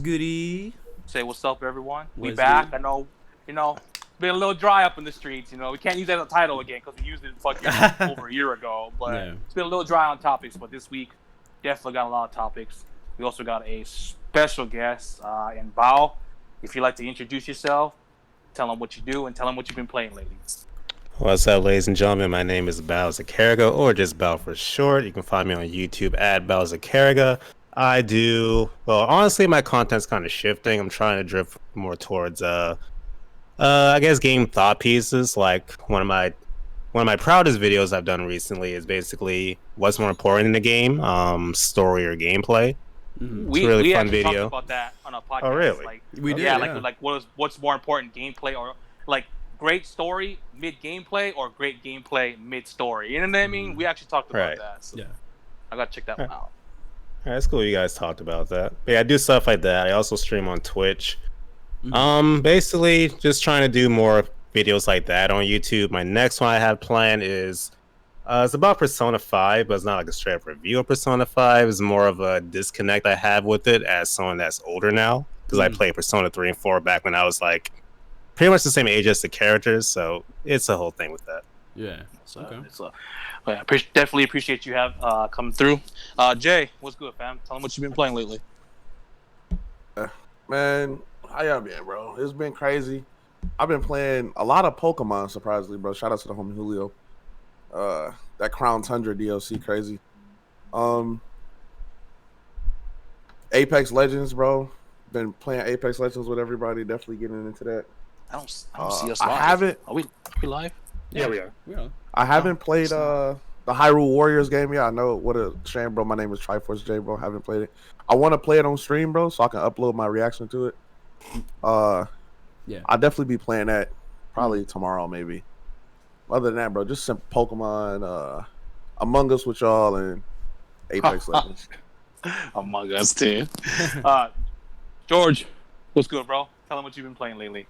Goody. Say what's up, everyone. We What's back. good? I know, been a little dry up in the streets. We can't use that as a title again because we used it fucking over a year ago. But Yeah. it's been a little dry on topics. But this week, definitely got a lot of topics. We also got a special guest in Bao. If you'd like to introduce yourself, tell them what you do, and tell them what you've been playing lately. What's up, ladies and gentlemen? My name is Bowser Carriga, or just Bow for short. You can find me on YouTube at Bowser Carriga. Honestly, my content's kind of shifting. I'm trying to drift more towards, I guess, game thought pieces. Like one of my proudest videos I've done recently is basically what's more important in the game, story or gameplay. Mhm. It's a really we fun actually video. talked about that on a podcast. Oh, really? Like, We did, yeah, yeah. like what's more important, gameplay or like great story mid gameplay or great gameplay mid story. You know what I mean? We actually talked about Right. that. So Yeah. I gotta check that one out. Alright, that's cool. You guys talked about that. But yeah, I do stuff like that. I also stream on Twitch. Mhm. Basically, just trying to do more videos like that on YouTube. My next one I have planned is it's about Persona 5, but it's not like a straight up review of Persona 5. It's more of a disconnect I have with it as someone that's older now because I Mm. played Persona 3 and 4 back when I was like pretty much the same age as the characters. So it's a whole thing with that. Yeah. So Okay. definitely appreciate you have coming through. Jay, what's good, fam? Tell them what you've been playing lately. Man, how y'all been, bro? It's been crazy. I've been playing a lot of Pokemon, surprisingly, bro. Shout out to the homie Julio. That Crown Tundra DLC, crazy. Apex Legends, bro. Been playing Apex Legends with everybody. Definitely getting into that. I don't see us I live. haven't. Are we live? Yeah, we are. Yeah. I haven't played the Hyrule Warriors game yet. I know what a shame, bro. My name is Triforce J, bro. Haven't played it. I want to play it on stream, bro, so I can upload my reaction to it. Yeah. I'll definitely be playing that probably tomorrow, maybe. Other than that, bro, just some Pokemon, Among Us with y'all, and Apex Legends. Among Us, too. George, what's good, bro? Tell them what you've been playing lately.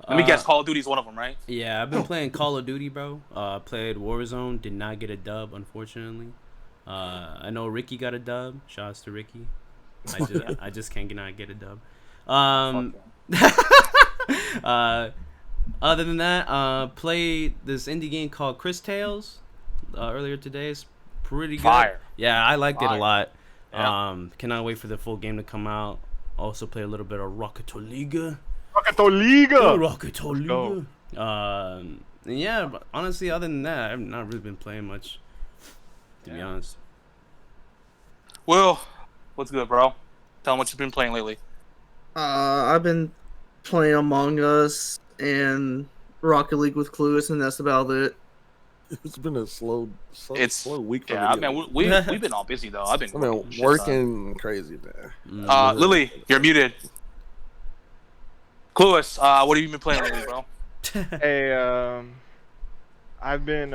Let me guess, Call of Duty's one of them, right? Yeah, I've been playing Call of Duty, bro. Played Warzone, did not get a dub, unfortunately. I know Ricky got a dub. Shouts to Ricky. I just can't not get a dub. Other than that, played this indie game called Chris Tales earlier today. It's pretty good. Fire. Yeah, I liked it a Fire. lot. Yeah. Cannot wait for the full game to come out. Also play a little bit of Rocket League. Liga! Rocket go. League. And yeah, but honestly, other than that, I've not really been playing much. To be honest. Will, what's good, bro? Tell them what you've been playing lately. I've been playing Among Us and Rocket League with Clueless, and that's about it. It's been a slow week for Yeah, video. man, we've been all busy though. I've been shit ton. working crazy, man. Lily, you're muted. Clueless, what have you been playing lately, bro? Hey, I've been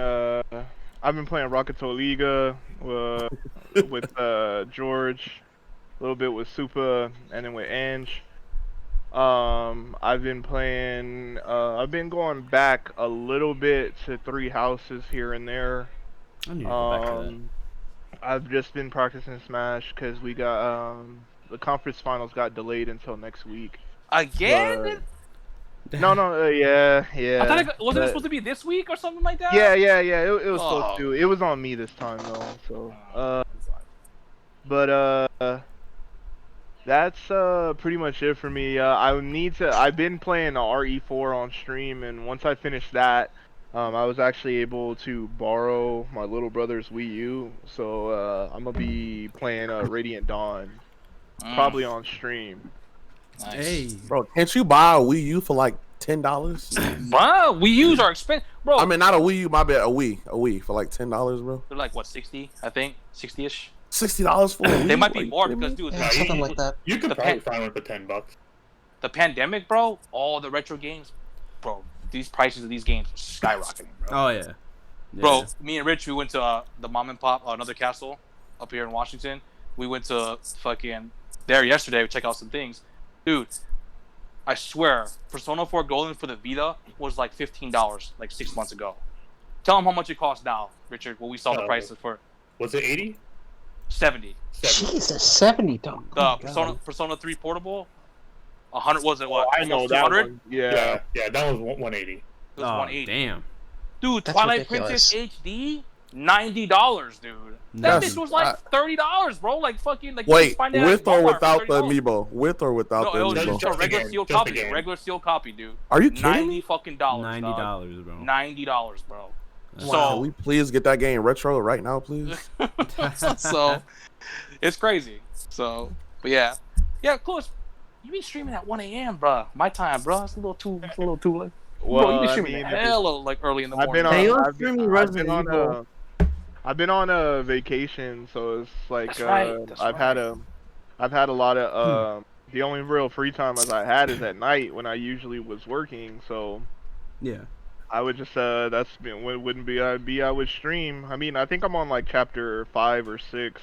playing Rocket Liga with George, a little bit with Supa, and then with Ange. I've been playing. I've been going back a little bit to Three Houses here and there. I need to go back to that. I've just been practicing Smash because we got the conference finals got delayed until next week. Again? Yeah. I thought wasn't it supposed to be this week or something like that? Yeah. It was Oh. supposed to. It was on me this time though. So, that's pretty much it for me. I've been playing RE4 on stream, and once I finish that, I was actually able to borrow my little brother's Wii U. So I'm gonna be playing Radiant Dawn, probably on stream. Nice. Hey. Bro, can't you buy a Wii U for like $10? Bro, Wii U's are expensive, bro. I mean, not a Wii U, my bad. A Wii for like $10, bro. They're like what, 60? I think 60ish. $60 for a Wii They U? might be Like, more kidding because, me? dude, Yeah, something like that. You could The probably pen- find one for $10. the pandemic, bro. All the retro games, bro. These prices of these games are skyrocketing, bro. Oh yeah. Bro, me and Rich, we went to the Mom and Pop, Another Castle, up here in Washington. We went to fucking there yesterday to check out some things. Dude, I swear, Persona 4 Golden for the Vita was like $15 like 6 months ago. Tell them how much it costs now, Richard, what we saw the prices for. Was it 80? 70. Jesus, $70. The Persona 3 Portable, 100 was it what? I know Almost that 200? one. Yeah. Yeah, that was 180. It was Oh 180. damn. Dude, That's Twilight ridiculous. Princess HD, $90, dude. That That's- bitch was like $30, bro. Like fucking like. Wait, you find that at with or Walmart for without the $30. amiibo? With or without the No, it was amiibo? just a Just the regular game, sealed just the copy. game. Regular sealed copy, dude. Are you kidding $90 me? fucking dollars. $90, bro. $90, bro. That's- Can So we please get that game retro right now, please? so it's crazy. So, but yeah, of course. You be streaming at 1 a.m., bro. My time, bro. It's a little too late. Well, Bro, you be I streaming mean, hella like early in the I've morning. been on. Hey, let's I've stream been, I've Resident been on Evil. I've been on a vacation, so it's like That's right, that's I've had a lot of the only real free time as I had is at night when I usually was working. So Yeah. I would just wouldn't be I would stream. I mean, I think I'm on like chapter 5 or 6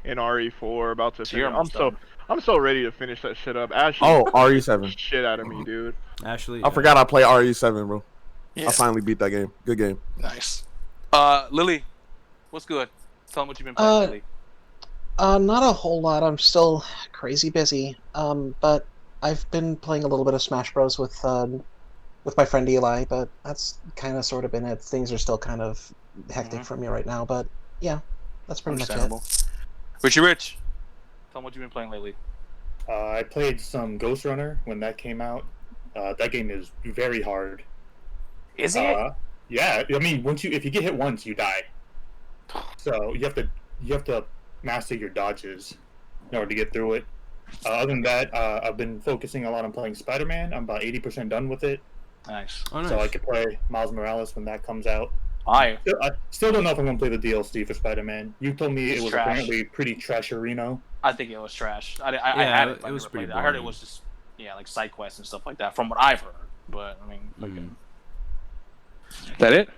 in RE4, about to So you're finish. almost I'm so ready to finish that shit up. Ashley, Oh, RE7. shit out of me, dude. Actually, I forgot I play RE7, bro. Yeah. I finally beat that game. Good game. Nice. Lily, what's good? Tell them what you've been playing lately. Not a whole lot. I'm still crazy busy. But I've been playing a little bit of Smash Bros with my friend Eli, but that's kind of sort of been it. Things are still kind of hectic for me right now, but yeah, that's pretty much it. Understandable. Richie Rich, tell them what you've been playing lately. I played some Ghost Runner when that came out. That game is very hard. Is it? Yeah, I mean, if you get hit once, you die. So you have to master your dodges in order to get through it. Other than that, I've been focusing a lot on playing Spider-Man. I'm about 80% done with it, Nice. Oh, nice. so I could play Miles Morales when that comes out. I I still don't know if I'm gonna play the DLC for Spider-Man. You told me It's it was trash. apparently pretty trasherino. I think it was trash. I Yeah, had it. it But was I never pretty played it. I heard it boring. was just like side quests and stuff like that, from what I've heard. But I mean, Mhm. Is that it?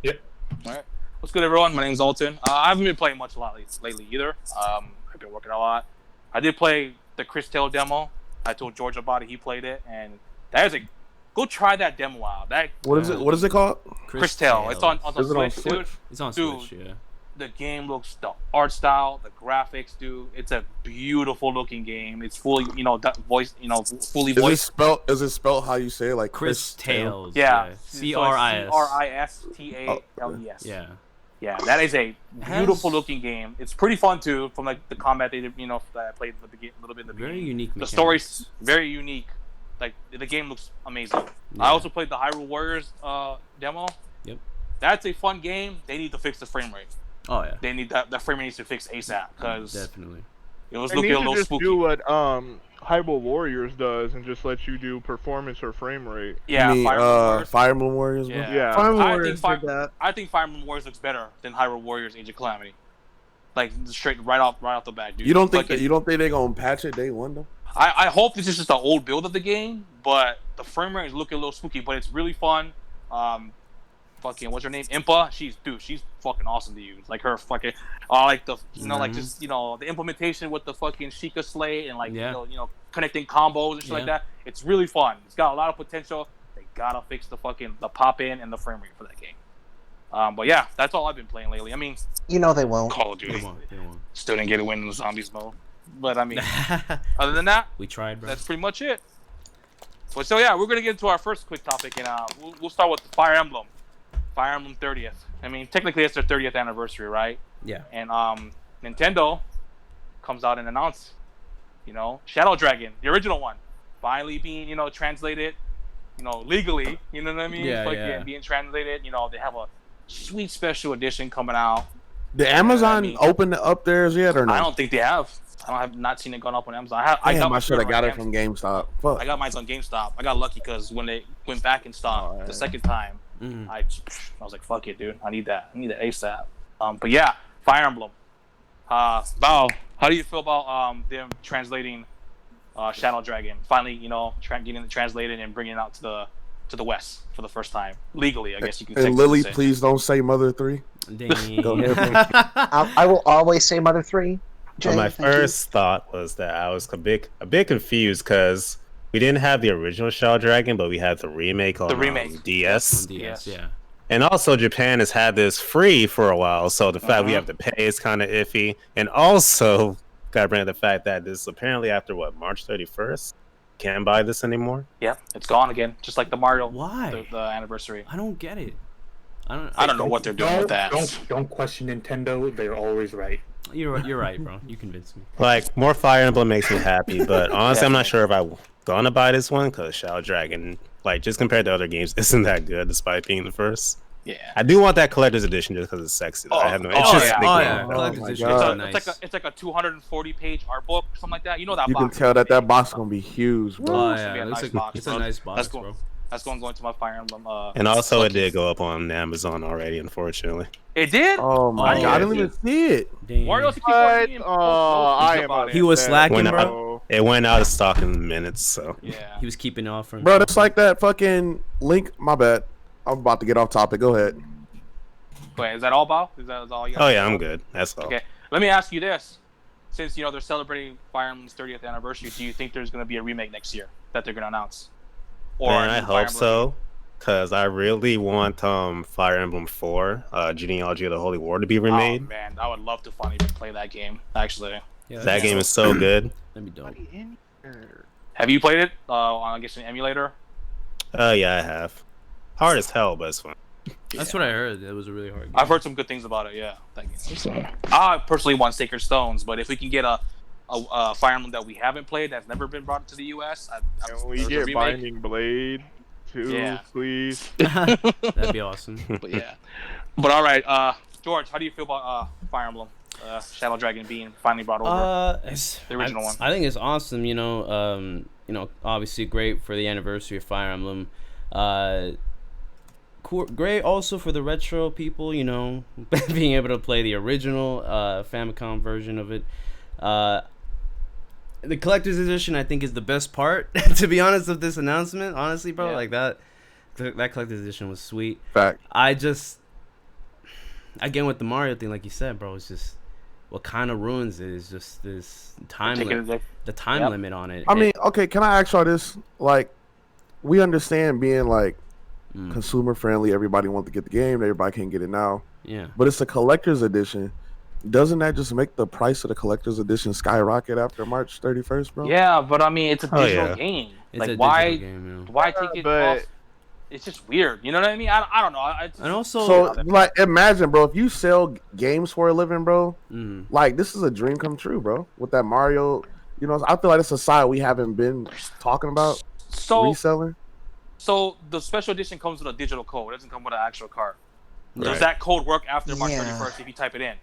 Yep. All right. What's good, everyone? My name's Alton. I haven't been playing much a lot lately either. I've been working a lot. I did play the Chris Tale demo. I told George about it. He played it, and that is a go try that demo out. That What is it? What is it called? Chris Tale. It's on Is it on Switch, dude. It's on Dude. Switch, yeah. The game looks, the art style, the graphics, dude. It's a beautiful looking game. It's fully, fully voiced. Is it spelled how you say it? Like Chris Tales. Yeah. CRIS. CRISTALES. Yeah. Yeah, that is a beautiful looking game. It's pretty fun too, from like the combat they did, that I played a little bit in the Very beginning. unique. The mechanics. story's very unique. Like the game looks amazing. Yeah. I also played the Hyrule Warriors demo. Yep. That's a fun game. They need to fix the frame rate. Oh yeah. They need that frame rate needs to fix ASAP because Definitely. it was They looking need a to little just spooky. do what Hyrule Warriors does and just let you do performance or frame rate. Yeah, You mean, Fire Emblem Warriors. Fire Emblem Warriors, bro? Yeah. Yeah. Fire Emblem I Warriors think Fire- did that. I think Fire Emblem Warriors looks better than Hyrule Warriors Age of Calamity. Like straight right off the bat, dude. You don't think Like, they're gonna patch it day one though? I hope this is just the old build of the game, but the frame rate is looking a little spooky, but it's really fun. Fucking what's her name? Impa. She's fucking awesome to use. Like her fucking, like the like just the implementation with the fucking Sheikah Slate and like Yeah. connecting combos and shit like Yeah. that. It's really fun. It's got a lot of potential. They gotta fix the pop in and the frame rate for that game. But yeah, that's all I've been playing lately. I mean, You know they won't. Call of They Duty. won't. Still didn't get a win in the zombies mode. But I mean, other than that, We tried, bro. that's pretty much it. Well, so yeah, we're gonna get into our first quick topic, and we'll start with Fire Emblem 30th. I mean, technically it's their 30th anniversary, right? Yeah. And Nintendo comes out and announce, Shadow Dragon, the original one, finally being translated, legally. You know what I mean? Yeah, Fucking yeah. being translated. They have a sweet special edition coming out. Did Amazon I mean- open it up theirs yet or no? I don't think they have. I have not seen it gone up on Amazon. I Damn, I my should have got it Amazon. from GameStop. Fuck. I got mine on GameStop. I got lucky because when they went back in stock Oh, yeah. the second time, Mhm. I was like, "Fuck it, dude! I need that ASAP." But yeah, Fire Emblem. Val, how do you feel about them translating Shadow Dragon? Finally, getting it translated and bringing it out to the West for the first time legally. I guess you can. And technically Lily, say. please don't say Mother 3. Dang. Go ahead, I will always say Mother 3. Jay, Well, my thank you. first thought was that I was a bit confused because we didn't have the original Shadow Dragon, but we had the remake on The remake. DS. On DS, Yes. yeah. And also, Japan has had this free for a while, so the fact we Uh-huh. have to pay is kind of iffy. And also, gotta bring up the fact that this apparently after March 31st, can't buy this anymore. Yep, it's gone again, just like the Mario Why? the anniversary. I don't get it. I don't know what they're doing with that. Don't question Nintendo. They're always right. You're right, bro. You convinced me. Like, more Fire Emblem makes me happy, but honestly, I'm not sure if I'm gonna buy this one because Shadow Dragon, like, just compared to other games, isn't that good despite being the first. Yeah. I do want that collector's edition just because it's sexy. Though. I have no Oh, interest yeah. in the Oh game, yeah, bro. collector's my edition God. is nice. It's like a 240-page art book, something like that. You know that You can box. tell that box gonna be huge, bro. Oh It's gonna yeah, be a it looks nice like box, it's a bro. nice box, That's cool. bro. That's going to my Fire Emblem. And also, it collection. did go up on Amazon already, unfortunately. It did. Oh my Oh, god, I yeah. didn't even see it. Damn. Wario keep What? on being I am about it. He was upset, slacking, When bro. It went out of stock in minutes, so. Yeah. He was keeping it off from. Bro, that's like that fucking link. My bad. I'm about to get off topic. Go ahead. Wait, is that all, Bao? Is that all you got? Oh yeah, I'm good. That's all. Okay. Let me ask you this: since they're celebrating Fire Emblem's 30th anniversary, do you think there's going to be a remake next year that they're going to announce? Man, a I new Fire hope Emblem so, cause I really want Fire Emblem 4, Genealogy of the Holy War, to be game? remade. Oh man, I would love to finally play that game. Actually, Yeah, That game is so good. That'd be dope. have you played it on I guess an emulator? Yeah, I have. Hard as hell, but it's fun. That's what I heard. It was a really hard game. I've heard some good things about it. Yeah, that game. I personally want Sacred Stones, but if we can get a Fire Emblem that we haven't played that's never been brought to the U.S., Can we get Binding Blade too, Yeah. please? That'd be awesome. But yeah. But all right, George, how do you feel about Fire Emblem, Shadow Dragon being finally brought over? The original one. I think it's awesome. Obviously great for the anniversary of Fire Emblem. Great also for the retro people. Being able to play the original Famicom version of it. The collector's edition, I think, is the best part. To be honest, of this announcement, honestly, bro, Yeah. like that collector's edition was sweet. Fact. Again with the Mario thing, like you said, bro, it's just what kind of ruins it is just this time limit, the time Yep. limit on it. I mean, okay, can I ask y'all this? Like, we understand being like Mm. consumer friendly. Everybody wants to get the game. Everybody can't get it now. Yeah. But it's a collector's edition. Doesn't that just make the price of the collector's edition skyrocket after March 31st, bro? Yeah, but I mean, it's a Oh, digital yeah. game. It's Like, a why? digital game, yeah. Why take it But- off? It's just weird. You know what I mean? I don't know. And also, So, like, imagine, bro, if you sell games for a living, bro, mm, like, this is a dream come true, bro. With that Mario, I feel like it's a side we haven't been talking about reselling. So the special edition comes with a digital code. It doesn't come with an actual card. Does Right. that code work after March Yeah. 31st if you type it in?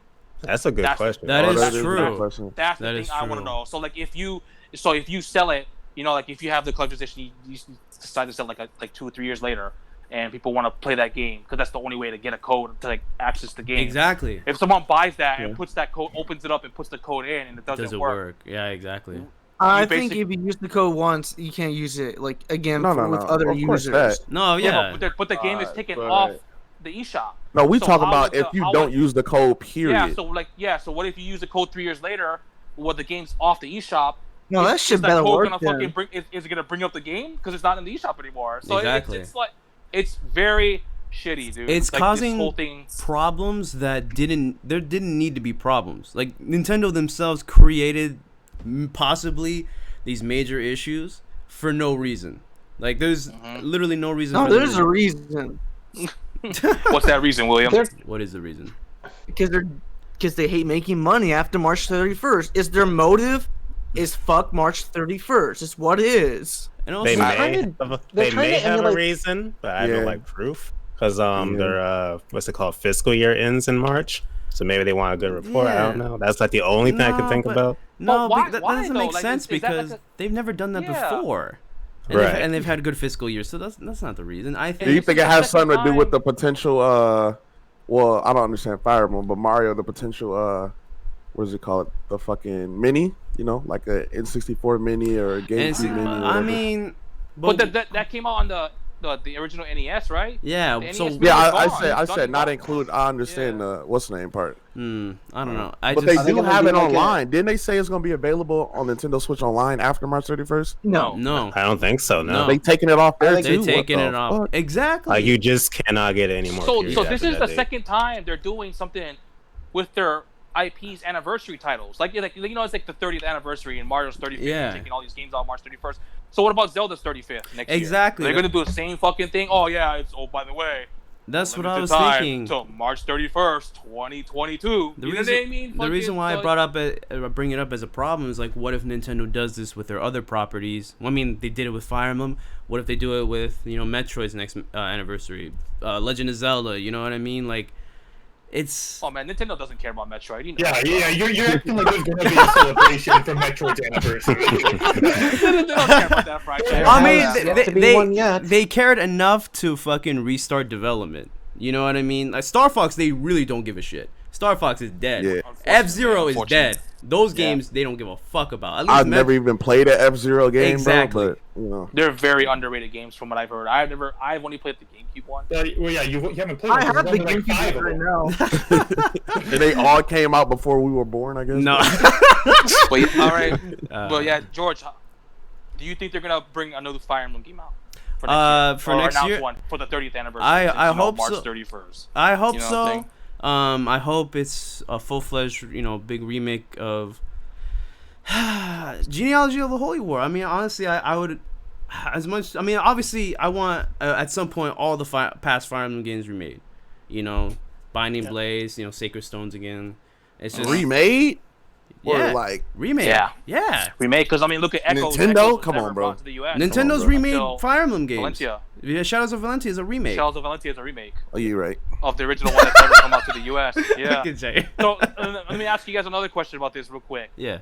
That's a good That's- question. that is that a true. good question. That's the That thing is I want to true. know. So like if you sell it, like if you have the collector's edition, you decide to sell it like 2 or 3 years later, and people want to play that game because that's the only way to get a code to like access the game. exactly. If someone buys that and Yeah. puts that code, opens it up and puts the code in, and it doesn't Does it work, work? Yeah, exactly. I You think basic- if you use the code once, you can't use it again No, with no. other Of course users. that. No, yeah. but the game is taken but- off the eShop. No, we So talking how about would if the- you how don't would- use the code, period. So what if you use the code 3 years later? Well, the game's off the eShop. No, that shit better code work gonna then. fucking bring? Is it gonna bring up the game because it's not in the eShop anymore? So Exactly. it's like it's very shitty, dude. It's like, causing this whole thing. problems that didn't need to be problems. Like Nintendo themselves created possibly these major issues for no reason. Like there's literally no reason. No, for them there's to- a reason. What's that reason, William? There- What is the reason? Because they hate making money after March 31st. Is their motive? Is fuck March 31st? It's what it is. And also, They They're may trying have, they're they trying may to have a emulate- reason, but I have no Yeah. like proof because their what's it called, fiscal year ends in March, so maybe they want a good report. I don't Yeah. know. That's like the only thing I can No, think but- about. no, But why- that why, doesn't though? make Like, sense is that like because a- they've never done that Yeah. before. And, Right. they've had good fiscal years, so that's not the reason. I Do think you think it the has second something to do with time- the potential? Well, I don't understand Fire Emblem, but Mario, the potential. What does it call it? The fucking mini, like a N64 mini or a GameCube and see, mini. or I whatever. mean, But that came out on the the original NES, right? Yeah. The So NES Yeah, I gone. said It's done and not gone. include. I understand what's the name part. I don't know. But they I think do it might have be it like a- online. Didn't they say it's going to be available on Nintendo Switch Online after March 31st? No. No. I don't think so. No. No. They taking it off there think too. They're taking What it the off. fuck? Exactly. Like you just cannot get it anymore. So period, this after is that the date. second time they're doing something with their IP's anniversary titles. Like it's like the 30th anniversary and Mario's 35th. Yeah. Taking all these games out March 31st. So what about Zelda's 35th next year? Exactly. They're gonna do the same fucking thing. Oh yeah, by the way, That's what I limited was time thinking. till March 31st, 2022. The You know reason, what I mean? the reason Fucking, why I like- brought up bring it up as a problem is like, what if Nintendo does this with their other properties? Well, I mean, they did it with Fire Emblem. What if they do it with Metroid's next anniversary, Legend of Zelda? You know what I mean? Like, it's Oh man, Nintendo doesn't care about Metroid. You know Yeah, you're acting like there's gonna be a celebration for Metroid's anniversary. they don't care about that franchise. I mean, There's yet they, to be they, one yet. they cared enough to fucking restart development. You know what I mean? Like Star Fox, they really don't give a shit. Star Fox is dead. Yeah. F-Zero is Unfortunately. dead. Those Yeah. games, they don't give a fuck about. At least I've never even played an F-Zero game, Exactly. bro. But you know, They're very underrated games from what I've heard. I've only played the GameCube one. Well, yeah, you haven't played. I it, 'cause have there's the only like GameCube 5 of right them. now. and they all came out before we were born, I guess. No. But yeah, all right. Uh, But yeah, George, do you think they're gonna bring another Fire Emblem game out for next year? for Or next announce year? one for the 30th anniversary. I since, hope March so. 31st. I hope You know what I'm so. saying? I hope it's a full-fledged, big remake of Genealogy of the Holy War. I mean, honestly, I would, as much. I mean, obviously, I want at some point all the past Fire Emblem games remade. Binding Blaze, Sacred Stones again. It's just Remade? Yeah. Or like remake. Yeah. Yeah. Remake, because I mean, look at Echo. Nintendo? Echo was Come never on, bro. brought to the US. Nintendo's bro. remade Until Fire Emblem games. Valencia. Yeah, Shadows of Valentia is a remake. Shadows of Valentia is a remake oh, you're right. of the original one that's never come out to the US. Yeah. Good Jay. So let me ask you guys another question about this real quick. Yeah.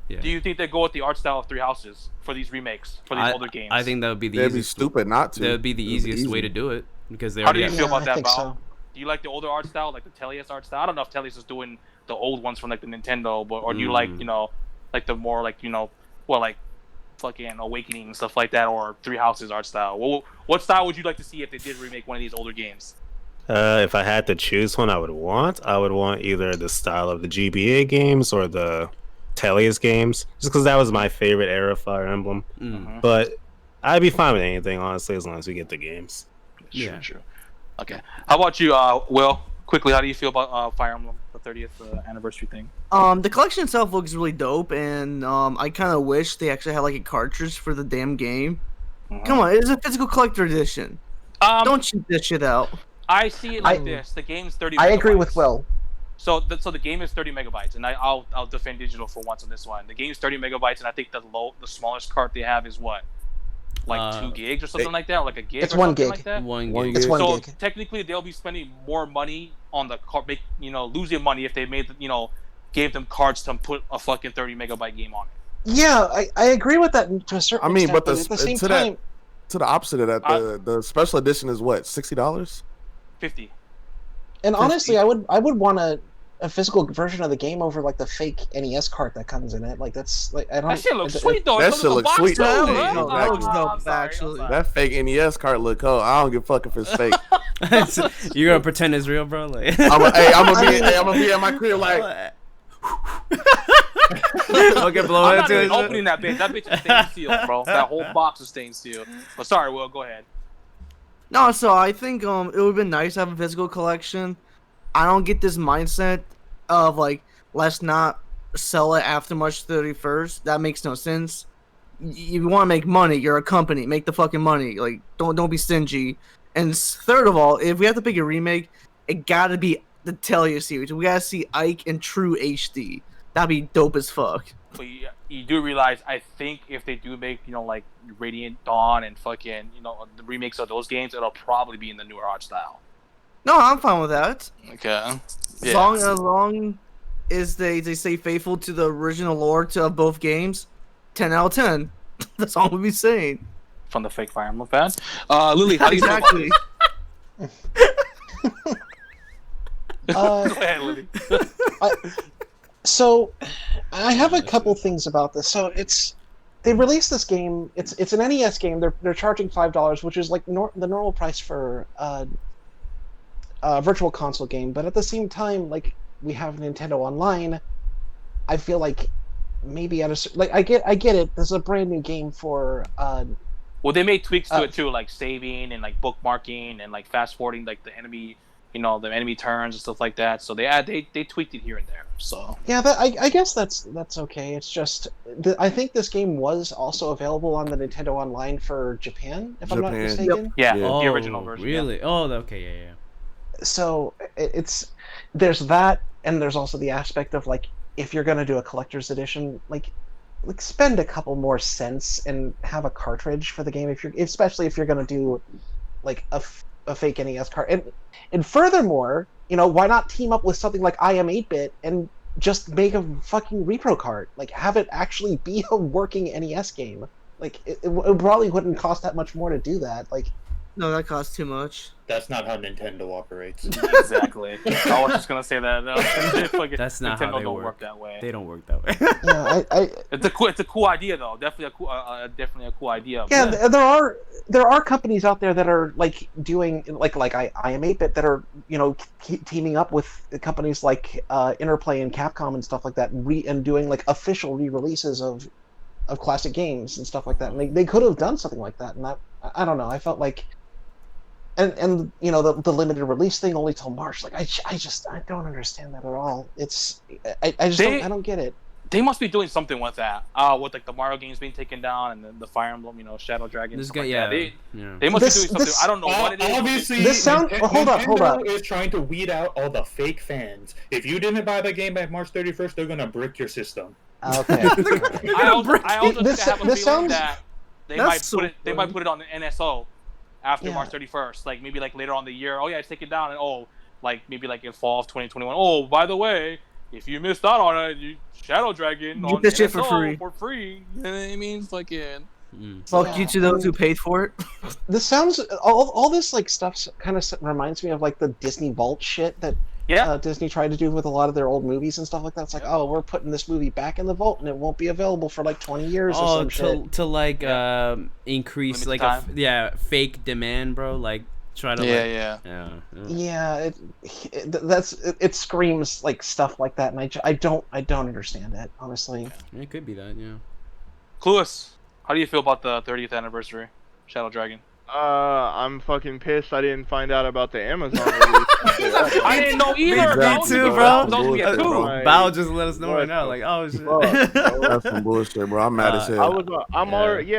Do you think they go with the art style of Three Houses for these remakes, for these older games? I think that would be the They'd be easiest. stupid not to. That would be the It'd easiest way easy. to do it because they How do already you have. feel about I that, think Val? so. Do you like the older art style, like the Tellius art style? I don't know if Tellius is doing the old ones from like the Nintendo, but or do you like like the more like like fucking Awakening and stuff like that, or Three Houses art style? What style would you like to see if they did remake one of these older games? If I had to choose one, I would want either the style of the GBA games or the Tellius games, just because that was my favorite era of Fire Emblem. Mm. But I'd be fine with anything, honestly, as long as we get the games. Yeah. True. Okay. How about you, Will? Quickly, how do you feel about Fire Emblem, the 30th anniversary thing? The collection itself looks really dope, and I kind of wish they actually had like a cartridge for the damn game. Come on, it's a physical collector edition. Don't cheat this shit out. I see it like this. The game's 30 I agree with megabytes. Will. So the game is 30 megabytes, and I'll defend digital for once on this one. The game's 30 megabytes, and I think the smallest cart they have is what, like 2 gigs or something like that, or like a gig. It's or 1 something gig. Like that. One One gig. It's gig. 1 So gig. technically, they'll be spending more money on the cart, losing money if they made gave them cards to put a fucking 30 megabyte game on it. Yeah, I agree with that to a certain I mean, extent, but at the same to that- time, To the opposite of that, the special edition is what, $60? 50. and honestly, I would want a physical version of the game over like the fake NES cart that comes in it. Like that's like I don't. That shit looks it- sweet though. That It comes shit with a looks box, sweet, too, though. right? Yeah, Oh, that looks I'm dope, sorry, I'm actually. sorry. That fake NES card look cold. I don't give a fuck if it's fake. You're gonna pretend it's real, bro? Like. I'm gonna be at my crib like, Okay, blow I'm it not to even opening that bitch. That bitch is stained steel, bro. That whole box is stained steel. But sorry, Will, go ahead. No, so I think it would have been nice to have a physical collection. I don't get this mindset of like, let's not sell it after March 31st. That makes no sense. You want to make money. You're a company. Make the fucking money. Like, don't be stingy. And third of all, if we have to pick a remake, it gotta be the Tellius series. We gotta see Ike in true HD. That'd be dope as fuck. But you do realize, I think if they do make, like Radiant Dawn and fucking, the remakes of those games, it'll probably be in the newer art style. No, I'm fine with that. Okay. As long as they stay faithful to the original lore of both games, 10 out of 10. That's all we'll be saying. From the fake Fire Emblem fan. Lily, how do you feel about Exactly. this? Go ahead, Lily. So I have a couple things about this. So they released this game. It's an NES game. They're charging $5, which is like the normal price for a virtual console game. But at the same time, like we have Nintendo Online, I feel like maybe I get it. This is a brand new game for. Well, they made tweaks to it too, like saving and like bookmarking and like fast forwarding like the enemy, the enemy turns and stuff like that. So they tweaked it here and there. So yeah, I guess that's okay. It's just I think this game was also available on the Nintendo Online for Japan, if I'm not Japan. mistaken. yeah, Oh, the original version. yeah. Really? Oh, okay, yeah. So there's that, and there's also the aspect of like if you're gonna do a collector's edition, like spend a couple more cents and have a cartridge for the game especially if you're gonna do like a fake NES card. And furthermore, why not team up with something like I Am 8-Bit and just make a fucking repro card? Like have it actually be a working NES game. Like it probably wouldn't cost that much more to do that. Like No, that costs too much. That's not how Nintendo operates. Exactly. I was just gonna say that. That's not Nintendo how they don't work. work that way. They don't work that way. yeah, It's a cool idea though. Definitely a cool idea. yeah, there are companies out there that are like doing like I Am 8-Bit that are teaming up with companies like Interplay and Capcom and stuff like that, and doing like official re-releases of classic games and stuff like that. And they could have done something like that. And I don't know. I felt like, and the limited release thing only till March. Like I don't understand that at all. I don't get it. They must be doing something with that. With like the Mario games being taken down and then the Fire Emblem, Shadow Dragon. This stuff guy, like yeah, that. yeah. They must be doing something. I don't know what it is. Obviously, This sound- hold up. Nintendo is trying to weed out all the fake fans. If you didn't buy the game by March 31st, they're gonna brick your system. Okay. I also This- have a this feeling sounds- that they That's might so put it on the NSO after Yeah. March 31st. Like maybe like later on in the year. Oh yeah, it's taken down, and like maybe like in fall of 2021. Oh, by the way, if you missed out on it, Shadow Dragon on this shit NSO for free. You know what I mean? Fucking. Fuck you to those who paid for it. This sounds all this like stuff kind of reminds me of like the Disney Vault shit that Yeah. Disney tried to do with a lot of their old movies and stuff like that. It's like, oh, we're putting this movie back in the vault and it won't be available for like 20 years or some shit. to like increase Limited like time. fake demand, bro. Like try to Yeah, it screams like stuff like that, and I don't understand it, honestly. It could be that, yeah. Clueless. How do you feel about the 30th anniversary Shadow Dragon? I'm fucking pissed. I didn't find out about the Amazon release. I didn't know either. Me too, bro. bro. Don't be a Bullshit, coup. bro. Bao just let us know What right now, the like, oh shit. fuck, bro? That's some bullshit, bro. I'm mad as hell. I'm already,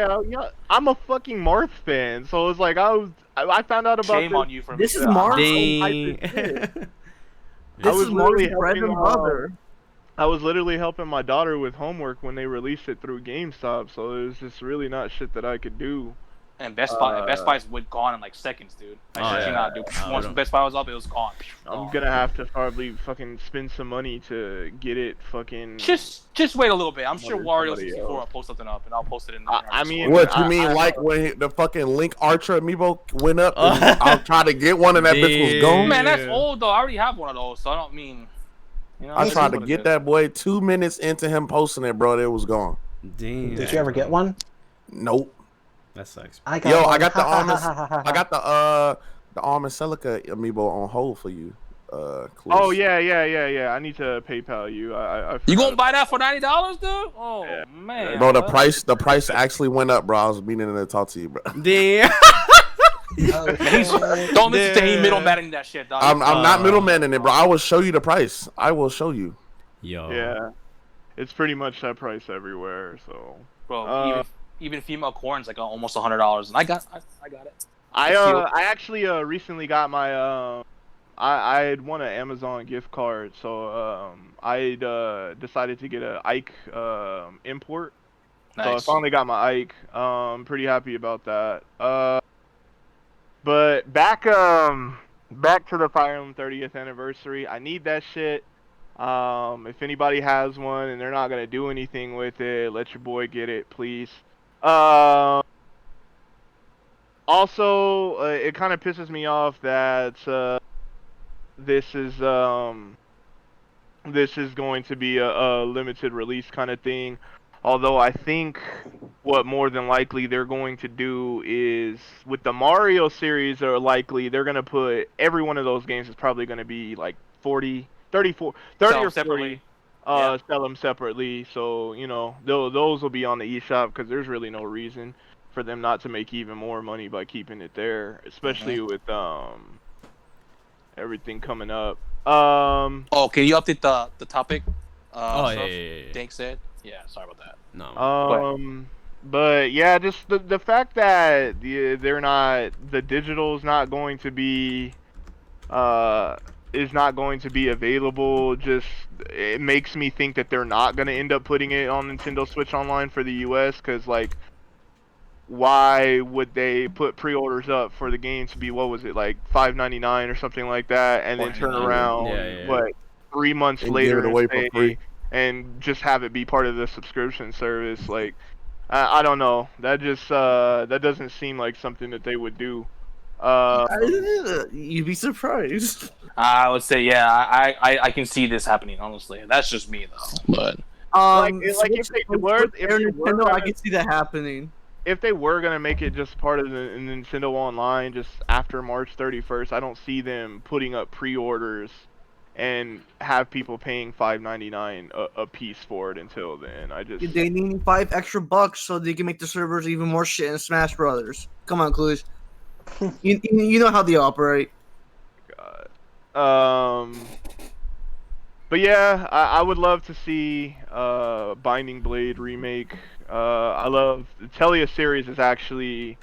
I'm a fucking Marth fan, so it's like I found out about Shame this. on you for This is missing out. March. Dang. This was is Mark's literally bread and helping, butter. I was literally helping my daughter with homework when they released it through GameStop, so it was just really not shit that I could do. And Best Buy's went gone in like seconds, dude. I Oh, shit you yeah. not, dude. Oh, Once no. Best Buy was up, it was gone. I'm gonna have to probably fucking spend some money to get it fucking. Just wait a little bit. I'm sure Wonder Wario somebody 64 will else. post something up, and I'll post it in. I mean, What you mean, I- like when the fucking Link Archer amiibo went up? And I'll try to get one and that bitch was gone. man, that's Yeah. old though. I already have one of those, so I don't mean. I it tried is to what it get is. that boy 2 minutes into him posting it, bro. It was gone. Damn. Did you ever get one? Nope. That sucks. I got Yo, one. I got the I got the Arm and Celica amiibo on hold for you. Clues. Oh yeah. I need to PayPal you. I You forgot gonna buy that for $90, dude? Oh Yeah. man, Bro, the price actually went up, bro. I was meaning to talk to you, bro. Damn. Don't listen to any middleman that shit, dog. I'm not middleman in it, bro. I will show you the price. I will show you. Yo. Yeah, it's pretty much that price everywhere. So Bro, even female corn's like almost $100, and I got it. I actually recently got my I had won an Amazon gift card, so I decided to get a Ike import. So I Nice. finally got my Ike. Pretty happy about that. But back to the Fire Emblem 30th anniversary. I need that shit. If anybody has one and they're not gonna do anything with it, let your boy get it, please. Also, it kind of pisses me off that this is going to be a limited release kind of thing. Although I think what more than likely they're going to do is with the Mario series, they're going to put every one of those games is probably going to be like 30 or 40. Separately. Yeah. Sell them separately. So, those will be on the eShop because there's really no reason for them not to make even more money by keeping it there, especially with everything coming up. Oh, can you update the topic? Oh, stuff yeah. Dank said. Yeah, sorry about that. No. But yeah, just the fact that the digital is not going to be available. Just it makes me think that they're not gonna end up putting it on Nintendo Switch Online for the US. Because like, why would they put pre-orders up for the game to be, what was it, like $5.99 or something like that, and then turn around Yeah. 3 months And later give it away and for say- free. and just have it be part of the subscription service? Like, I don't know. That just that doesn't seem like something that they would do. You'd be surprised. I would say, yeah, I can see this happening. Honestly, that's just me though. But If they were Nintendo, I gonna- can see that happening. if they were gonna make it just part of the Nintendo Online just after March 31st, I don't see them putting up pre-orders and have people paying $5.99 a piece for it until then. They need $5 extra so they can make the servers even more shit in Smash Brothers. Come on, Cluj. you know how they operate. God. But yeah, I would love to see Binding Blade remake. I love the Telia series is actually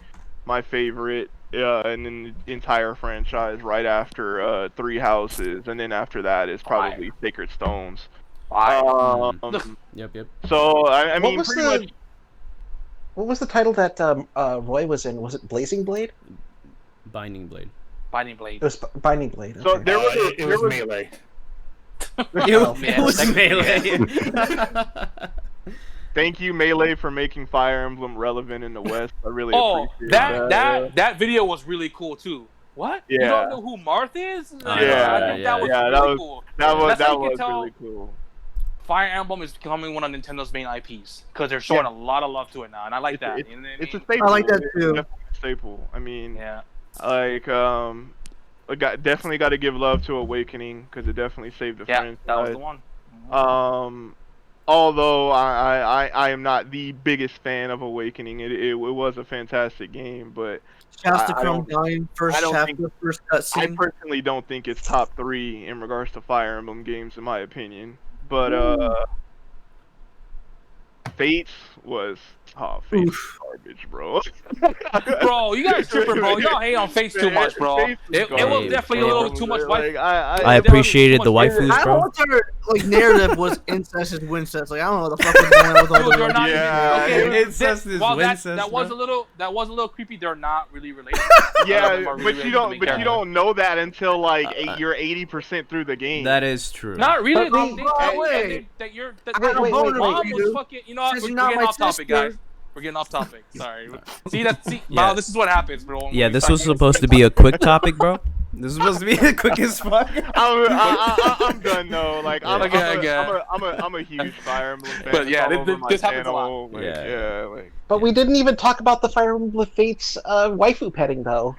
my favorite in the entire franchise, right after Three Houses, and then after that is probably Sacred Stones. Yep. So I mean, was pretty the- much. What was the title that Roy was in? Was it Blazing Blade? Binding Blade. Binding Blade. It was Binding Blade. So okay. there was it was Melee. It was Melee. Thank you, Melee, for making Fire Emblem relevant in the West. I really appreciate that video was really cool too. What? You Yeah. don't know who Marth is? Yeah, I think that was yeah, really cool. That was That's how you can tell really cool. Fire Emblem is becoming one of Nintendo's main IPs because they're showing a lot of love to it now, and I like that. It's, You know what I it's a mean? staple. I like that It's too. definitely a staple. I mean, Yeah. like definitely got to give love to Awakening because it definitely saved the Yeah, franchise. that was the one. Although I am not the biggest fan of Awakening, it was a fantastic game, but Shouts to I Chrome don't- Dying, first I don't chapter, think- first I cutscene. personally don't think it's top 3 in regards to Fire Emblem games, in my opinion. But Fates was garbage, bro. Bro, you guys tripping, bro. Y'all hate on Fates too much, bro. Fates It was garbage, definitely a little too much. Like, I appreciated the waifus, I bro. thought their narrative was incest is wincest. Like I don't know what the fuck was going on with all Dude, they're the not Yeah, even, okay, incest is while that wincest, was bro. a little creepy. They're not really related. None of them Yeah, are really but related you to the don't main but you character. don't know that until like you're 80% through the game. That is true. Not really. But They wait. that you're Wait, mom wait, was dude. fucking. You know what? Since We're you're not getting my off topic, sister. guys. We're getting off topic. Sorry. See, Yeah. wow, this is what happens, bro. when Yeah, we this start was getting supposed to be a quick topic, bro. This was supposed to be the quickest fuck. I'm done though. Like I'm a huge Fire Emblem fan. But yeah, It's all over my this happens a lot. channel. Like, Yeah. yeah, like But we didn't even talk about the Fire Emblem Fates waifu petting, though.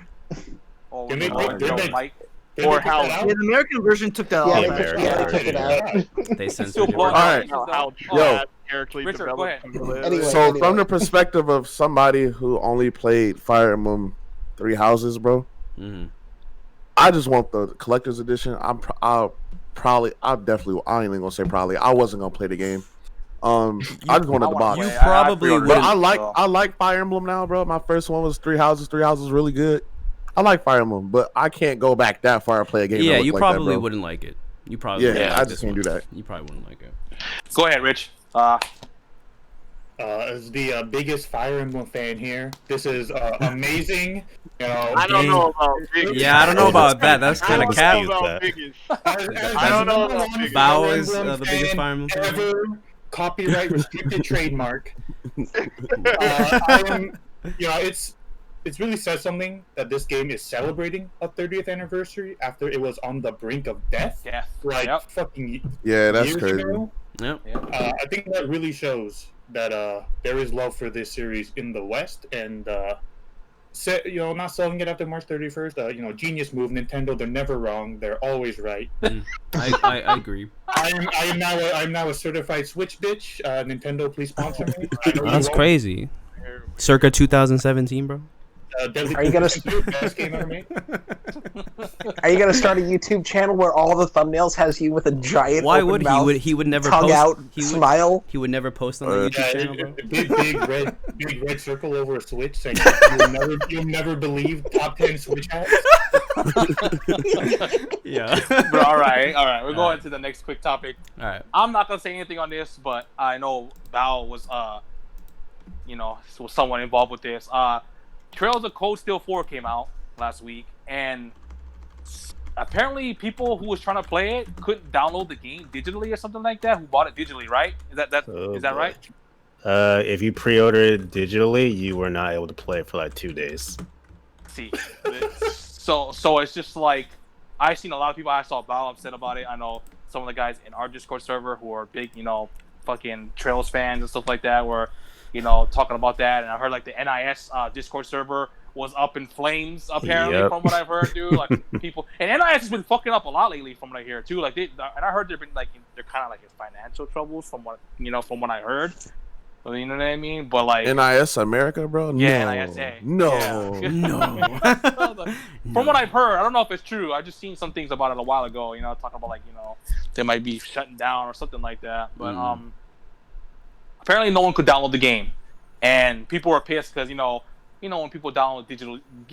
Oh, Didn't they no, take- didn't no, they- Mike. Didn't Or they put how- that out? Yeah, the American version took that Yeah, off. they America. actually. yeah, they took it out. They Still censored it. blowing bro. Alright. how Oh, trash character Richard, go developed. ahead. some of it. Anyway. So from the perspective of somebody who only played Fire Emblem Three Houses, bro, Mhm. I just want the collector's edition. I ain't even gonna say probably. I wasn't gonna play the game. I just wanted the box. You I probably pre-ordered But wouldn't. I like Fire Emblem now, bro. My first one was Three Houses. Three Houses was really good. I like Fire Emblem, but I can't go back that far and play a game. Yeah, that you look probably like that, bro. wouldn't like it. You probably Yeah, wouldn't I like just this can't one. do that. You probably wouldn't like it. Go ahead, Rich. As the biggest Fire Emblem fan here, this is amazing. You know, I don't game. know about biggest. Yeah, I don't know about that. That's kind of I cap. don't know about that. biggest. I don't know about biggest. Bao is the biggest Fire Emblem fan. ever copyright restricted trademark. I am, it's really says something that this game is celebrating a 30th anniversary after it was on the brink of death, Yeah. like Yep. fucking Yeah, that's years crazy. ago. Yep. I think that really shows that there is love for this series in the West, and not selling it after March 31st. Genius move, Nintendo. They're never wrong. They're always right. I agree. I am now a certified Switch bitch. Nintendo, please sponsor me. I know you That's won't. crazy. Circa 2017, bro. Deadly Are you gonna- Premonition 2, best game ever made. Are you gonna start a YouTube channel where all the thumbnails has you with a giant Why open would mouth, he would never tongue post out, he would, smile? he would never post on the YouTube channel, bro. Big red circle over a Switch saying you'll never believe top 10 Switch hacks. Yeah. Bro, all right. We're going to the next quick topic. All right. I'm not gonna say anything on this, but I know Val was was somewhat involved with this. Trails of Cold Steel 4 came out last week, and apparently people who was trying to play it couldn't download the game digitally or something like that. Who bought it digitally, right? Is that right? If you pre-ordered it digitally, you were not able to play it for like 2 days. See, so it's just like I've seen a lot of people. I saw Val upset about it. I know some of the guys in our Discord server who are big, fucking Trails fans and stuff like that were, talking about that. And I heard like the NIS Discord server was up in flames apparently from what I've heard, dude. Like people, and NIS has been fucking up a lot lately from what I hear too. Like and I heard they're kind of like in financial troubles from what I heard. You know what I mean? But like NIS America, bro. Yeah, NISA. No. Yeah. No. From what I've heard, I don't know if it's true. I just seen some things about it a while ago. Talking about like they might be shutting down or something like that. But apparently no one could download the game, and people were pissed because when people download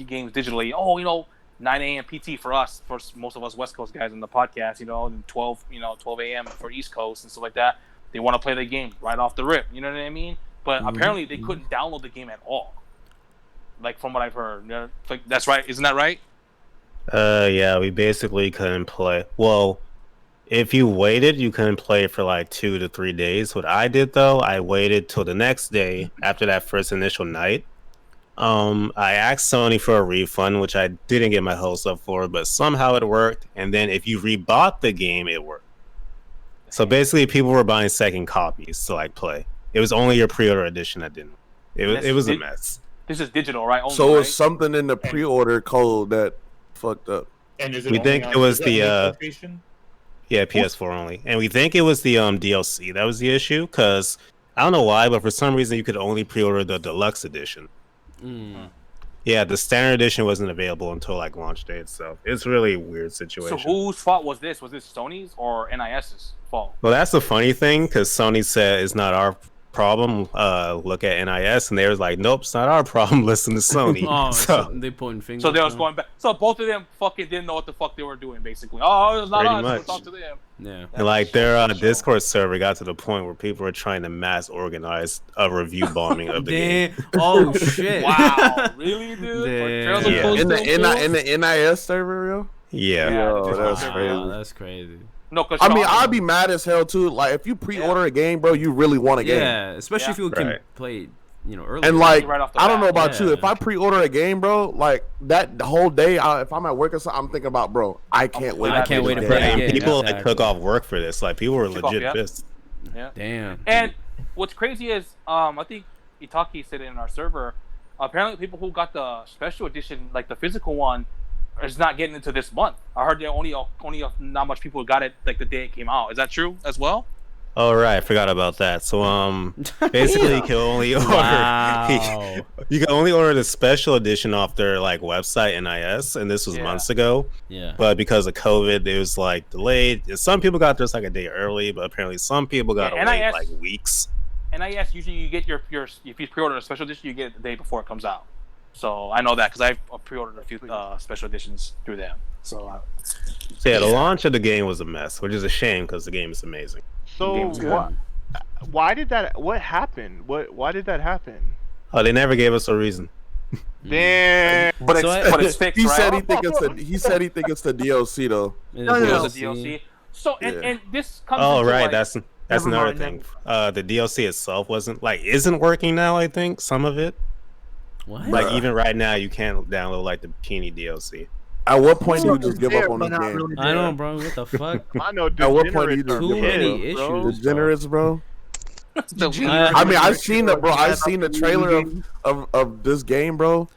games digitally, 9 a.m. PT for us, for most of us West Coast guys in the podcast, and 12 a.m. for East Coast and stuff like that. They want to play the game right off the rip. You know what I mean? But apparently they couldn't download the game at all. Like from what I've heard, that's right. Isn't that right? Yeah, we basically couldn't play. Well, if you waited, you couldn't play for like 2 to 3 days. What I did though, I waited till the next day after that first initial night. I asked Sony for a refund, which I didn't get my hopes up for, but somehow it worked. And then if you rebought the game, it worked. So basically, people were buying second copies to like play. It was only your pre-order edition that didn't. It was a mess. This is digital, right? Only, So right? it's something in the pre-order code that fucked up. And is it We only think on- it was is that on the, PlayStation? Yeah, PS4 only, and we think it was the DLC that was the issue. Because I don't know why, but for some reason you could only pre-order the deluxe edition. Yeah, the standard edition wasn't available until like launch date, so it's really a weird situation. So whose fault was this? Was this Sony's or NIS's fault? Well, that's the funny thing, because Sony said it's not our problem. Look at NIS, and they was like, nope, it's not our problem. Listen to Sony. Oh, so they pointing fingers. So they was huh? going back. So both of them fucking didn't know what the fuck they were doing, basically. Oh, it's not Pretty us. much. We'll talk to them. Yeah. and like their Discord server got to the point where people were trying to mass organize a review bombing of the game. Damn. Oh shit. Wow, really, dude? For Damn. Trails of Yeah. Cold In the Steel 4? in the NIS server, yo. Yeah. Yeah, Yo, the that's Discord crazy. server. Wow, that's crazy. No, because I mean, I'd be mad as hell too. Like if you pre-order a game, bro, you really want a game. Yeah, especially if you can Right. play, early. And like, Right off the I don't know bat. about you. Yeah. If I pre-order a game, bro, like that the whole day, if I'm at work or something, I'm thinking about, bro, I can't wait. I can't wait to play And the game. people like Exactly. took off work for this. Like people were Took off, legit yeah. pissed. Yeah. Damn. And what's crazy is, I think Itaki said it in our server. Apparently, people who got the special edition, like the physical one, is not getting into this month. I heard there only not much people got it like the day it came out. Is that true as well? Oh right, I forgot about that. So basically you can only order Wow. you can only order the special edition off their like website NIS, and this was Yeah. months ago. Yeah. But because of COVID, it was like delayed. Some people got this like a day early, but apparently some people got to Yeah, wait NIS like weeks. NIS usually you get your if you pre-order a special edition, you get it the day before it comes out. So I know that because I've pre-ordered a few special editions through them. So So yeah, the launch of the game was a mess, which is a shame because the game is amazing. So Game's good. why did that? What happened? Why did that happen? Oh, they never gave us a reason. Damn. but So but it's fixed, He right? said he said he think it's the DLC though. And No, the no, It was a DLC. So Yeah. and this comes. Oh into, right, like, that's Never another mind, thing. The DLC itself isn't working now. I think some of it. What? Like even right now, you can't download like the Peony DLC. At what point do you just give There, up on but the not game? really I there. know, bro. What the fuck? I know. At what point do you degenerates just are Too give up, many pissed, bro. issues. Degenerates, bro. I mean, I've seen the I've seen the trailer of this game, bro,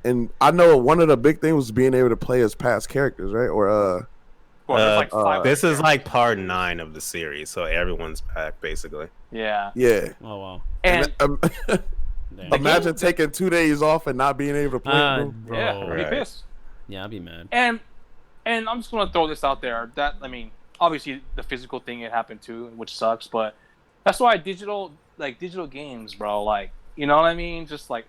and I know one of the big things was being able to play as past characters, right? Or this is like part 9 of the series, so everyone's back basically. Yeah. Yeah. Oh wow. And imagine taking 2 days off and not being able to play, bro. yeah, I'd be Right. pissed. Yeah, I'd be mad. And I'm just gonna throw this out there. That I mean, obviously the physical thing it happened too, which sucks. But that's why digital games, bro. Like, you know what I mean? Just like,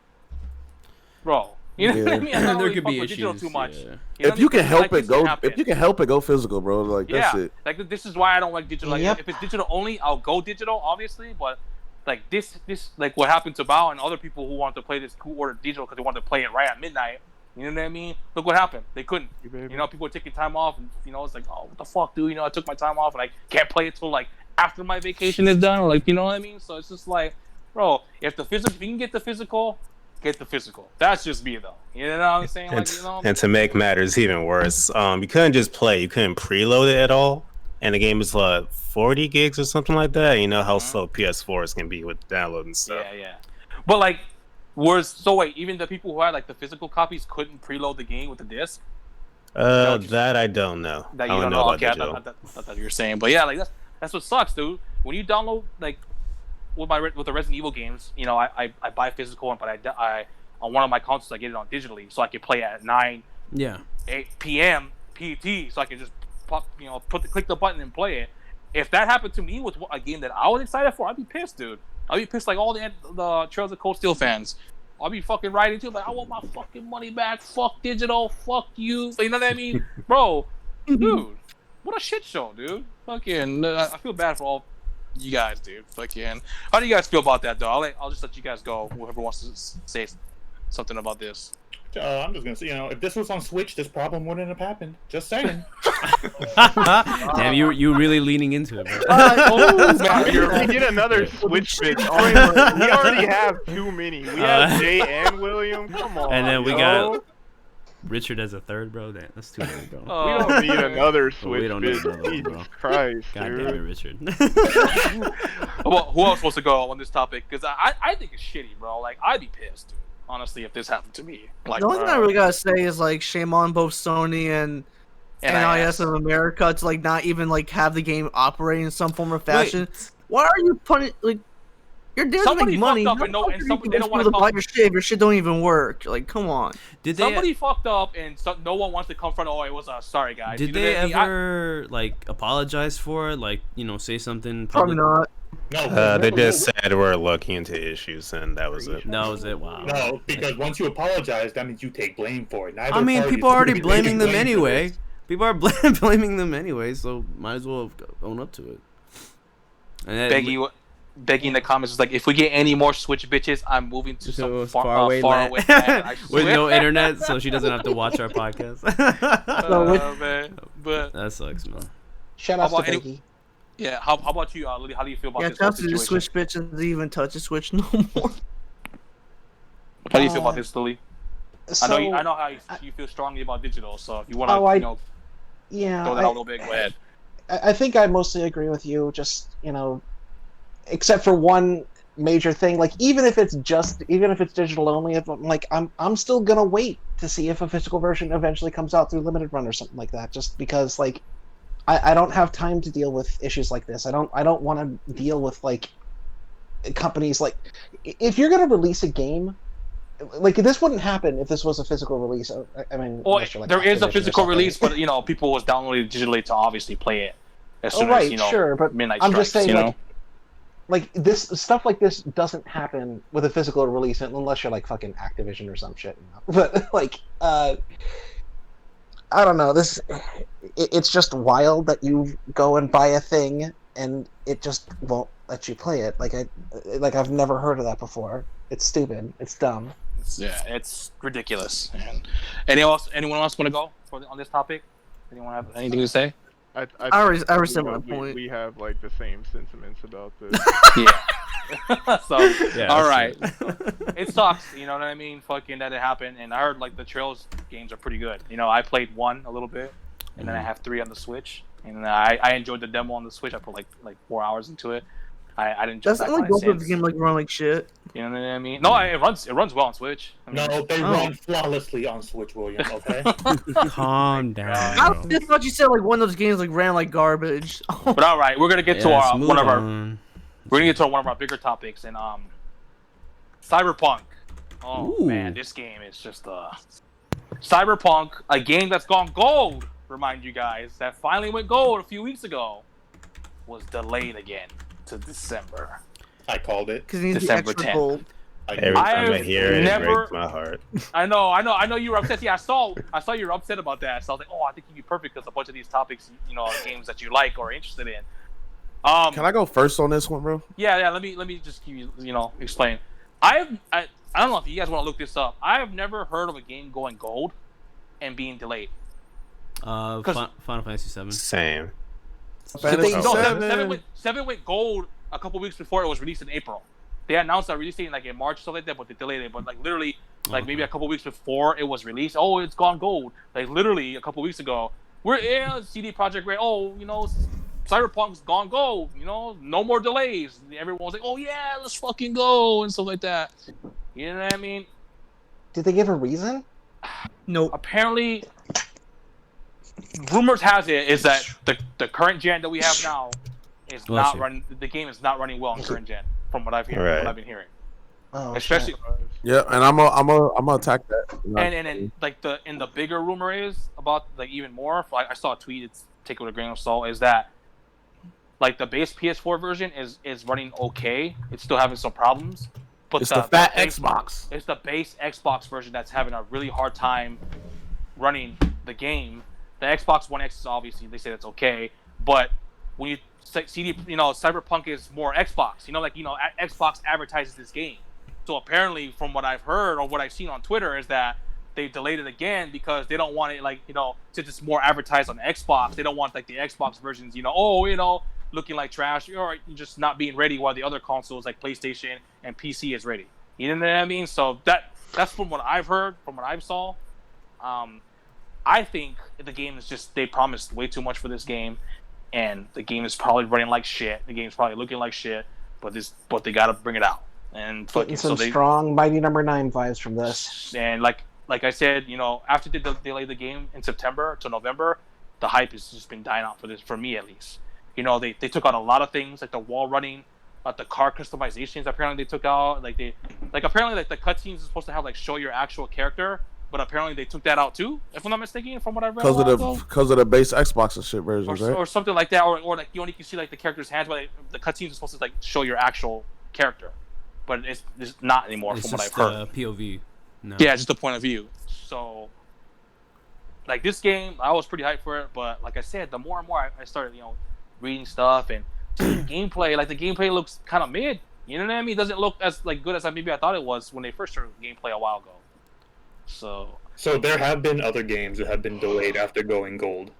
bro. You know what I mean? I don't There really could fuck be with digital issues. too much. Yeah. You know If what you I can mean? help Like, it this can go, happen. if you can help it go physical, bro, like that's yeah, it. like this is why I don't like digital. Like, Yep. if it's digital only, I'll go digital, obviously. But like this like what happened to Bao and other people who wanted to play this, who ordered digital because they wanted to play it right at midnight. You know what I mean? Look what happened. They couldn't. You know, people were taking time off, and you know, it's like, oh, what the fuck, dude? You know, I took my time off, and I can't play it till like after my vacation is done, or like, you know what I mean? So it's just like, bro, if you can get the physical, get the physical. That's just me, though. You know what I'm saying? Like, you know. And to make matters even worse, you couldn't just play. You couldn't preload it at all, and the game is 40 gigs or something like that. You know how slow PS4s can be with downloading stuff. Yeah. But like, wait, even the people who had like the physical copies couldn't preload the game with the disc? That I don't know. That you I don't know know. about Okay, I digital. thought that you were saying, but yeah, like that's what sucks, dude. When you download like with the Resident Evil games, you know, I buy physical, but I on one of my consoles I get it on digitally, so I can play at 8 p.m. PT, so I can just click the button and play it. If that happened to me with a game that I was excited for, I'd be pissed, dude. I'd be pissed like all the Trails of Cold Steel fans. I'll be fucking writing too, like, I want my fucking money back. Fuck digital. Fuck you. You know what I mean, bro? Dude, what a shit show, dude. Fucking, I feel bad for all you guys, dude. Fucking, how do you guys feel about that, though? I'll just let you guys go. Whoever wants to say something about this. I'm just gonna say, if this was on Switch, this problem wouldn't have happened. Just saying. Damn, you really leaning into it, bro. We get another Switch bitch. We already have too many. We have Jay and William. Come on. And then we got Richard as a third, bro. Damn, that's too many, bro. We don't need another Switch We don't need bitch. another one, Jesus bro. Christ, God dude. damn it, Richard. Well, who else wants to go on this topic? Because I think it's shitty, bro. Like, I'd be pissed, dude. Honestly, if this happened to me. Like, The only thing I really gotta say is like shame on both Sony and NIS of America to like not even like have the game operate in some form or fashion. Why are you putting like you're there to make money? Fucked up and they don't want to buy your shit if your shit don't even work. Like, come on. Somebody fucked up and no one wants to confront. Oh, it was sorry, guys. Did they ever like apologize for it? Like, say something? Probably not. No, they just said we're looking into issues, and that was it. That was it. Wow. No, because once you apologize, that means you take blame for it. I mean, people are already blaming them anyway. People are blaming them anyway, so might as well own up to it. And Begging in the comments is like, if we get any more Switch bitches, I'm moving to some far away land. With no internet, so she doesn't have to watch our podcast. Man, but that sucks, man. Shout out to Becky. Yeah, how about you, Lily? How do you feel about this whole Yeah, the situation? Switch bitch doesn't even touch the Switch no more. How do you feel about this, Lily? So, I know how you feel strongly about digital, so if you want to, throw that out a little bit, go ahead. I think I mostly agree with you. Just except for one major thing, like even if it's digital only, I'm still gonna wait to see if a physical version eventually comes out through limited run or something like that. Just because like I don't have time to deal with issues like this. I don't want to deal with like companies like if you're gonna release a game. Like this wouldn't happen if this was a physical release. I mean, well, there is a physical release, but people was downloading digitally to obviously play it as soon as sure, but midnight I'm strikes, just saying, like this stuff like this doesn't happen with a physical release unless you're like fucking Activision or some shit. But like, I don't know. It's just wild that you go and buy a thing and it just won't let you play it. Like I've never heard of that before. It's stupid. It's dumb. It's ridiculous. And anyone else want to go on this topic? Anyone have anything to say? I already said my point. We have like the same sentiments about this. Yeah. So all right. It sucks. You know what I mean? Fucking that it happened. And I heard like the Trails games are pretty good. I played one a little bit, and then I have 3 on the Switch. And I enjoyed the demo on the Switch. I put like 4 hours into it. I didn't jump Doesn't back like on it both of the since. game like run like shit. You know what I mean? No, it runs well on Switch. I mean, No, they Oh. run flawlessly on Switch, William. Okay. Calm down. I bro. just thought you said like one of those games like ran like garbage. but all right, we're gonna get to Yeah, our smooth one of our on. we're gonna get to one of our bigger topics and Cyberpunk. Oh Ooh. man, this game is just Cyberpunk, a game that's gone gold. Remind you guys that finally went gold a few weeks ago, was delayed again to December. I called it. Because it needs the December extra 10th. gold. Every time I I've hear it, it never- breaks my heart. I know you were upset. Yeah, I saw you were upset about that. So I was like, oh, I think you'd be perfect because a bunch of these topics, you know, are games that you like or are interested in. Can I go first on this one, bro? Yeah. Let me just give you, explain. I don't know if you guys want to look this up. I have never heard of a game going gold and being delayed. Final Fantasy 7. Same. Fantasy No, VII. seven went gold a couple weeks before it was released in April. They announced that release date like in March or something like that, but they delayed it. But like literally, like maybe a couple weeks before it was released, oh, it's gone gold. Like literally a couple weeks ago, CD Projekt Red. Oh, Cyberpunk's gone gold. No more delays. Everyone was like, oh yeah, let's fucking go and stuff like that. You know what I mean? Did they give a reason? Nope. Apparently, rumors has it is that the current gen that we have now is Bless not you. running. The game is not running well in current gen, from what I've heard. Right. What I've been hearing, Oh, especially. Yeah, and I'm gonna attack that. And like the bigger rumor is about like even more. Like I saw a tweet. It's take it with a grain of salt. Is that like the base PS4 version is running okay. It's still having some problems, but it's the fat base- Xbox. It's the base Xbox version that's having a really hard time running the game. The Xbox One X is obviously they say that's okay, but when you see Cyberpunk is more Xbox. Xbox advertises this game. So apparently, from what I've heard or what I've seen on Twitter, is that they delayed it again because they don't want it to just more advertised on Xbox. They don't want like the Xbox versions, looking like trash or just not being ready while the other consoles like PlayStation and PC is ready. You know what I mean? So that's from what I've heard, from what I saw. I think the game is just they promised way too much for this game, and the game is probably running like shit. The game's probably looking like shit, but they gotta bring it out. And Getting fucking some so they strong Mighty Number 9 vibes from this. and like I said, after they delayed the game in September to November, the hype has just been dying out for me at least. They took out a lot of things like the wall running, the car customizations. Apparently they took out apparently like the cutscenes is supposed to have like show your actual character, but apparently they took that out too, if I'm not mistaken, from what I read. Because of the base Xbox and shit versions, right? or something like that, or like you only can see like the character's hands, but the cutscenes are supposed to like show your actual character, but it's not anymore It's from what I've just heard. POV. No. Yeah, just the point of view. So, like this game, I was pretty hyped for it, but like I said, the more and more I started, reading stuff and gameplay, like the gameplay looks kind of mid. You know what I mean? It doesn't look as like good as maybe I thought it was when they first showed gameplay a while ago. So, There have been other games that have been delayed after going gold.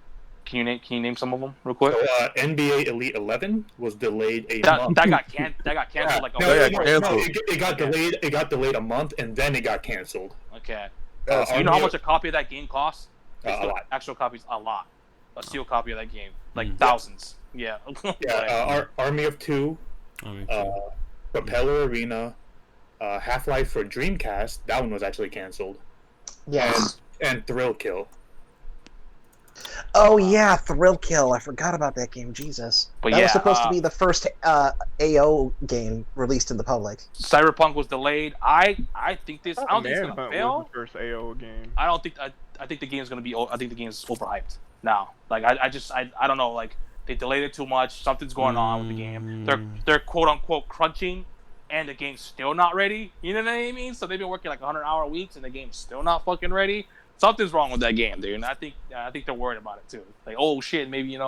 can you name some of them real quick? So, NBA Elite 11 was delayed a That month. got canceled like a No, week yeah, before. canceled. It got delayed. It got delayed a month, and then it got canceled. Okay. Yeah, So you know how much a copy of that game costs? A lot. Actual copies, a lot. A sealed copy of that game, like thousands. Yeah. Yeah, Army of Two, Propeller Arena, Half-Life for Dreamcast. That one was actually canceled. Yes. And Thrill Kill. Oh yeah, Thrill Kill. I forgot about that game. Jesus. But That yeah, was supposed to be the first AO game released in the public. Cyberpunk was delayed. I think this. I don't think it's Manhunt gonna was fail. the first AO game. I don't think. I think the game's gonna be. I think the game's overhyped now. Like I don't know. Like they delayed it too much. Something's going on with the game. They're quote unquote crunching, and the game's still not ready. You know what I mean? So they've been working like 100-hour weeks, and the game's still not fucking ready. Something's wrong with that game, dude. And I think they're worried about it too. Like, oh shit, maybe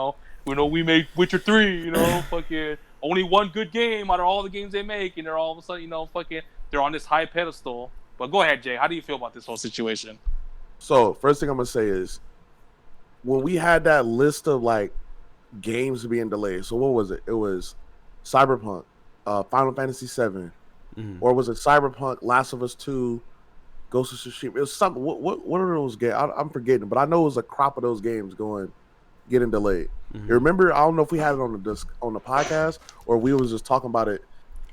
we made Witcher 3. Fucking only one good game out of all the games they make, and they're all of a sudden, fucking they're on this high pedestal. But go ahead, Jay. How do you feel about this whole situation? So first thing I'm gonna say is, when we had that list of like games being delayed. So what was it? It was Cyberpunk, Final Fantasy VII, or was it Cyberpunk, Last of Us 2, Ghost of Tsushima? It was something. What are those games? I'm forgetting, but I know it was a crop of those games getting getting delayed. You remember? I don't know if we had it on the podcast or we was just talking about it.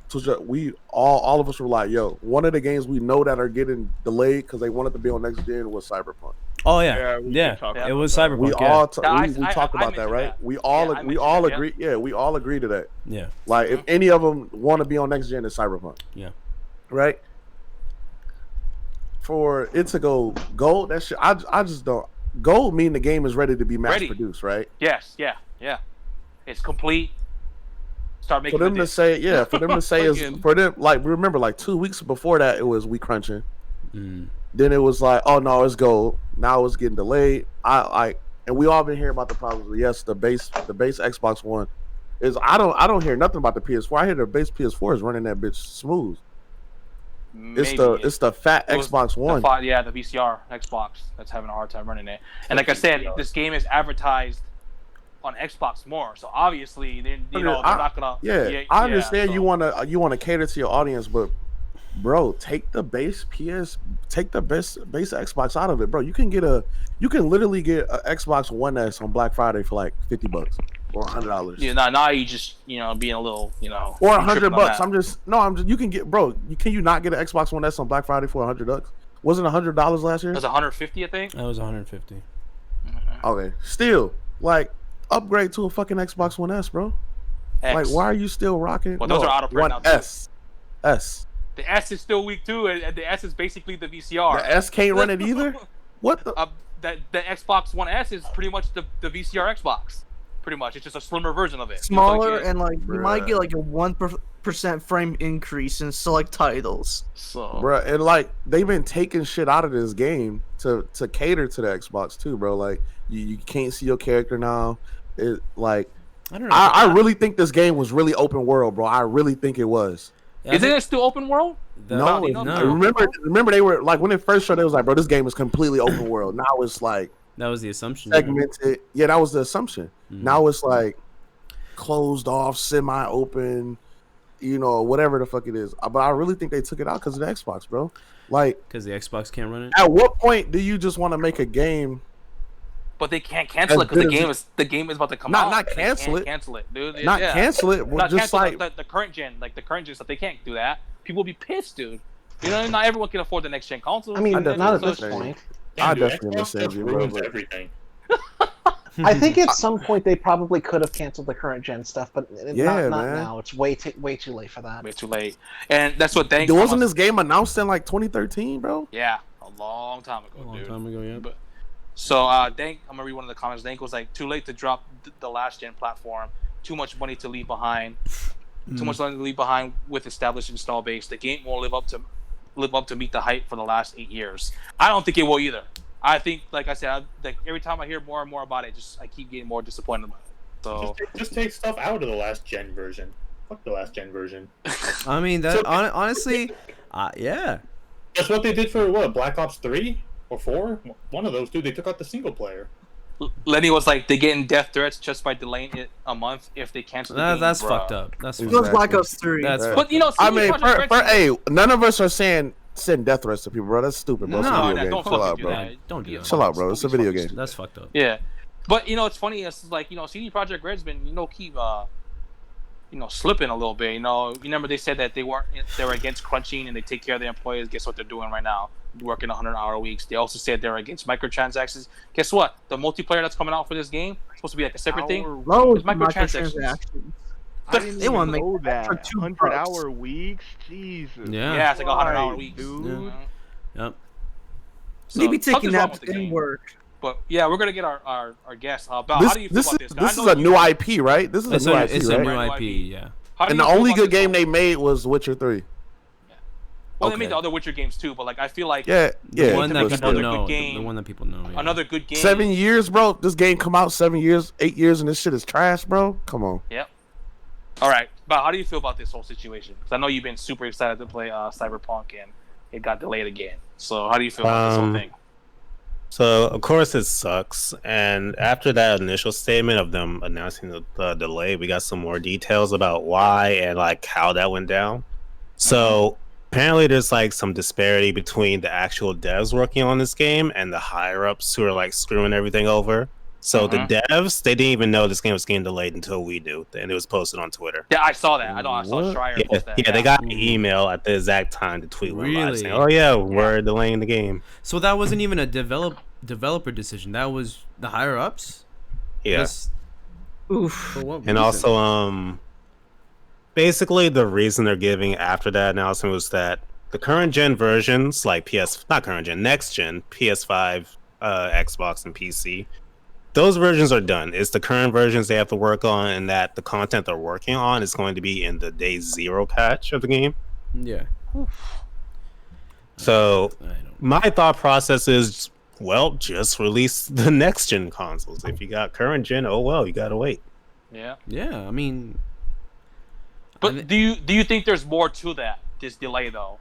So we all of us were like, "Yo, one of the games we know that are getting delayed because they wanted to be on next gen was Cyberpunk." Oh yeah, we yeah. did talk It about was that. Cyberpunk. We yeah. all Yeah, we talked I about that, mentioned right? that. We Yeah, all I we mentioned all that, agree. Yeah, we all agree to that. Yeah. Like if any of them want to be on next gen, it's Cyberpunk. Yeah. Right. For it to go gold, that shit. I just don't. Gold mean the game is ready to be mass Ready. produced, right? Yes, yeah. It's complete. Start making For them the to disc. say, yeah, for them to say is Fucking- for them. Like remember, like 2 weeks before that, it was we crunching. Mm. Then it was like, oh no, it's gold. Now it's getting delayed. And we all been hearing about the problems. Yes, the base Xbox One is. I don't hear nothing about the PS4. I hear the base PS4 is running that bitch smooth. It's Maybe the fat it was Xbox One. The VCR Xbox that's having a hard time running it. And like I said, this game is advertised on Xbox more, so obviously they're not gonna. Yeah, I understand so- you wanna cater to your audience, but bro, take the base base Xbox out of it, bro. You can literally get an Xbox One S on Black Friday for like $50 or $100. Yeah, now you just being a little Or you tripping on $100. that. You can get, bro. Can you not get an Xbox One S on Black Friday for $100? Wasn't $100 last year? It was 150, I think. That was 150. Okay, still like upgrade to a fucking Xbox One S, bro. X. Like, why are you still rocking? Well, those are out of print One now, too. S. The S is still weak too, and the S is basically the VCR. The S can't run it either. What the? The Xbox One S is pretty much the VCR Xbox. Pretty much, it's just a slimmer version of it. Smaller It's like, and like you might get like a 1% frame increase in select titles. so. Bro, and like they've been taking shit out of this game to cater to the Xbox too, bro. Like you can't see your character now. It like I don't know. I really think this game was really open world, bro. I really think it was. Isn't it still open world? No, no. remember they were like when it first showed, it was like, bro, this game is completely open world. Now it's like That was the assumption. segmented. Yeah, that was the assumption. Now it's like closed off, semi-open, whatever the fuck it is. But I really think they took it out because of the Xbox, bro. Like, Because the Xbox can't run it. at what point do you just want to make a game? But they can't cancel it because the game is about to come out. Not They cancel can't it. Cancel it, dude. Not Yeah. cancel it, Not just cancel like the current gen, stuff. They can't do that. People will be pissed, dude. Not everyone can afford the next gen console. I mean, I not at definitely this understand. point. I Dude, definitely Xbox understand just you, bro, ruins but- everything. I think at some point they probably could have canceled the current gen stuff, but Yeah, not man. now. It's way too late for that. Way too late. And that's what Dank. Wasn't this game announced in like 2013, bro? Yeah, a long time ago, A long dude. time ago, yeah. But, so Dank, I'm gonna read one of the comments. Dank was like, "Too late to drop the last gen platform. Too much money to leave behind. Too much money to leave behind with established install base. The game won't live up to meet the hype for the last 8 years. I don't think it will either. I think, like I said, every time I hear more and more about it, I keep getting more disappointed about it. So Just take stuff out of the last gen version. Fuck the last gen version. I mean, that honestly, yeah. That's what they did for Black Ops 3 or 4. One of those two. They took out the single player. Lenny was like, they getting death threats just by delaying it a month if they cancel the game. That's bruh. fucked up. That's It fucked was up. Black Ops 3. That's Right. But I mean, CD Projekt Red- none of us are sending death threats to people, bro. That's stupid, bro. It's a No, video no, game. don't Chill fucking out, do bro. that. Don't do that. Chill out, bro. It's a video game. That's fucked up. Yeah, but it's funny. It's like CD Projekt Red's been keep slipping a little bit. Remember they said that they were against crunching and they take care of their employees. Guess what they're doing right now? Working 100-hour weeks. They also said they're against microtransactions. Guess what? The multiplayer that's coming out for this game is supposed to be like a separate thing. Loads It's microtransactions. I didn't They even wanna make know that for that. $2. 100-hour weeks? Jesus. Yeah. Yeah, it's like 100-hour Why, weeks, dude. Yep. So, They be taking something's wrong naps with the in game. work. But yeah, we're gonna get our guest. How do you feel about this? This is a new IP, right? This is It's a new a, IP, it's a right? new Right? IP, yeah. How do And you the feel only about good this game whole- they made was Witcher 3. Well, they made Okay. the other Witcher games too, but I feel like Yeah, The yeah. one to that make people another know. good game. The one that people know. Yeah. another good game. 7 years, bro. This game come out 7 years, 8 years, and this shit is trash, bro. Come on. Yep. All right, but how do you feel about this whole situation? Because I know you've been super excited to play Cyberpunk, and it got delayed again. So how do you feel about this whole thing? So of course it sucks. And after that initial statement of them announcing the delay, we got some more details about why and like how that went down. So apparently there's like some disparity between the actual devs working on this game and the higher ups who are like screwing everything over. So the devs, they didn't even know this game was getting delayed until we knew, and it was posted on Twitter. Yeah, I saw that. I know. I saw What? Schreier Yeah, post that. yeah, they got an email at the exact time the tweet went live Really? saying, "Oh yeah, we're delaying the game." So that wasn't even a developer decision. That was the higher ups. Yeah, Just- Oof. for what and reason? also, basically the reason they're giving after that announcement was that the current gen versions, like not current gen, next gen, PS5, Xbox, and PC, those versions are done. It's the current versions they have to work on, and that the content they're working on is going to be in the day 0 patch of the game. Yeah. So I don't. my thought process is, well, just release the next gen consoles. If you got current gen, oh well, you gotta wait. Yeah. Yeah, I mean, But do you think there's more to that? This delay though.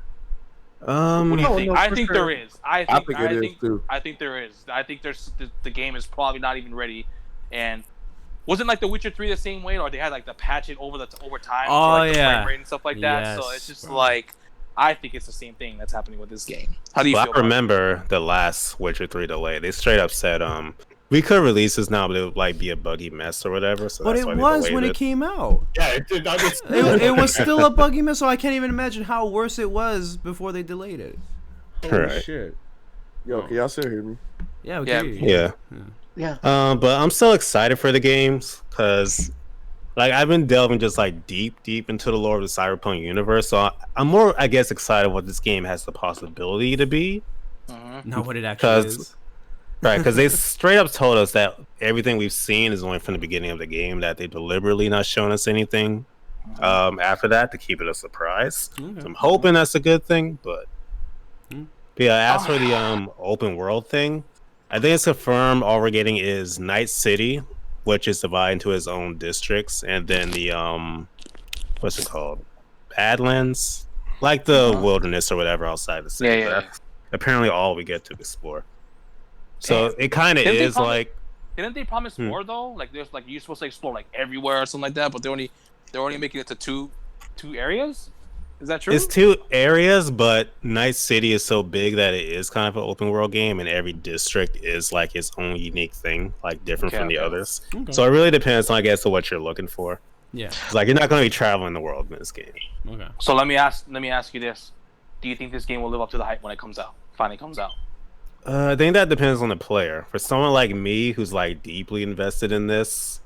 What do you No, think? no, I for think sure. there is. I think it is too. I think there is. I think there's the game is probably not even ready, and wasn't like The Witcher 3 the same way, or they had like to patch it over time Oh, for like, the yeah. frame rate and stuff like that. So Yes, it's just bro. like I think it's the same thing that's happening with this game. How do you Well, feel? I remember the last Witcher 3 delay. They straight up said, we could release this now, but it would like be a buggy mess or whatever. So but that's it why they was delayed when it came out. Yeah, it did. It was still a buggy mess, so I can't even imagine how worse it was before they delayed it. Holy Right. shit. Yo, can y'all still hear me? Yeah. Yeah. Okay. Yeah. Yeah. But I'm still excited for the games because, like, I've been delving just like deep into the lore of the Cyberpunk universe. So I'm more, I guess, excited what this game has the possibility to be. Not what it actually 'Cause- is. Right, because they straight up told us that everything we've seen is only from the beginning of the game. That they deliberately not shown us anything after that to keep it a surprise. Okay. So I'm hoping that's a good thing, but Hmm. yeah. As for the open world thing, I think it's confirmed. All we're getting is Night City, which is divided into its own districts, and then the what's it called, Badlands, like the wilderness or whatever outside the city. Yeah. That's apparently all we get to explore. So it kind of Didn't they is promise- like. Didn't they promise more though? Like there's like you're supposed to explore like everywhere or something like that, but they're only making it to two areas. Is that true? It's 2 areas, but Night City is so big that it is kind of an open world game, and every district is like its own unique thing, like different Okay, from the okay. others. Okay. So it really depends on, I guess, on what you're looking for. Yeah. It's like you're not going to be traveling the world in this game. Okay. So let me ask you this: do you think this game will live up to the hype when it finally comes out? I think that depends on the player. For someone like me, who's like deeply invested in this,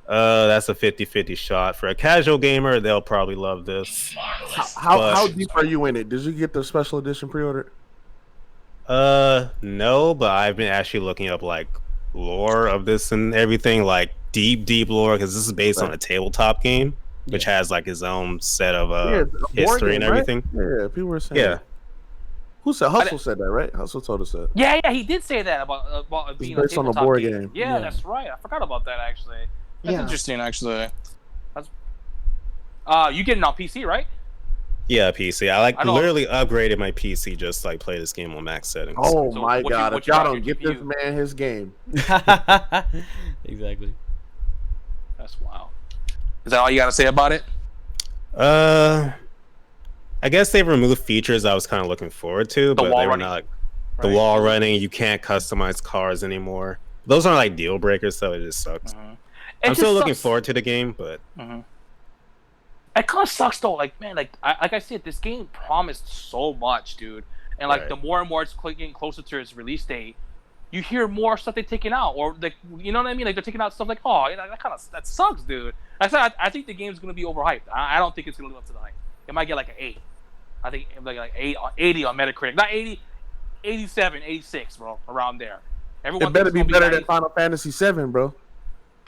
that's a 50-50 shot. For a casual gamer, they'll probably love this. How deep are you in it? Did you get the special edition pre-order? No, but I've been actually looking up like lore of this and everything, like deep lore, because this is based on a tabletop game, which has like his own set of it's a board history and game, right? everything. Yeah, people were saying. Yeah. Who said Hustle said that, right? Hustle told us that. Yeah, he did say that about it being based on a tabletop board game. game. Yeah, Yeah. that's right. I forgot about that actually. That's Yeah. interesting actually. That's you getting on PC, right? Yeah, PC. I I don't- literally upgraded my PC just to, like, play this game on max settings. Oh So my what you- god! what If you y'all got don't your get this GPU? man his game, Exactly. That's wild. Is that all you got to say about it? I guess they've removed features I was kind of looking forward to, but wall they were running, not. The right? wall running, you can't customize cars anymore. Those aren't like deal breakers, so it just sucks. Mhm. I'm It still just looking sucks. forward to the game, but It kind of sucks though. Like man, like I said, this game promised so much, dude. And like Right. the more and more it's getting closer to its release date, you hear more stuff they're taking out, or like you know what I mean? Like they're taking out stuff like, oh, you know, that sucks, dude. I think the game's gonna be overhyped. I don't think it's gonna live up to the hype. It might get like an 8. I think like 80 on Metacritic, not 80, 87, 86, bro, around there. Everyone it better thinks be it's better gonna than Final Fantasy VII, bro.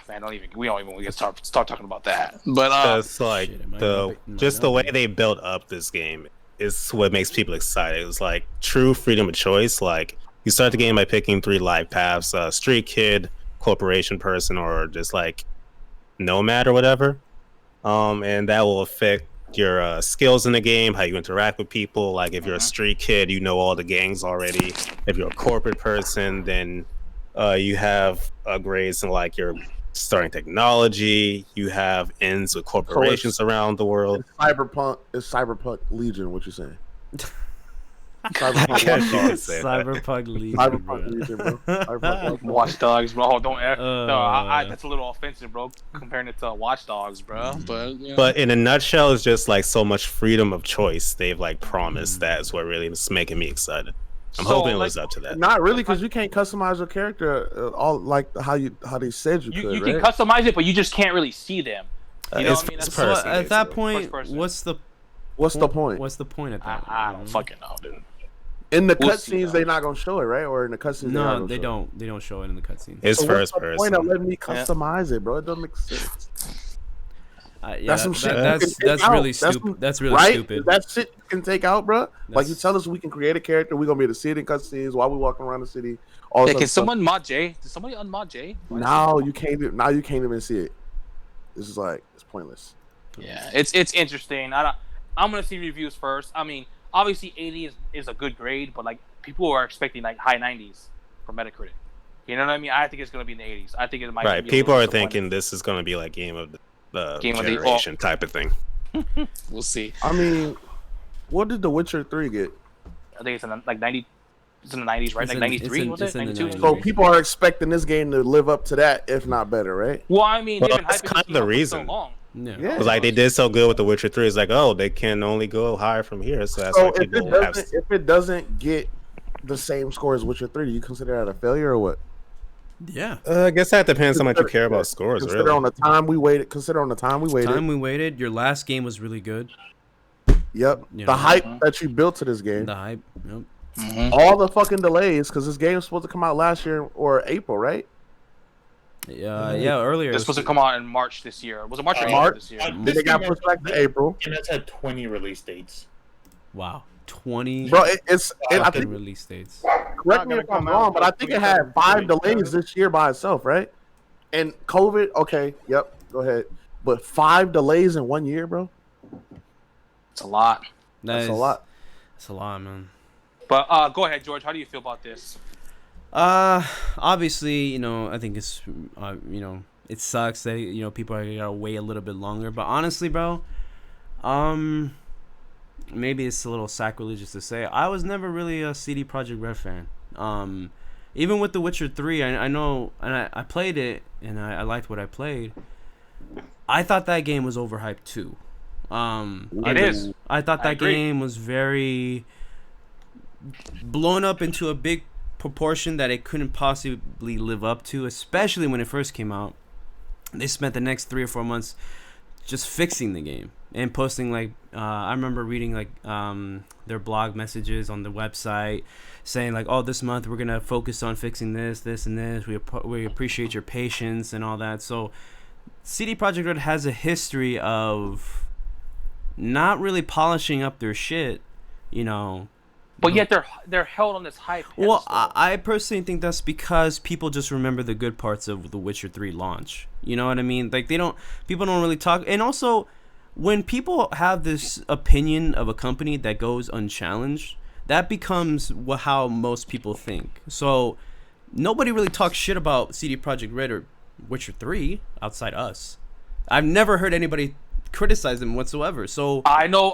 Man, we don't even start talking about that. But it's like shit, it might the not be- just might the not way be. they built up this game is what makes people excited. It's like true freedom of choice. Like you start the game by picking 3 life paths: street kid, corporation person, or just like nomad or whatever. And that will affect your skills in the game, how you interact with people. Like if you're a street kid, you know all the gangs already. If you're a corporate person, then you have upgrades in like your starting technology. You have ends with corporations around the world. It's Cyberpunk Legion. What you saying? Cyberpunk I guess Watch you could Dogs. say that. Cyberpunk Legion, Cyberpunk bro. Legion, bro. Cyberpunk Watch Dogs, bro. Don't no, Uh. that's a little offensive, bro. Comparing it to Watch Dogs, bro. But you know. But in a nutshell, it's just like so much freedom of choice they've like promised. That's what really is making me excited. I'm So, hoping it like, lives up to that. Not really, because you can't customize your character all like how they said you could. you right? can customize it, but you just can't really see them. You know It's- what I mean? it's That's So person, at that basically. point, First person. what's the What's the point? What's the point at that? I don't fucking know, dude. In the We'll see, cutscenes, though. they're not gonna show it, right? Or in the cutscenes, No, they don't. They don't show it in the cutscenes. It's So first what's the point of person. letting me customize it, bro? It doesn't make sense. Yeah, That's some shit. That's you can take really out. stupid. That's really right? stupid. That shit you can take out, bro. Like you That's- tell us we can create a character, we're gonna be able to see it in cutscenes while we walking around the city. All Yeah, this can other stuff. someone mod Jay? Did somebody unmod Jay? Now you can't. Now you can't even see it. This is like it's pointless. Yeah, it's interesting. I'm gonna see reviews first. I mean, obviously 80 is a good grade, but like people are expecting like high 90s for Metacritic. You know what I mean? I think it's gonna be in the 80s. I think it might. Right. be a People little are disappointing. thinking this is going to be like game of the Game of the- generation type of thing. We'll see. I mean, what did The Witcher 3 get? I think it's in the, like 90. It's in the 90s, right? It's Like in- 93 it's in- was it's it? in the 92. 90s. So people are expecting this game to live up to that, if not better, right? Well, I mean, Well, they've been that's hyping kind this of the game up for reason. so long. Yeah. Yeah. Because like they did so good with The Witcher 3, it's like, oh, they can only go higher from here. So that's So why if people it have. doesn't get the same score as Witcher 3, do you consider that a failure or what? Yeah. I guess that depends how much you care about scores, Consider really. on the time we waited. Consider on the time we waited. Time we waited. Your last game was really good. Yep. Yeah. The hype that you built to this game. The hype. Yep. All the fucking delays, because this game was supposed to come out last year or April, right? Yeah. Earlier. It's supposed to come out in March this year. Was it March or April March? this year? Then they got pushed back to April. And that's had 20 release dates. Wow. 20 Bro, I fucking think, release dates. correct me if I'm wrong, but I think it had 5 delays this year by itself, right? And COVID, okay, yep, go ahead. But 5 delays in 1 year, bro? It's a lot. That's a lot. That's a lot, man. But go ahead, George. How do you feel about this? Obviously, I think it's, it sucks that, people are gonna wait a little bit longer. But honestly, bro, maybe it's a little sacrilegious to say, I was never really a CD Projekt Red fan. Even with The Witcher 3, I know, and I played it, and I liked what I played. I thought that game was overhyped too. It is. I thought I that agree. game was very blown up into a big proportion that it couldn't possibly live up to, especially when it first came out. They spent the next 3 or 4 months just fixing the game and posting I remember reading their blog messages on the website saying oh, this month we're gonna focus on fixing this and this. We appreciate your patience and all that. So CD Projekt Red has a history of not really polishing up their shit, But yet they're held on this high pedestal. Well, I personally think that's because people just remember the good parts of the Witcher 3 launch. You know what I mean? People don't really talk. And also, when people have this opinion of a company that goes unchallenged, that becomes how most people think. So, nobody really talks shit about CD Projekt Red or Witcher 3 outside us. I've never heard anybody criticize them whatsoever. So I know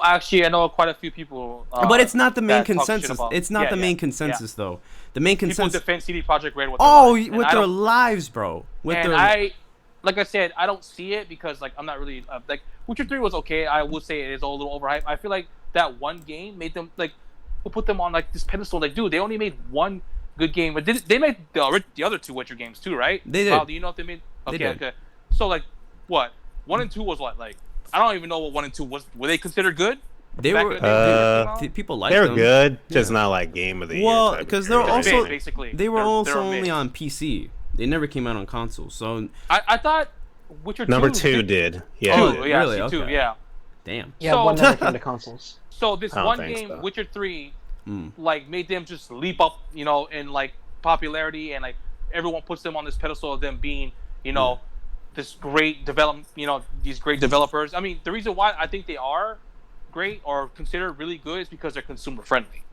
quite a few people. but it's not the main that talk shit consensus. about- It's not Yeah, the yeah, main yeah. consensus though. The main People consensus. defend CD Projekt Red with Oh, their lives, and with I their don't- lives, bro. With and their. like I said, I don't see it because I'm not really Witcher 3 was okay. I would say it is a little overhyped. I feel like that one game made them put them on this pedestal. Dude, they only made one good game, but they made the other 2 Witcher games too, right? They did. Val, do you know if they made? They Okay, did. okay. So what? 1 and 2 was what? I don't even know what 1 and 2 was. Were they considered good? They back were. in the day when they came out? People liked They're them. good, just Yeah. not like game of the year. Well, type of 'cause they're thing. also- basically. They were They're also a only mix. on PC. They never came out on console. So I thought Witcher Number 2 2 did. Yeah. Oh, it did. yeah, Really? see, 2, Okay. yeah. damn. Yeah, So- one never came to consoles. So this I don't one think game, so. Witcher 3, Mm. made them just leap up, in popularity, and everyone puts them on this pedestal of them being, this great these great developers. I mean, the reason why I think they are great or considered really good is because they're consumer friendly.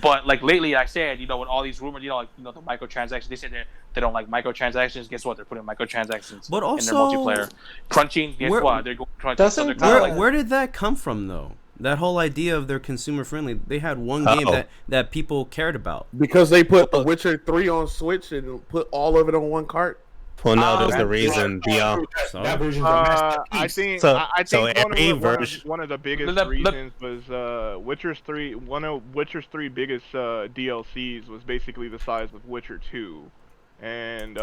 But lately, I said, with all these rumors, the microtransactions, they said they don't like microtransactions. Guess what? They're putting microtransactions But in their also- multiplayer. Crunching, guess Where- what? They're going crunching. Doesn't so they're kinda the- Where did that come from though? That whole idea of they're consumer friendly. They had one game that people cared about. Because they put The Witcher 3 on Switch and put all of it on one cart. Well, no, there's the reason. That version's a masterpiece. I think every one of the biggest reasons was Witcher's 3. One of Witcher's 3 biggest DLCs was basically the size of Witcher 2, and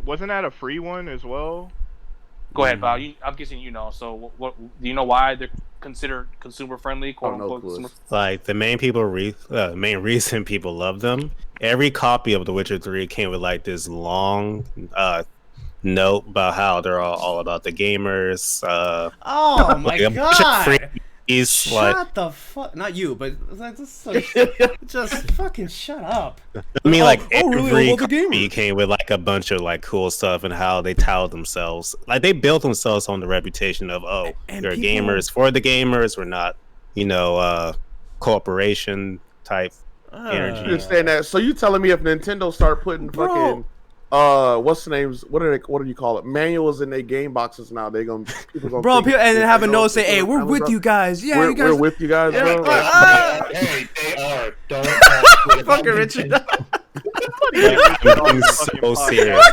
wasn't that a free one as well? Go ahead, Bob. I'm guessing you know. So, what do you know why they're considered consumer friendly? "Quote unquote." Consumer. Like the main main reason people love them. Every copy of The Witcher 3 came with like this long note about how they're all about the gamers. Oh my god! Shut the fuck! Not you, but like, just fucking shut up. I mean, like really? every copy came with like a bunch of like cool stuff and how they touted themselves. Like they built themselves on the reputation of they're gamers for the gamers. We're not, corporation type energy. You understand that? So you telling me if Nintendo start putting fucking what's the names? What do you call it? Manuals in their game boxes now. People gonna people and then have a note say, "Hey, we're with you guys. Yeah, you guys. We're with you guys, bro." Hey, they are. Don't fucking Richard. I'm so serious.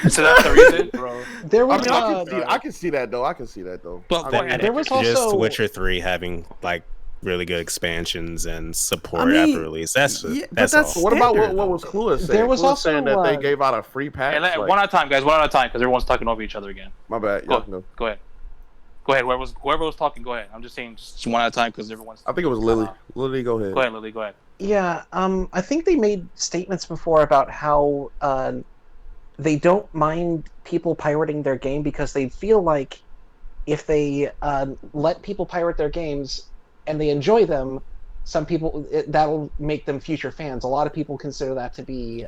So that's the reason, bro. There was. I can see that though. But there was also just Witcher 3 having like really good expansions and support after release. That's all. What about what was Clueless saying? There was Clueless also saying that they gave out a free pack. Hey, one at a time, guys. One at a time, because everyone's talking over each other again. My bad. Go ahead. Whoever was talking, go ahead. I'm just saying, just one at a time, because everyone's. I think it was Lily. Lily, go ahead. Go ahead, Lily. Go ahead. Yeah. I think they made statements before about how they don't mind people pirating their game because they feel like if they let people pirate their games and they enjoy them, some people that'll make them future fans. A lot of people consider that to be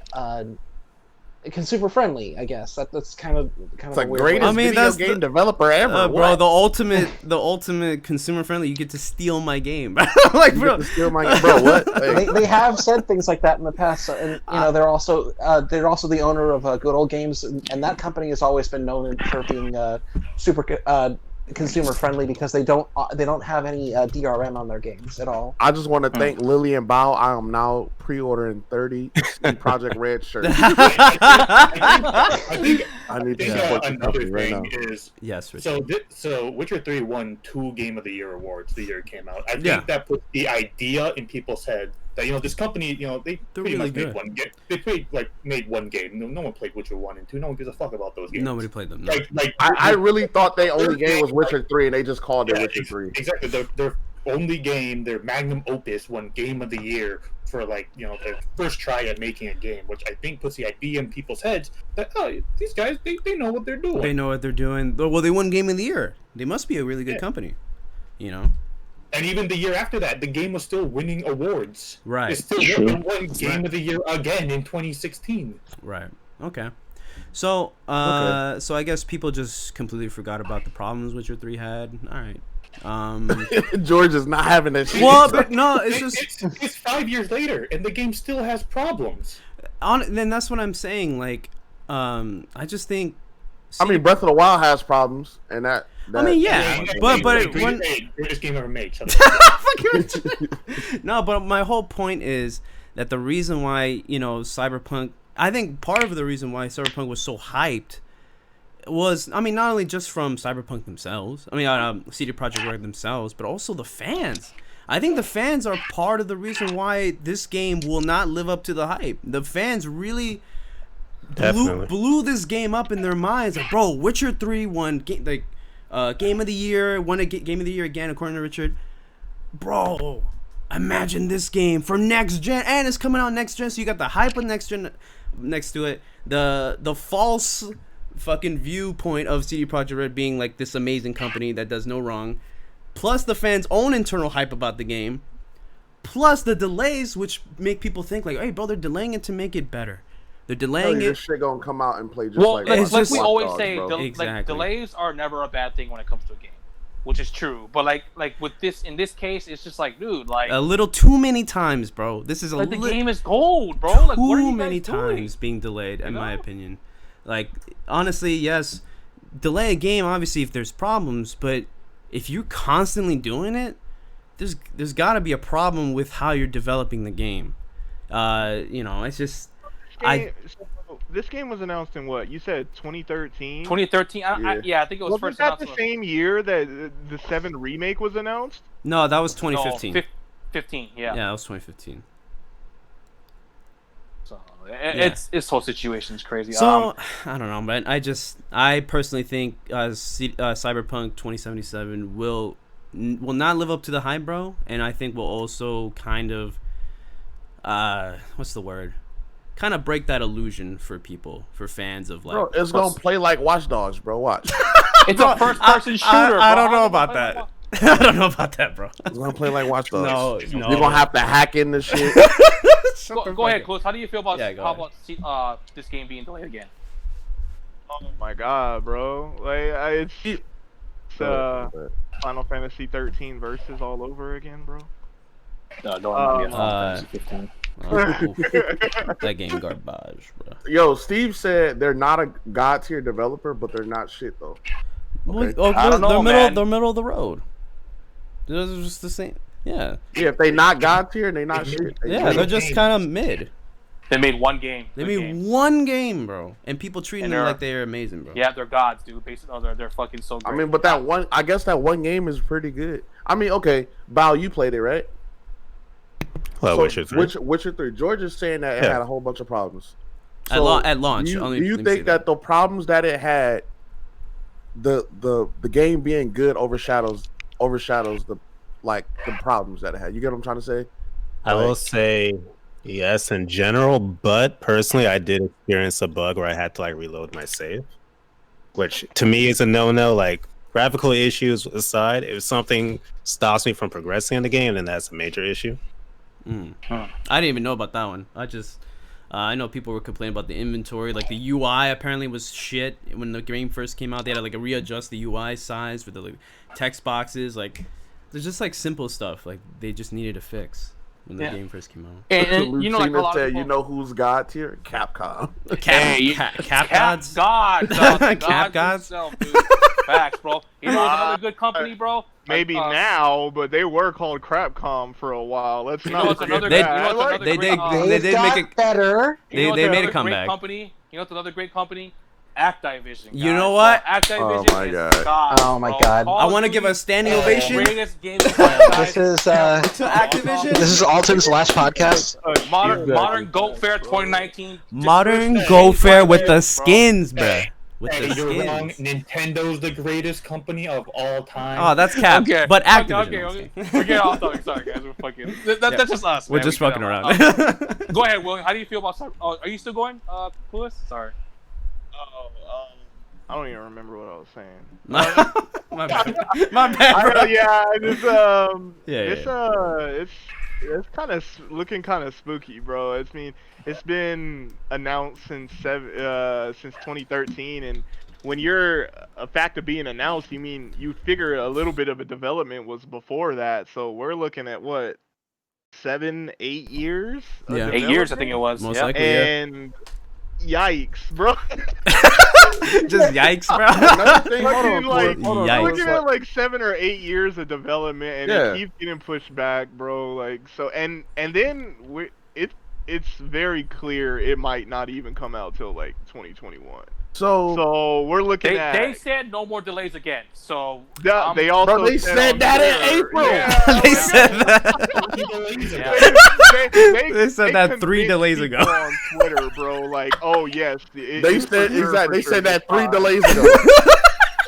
consumer friendly. I guess that's kind of it's like greatest video game developer ever, bro. The ultimate consumer friendly. You get to steal my game, like bro. Steal my game, bro. What? Like, they have said things like that in the past, and they're also the owner of Good Old Games, and that company has always been known for being super consumer friendly because they don't have any DRM on their games at all. I just want to thank Lily and Bao. I am now pre-ordering 30 Project Red shirts. I think another thing right now. is yes. Richard. So Witcher 3 won 2 Game of the Year awards the year it came out. I think that put the idea in people's head that this company they pretty much made one game. They made one game. No one played Witcher 1 and 2. No one gives a fuck about those games. Nobody played them. No. I really thought their only game was Witcher 3 and they just called it Witcher 3. Exactly. Their only game, their magnum opus, won Game of the Year for their first try at making a game, which I think puts the idea in people's heads that these guys they know what they're doing. They know what they're doing. Well, they won Game of the Year. They must be a really good company, And even the year after that, the game was still winning awards. Right. It's still won Game of the Year again in 2016. Right. Okay. So, so I guess people just completely forgot about the problems Witcher 3 had. All right. George is not having that shit. Well, but no, it's just it's 5 years later, and the game still has problems. Then that's what I'm saying. Like, I just think. Breath of the Wild has problems, and that but greatest game ever made. No, but my whole point is that the reason why Cyberpunk. I think part of the reason why Cyberpunk was so hyped was, not only just from Cyberpunk themselves, CD Projekt Red themselves, but also the fans. I think the fans are part of the reason why this game will not live up to the hype. The fans really blew this game up in their minds. Like, bro, Witcher 3 won Game of the Year, won a Game of the Year again, according to Richard. Bro, imagine this game for next gen, and it's coming out next gen, so you got the hype of next gen next to it. The false fucking viewpoint of CD Projekt Red being like this amazing company that does no wrong, plus the fans' own internal hype about the game, plus the delays, which make people think like, hey, bro, they're delaying it to make it better. They're delaying it. This shit gonna come out and play just like we always say. Exactly. Delays are never a bad thing when it comes to a game, which is true. But like with this, in this case, it's just like, dude, like a little too many times, bro. This is the game is gold, bro. Like, what are you too many doing? times being delayed, in my opinion. Like, honestly, yes, delay a game obviously if there's problems, but if you're constantly doing it, there's got to be a problem with how you're developing the game. It's just This game was announced in what? You said 2013? 2013. I think it was Wasn't first that announced. the same year that the 7 remake was announced? no, that was 2015. No, 15. Yeah. Yeah, that was 2015. So its whole situation's crazy. So I don't know, but I personally think Cyberpunk 2077 will not live up to the hype, bro, and I think will also kind of what's the word? Kind of break that illusion for people, for fans of like. Bro, it's gonna play like Watch Dogs, bro. Watch. It's a first-person shooter. I bro. don't know about that. I don't know about that, bro. It's gonna play like Watch Dogs. No. You're gonna have to hack in the shit. Go ahead, Close. How do you feel about go this game being delayed again? Oh my god, bro! Like it's Final Fantasy 13 versus all over again, bro. No, don't remind me of Final Fantasy 15. That game garbage, bro. Yo, Steve said they're not a god tier developer, but they're not shit though. Well, Okay. I don't know, man. They're middle of the road. They're just the same. Yeah. Yeah, if they not god tier, they not shit. Yeah, they're just kind of mid. They made one game. They Good made game. one game, bro, and people treating And them they're- like they're amazing, bro. Yeah, they're gods, dude. Basically, they're fucking so great. I mean, but I guess that one game is pretty good. I mean, okay, Bao, you played it, right? Well, So, Witcher 3. Witcher 3. George is saying that it Yeah. had a whole bunch of problems. At launch, Do you, only- do you let me say think that the problems that it had, the game being good overshadows the problems that it had? You get what I'm trying to say? I will say yes in general, but personally, I did experience a bug where I had to like reload my save, which to me is a no-no. Like graphical issues aside, if something stops me from progressing in the game, then that's a major issue. I didn't even know about that one. I know people were complaining about the inventory. Like the UI apparently was shit when the game first came out. They had to like readjust the UI size for the like, text boxes. Like there's just like simple stuff like they just needed to fix when the game first came out. And you know, like a Lucina lot said, of people, you know who's god tier? Capcom. Cap gods. God, Cap gods. himself, dude. Facts, bro. You know, another good company, bro. Maybe now, but they were called Crapcom for a while. Let's You know not what's forget another They- great, you know what's another they great, did- They've did got make it- better. you know what's they made a another great comeback. Company? You know what's another great company? Activision. You guys. know what? Activision my is God. God. Oh my bro. God. Call I of want to Duty, give a standing the ovation greatest game franchise. This is to Activision. this is Alton's last podcast. Modern Goat Fair 2019. Modern Just Go games Fair like with this, the bro. skins, bruh. With Hey, the you're wrong. skins. Nintendo's the greatest company of all time. Oh, that's cap. Okay, But Activision. Okay. Forget all talking. Sorry, guys. We're fucking. That's just us. We're man. just We fucking get around. out. Go ahead, William. How do you feel about? Are you still going, Clueless? Sorry. I don't even remember what I was saying. My bad. My bad, bro. It's kind of looking kind of spooky, bro. It's been announced since 2013, and when you're a fact of being announced, you figure a little bit of a development was before that. So we're looking at what 7, 8 years? of Yeah. 8 years, I think it was. Most Yep. likely. Yeah. And yikes, bro. Just yikes, bro. Another thing, hold Fucking, on, like, hold on, Yikes. We're looking at like 7 or 8 years of development, and Yeah. it keeps getting pushed back, bro. Like so, and then it's very clear it might not even come out till like 2021. So we're looking They at. said no more delays again. So They also Bro, they said that in on Twitter- April. Yeah, They said that. They said that 3 convinced delays people ago. on Twitter, bro. Like, oh yes, They said exactly. They said that 3 delays. delays ago.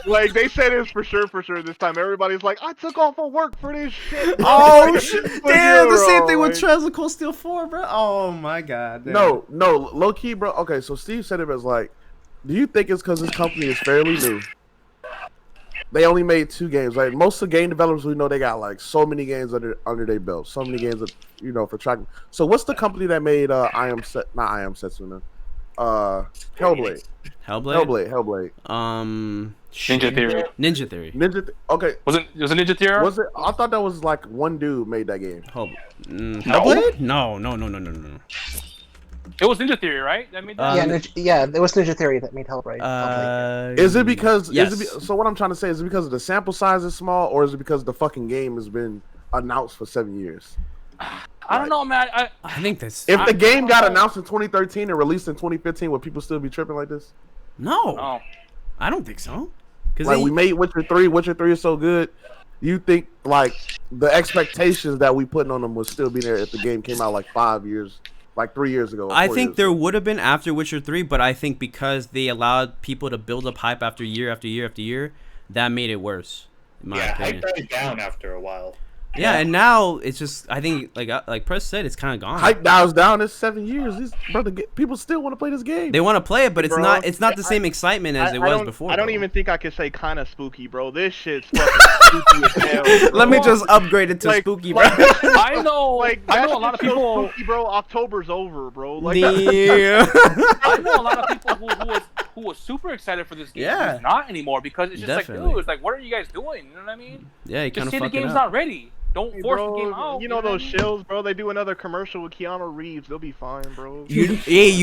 Like they said it's for sure this time. Everybody's like, I took off of work for this shit. Oh, Like, shit. fuck Damn, you, the same bro, thing with like- Trails of Cold Steel 4, bro. Oh, my God. Damn. No, low key, bro. Okay, so Steve said it as like, do you think it's because this company is fairly new? They only made 2 games. Like most of the game developers, we know they got like so many games under their belt, so many games that, for tracking. So what's the company that made Setsuna? Hellblade. Hellblade. Ninja Theory. Ninja Theory. Okay. Was it Ninja Theory? Was it? I thought that was like one dude made that game. Hellblade? No. It was Ninja Theory, right? That made that. Yeah, it was Ninja Theory that made Hellblade. Is it because? Yes. So what I'm trying to say is it because the sample size is small, or is it because the fucking game has been announced for 7 years? I don't know, man. I think this. If the game got announced in 2013 and released in 2015, would people still be tripping like this? No, Oh. I don't think so. Because Like we made Witcher 3. Witcher 3 is so good. You think like the expectations that we putting on them would still be there if the game came out like 3 years ago? or I 4 think years there ago? would have been after Witcher 3, but I think because they allowed people to build up hype after year after year after year, that made it worse. In my Yeah, opinion. hype died down after a while. Yeah, and now it's just I think like Press said, it's kind of gone. Hype dials down. It's 7 years. People still want to play this game. They want to play it, but it's Bro, not the same excitement as it was before. I don't bro. even think I could say kind of spooky, bro. This shit's fucking spooky as hell. Bro. Let me just upgrade it to Like- spooky, bro. I know. Like I that know a lot of shit's so people. spooky, bro. October's over, bro. Like Damn. I know a lot of people who was super excited for this game. Yeah. Who's not anymore because it's just Definitely. like, dude, it's like, what are you guys doing? You know what I mean? Yeah, you kind Just of say the fucking game's up. not ready. Don't Hey, force bro, the game out. you know what I those mean? shills, bro. They do another commercial with Keanu Reeves. They'll be fine, bro. You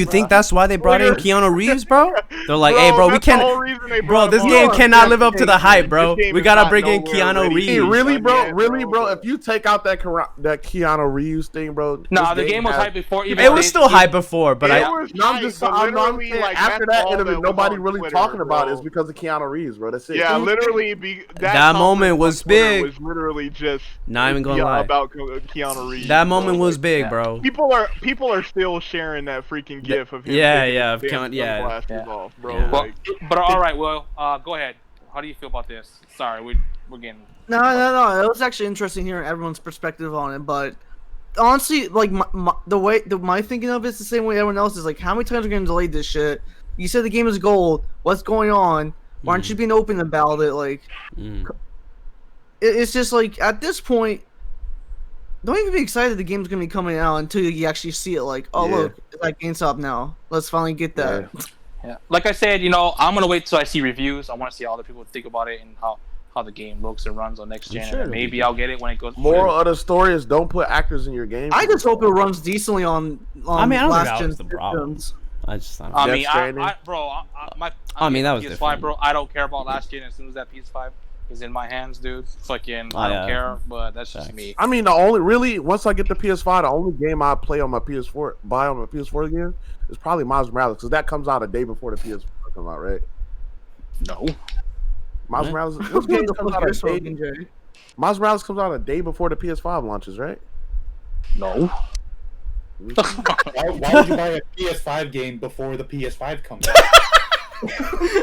think that's why they brought in Keanu Reeves, bro? They're like, hey, bro, we that's the whole can't. reason they Bro, brought this him game on. cannot live up to the hype, bro. This game We is gotta not bring in nowhere Keanu ready. Reeves. Hey, really, bro? Yeah, Really, bro. bro? If you take out that Keanu Reeves thing, bro. Nah, this the game was has- hype before. Even It was still hype before, but It I. was No, I'm hype, just but I'm literally, saying like, after that's that all interview, was nobody on really Twitter, talking about bro. it is because of Keanu Reeves, bro. That's it. Yeah, literally, That moment conference was on Twitter big. Was literally just Not even gonna lie. about Keanu Reeves. That moment bro. was big, Yeah. bro. People are still sharing that freaking gif of him. Yeah, taking yeah, his of damn Keanu- yeah. sunglasses Yeah. off, bro. Yeah. Well, Like, but all right, well, go ahead. How do you feel about this? Sorry, we're getting. No. It was actually interesting hearing everyone's perspective on it, but honestly, like my thinking of it's the same way everyone else is. Like, how many times are we gonna delay this shit? You said the game is gold. What's going on? Why aren't you being open about it? Like, Mm. it's just like at this point, don't even be excited the game's gonna be coming out until you actually see it. Like, oh Yeah. look, it's like GameStop now. Let's finally get that. Yeah. Like I said, I'm gonna wait till I see reviews. I want to see how other people think about it and how the game looks and runs on next gen. sure And it'll be maybe good. I'll get it when it goes. Moral of the story is don't put actors in your game. I just hope it runs decently on I mean, I don't think last that gen was the problem. systems. I just thought. I Death mean, Stranding. I mean, that was PS5, different. bro. I don't care about last gen. As soon as that PS5 is in my hands, dude, fucking, Oh, I don't yeah. care. But that's just Facts. me. I mean, the only really once I get the PS5, the only game I play on my PS4, buy on my PS4 again, is probably Miles Morales because that comes out a day before the PS4 comes out, right? No. Miles Yeah. Morales. This What game the comes fuck out is a day. smoking, Jay? Miles Morales comes out a day before the PS5 launches, right? No. Why would you buy a PS5 game before the PS5 comes out?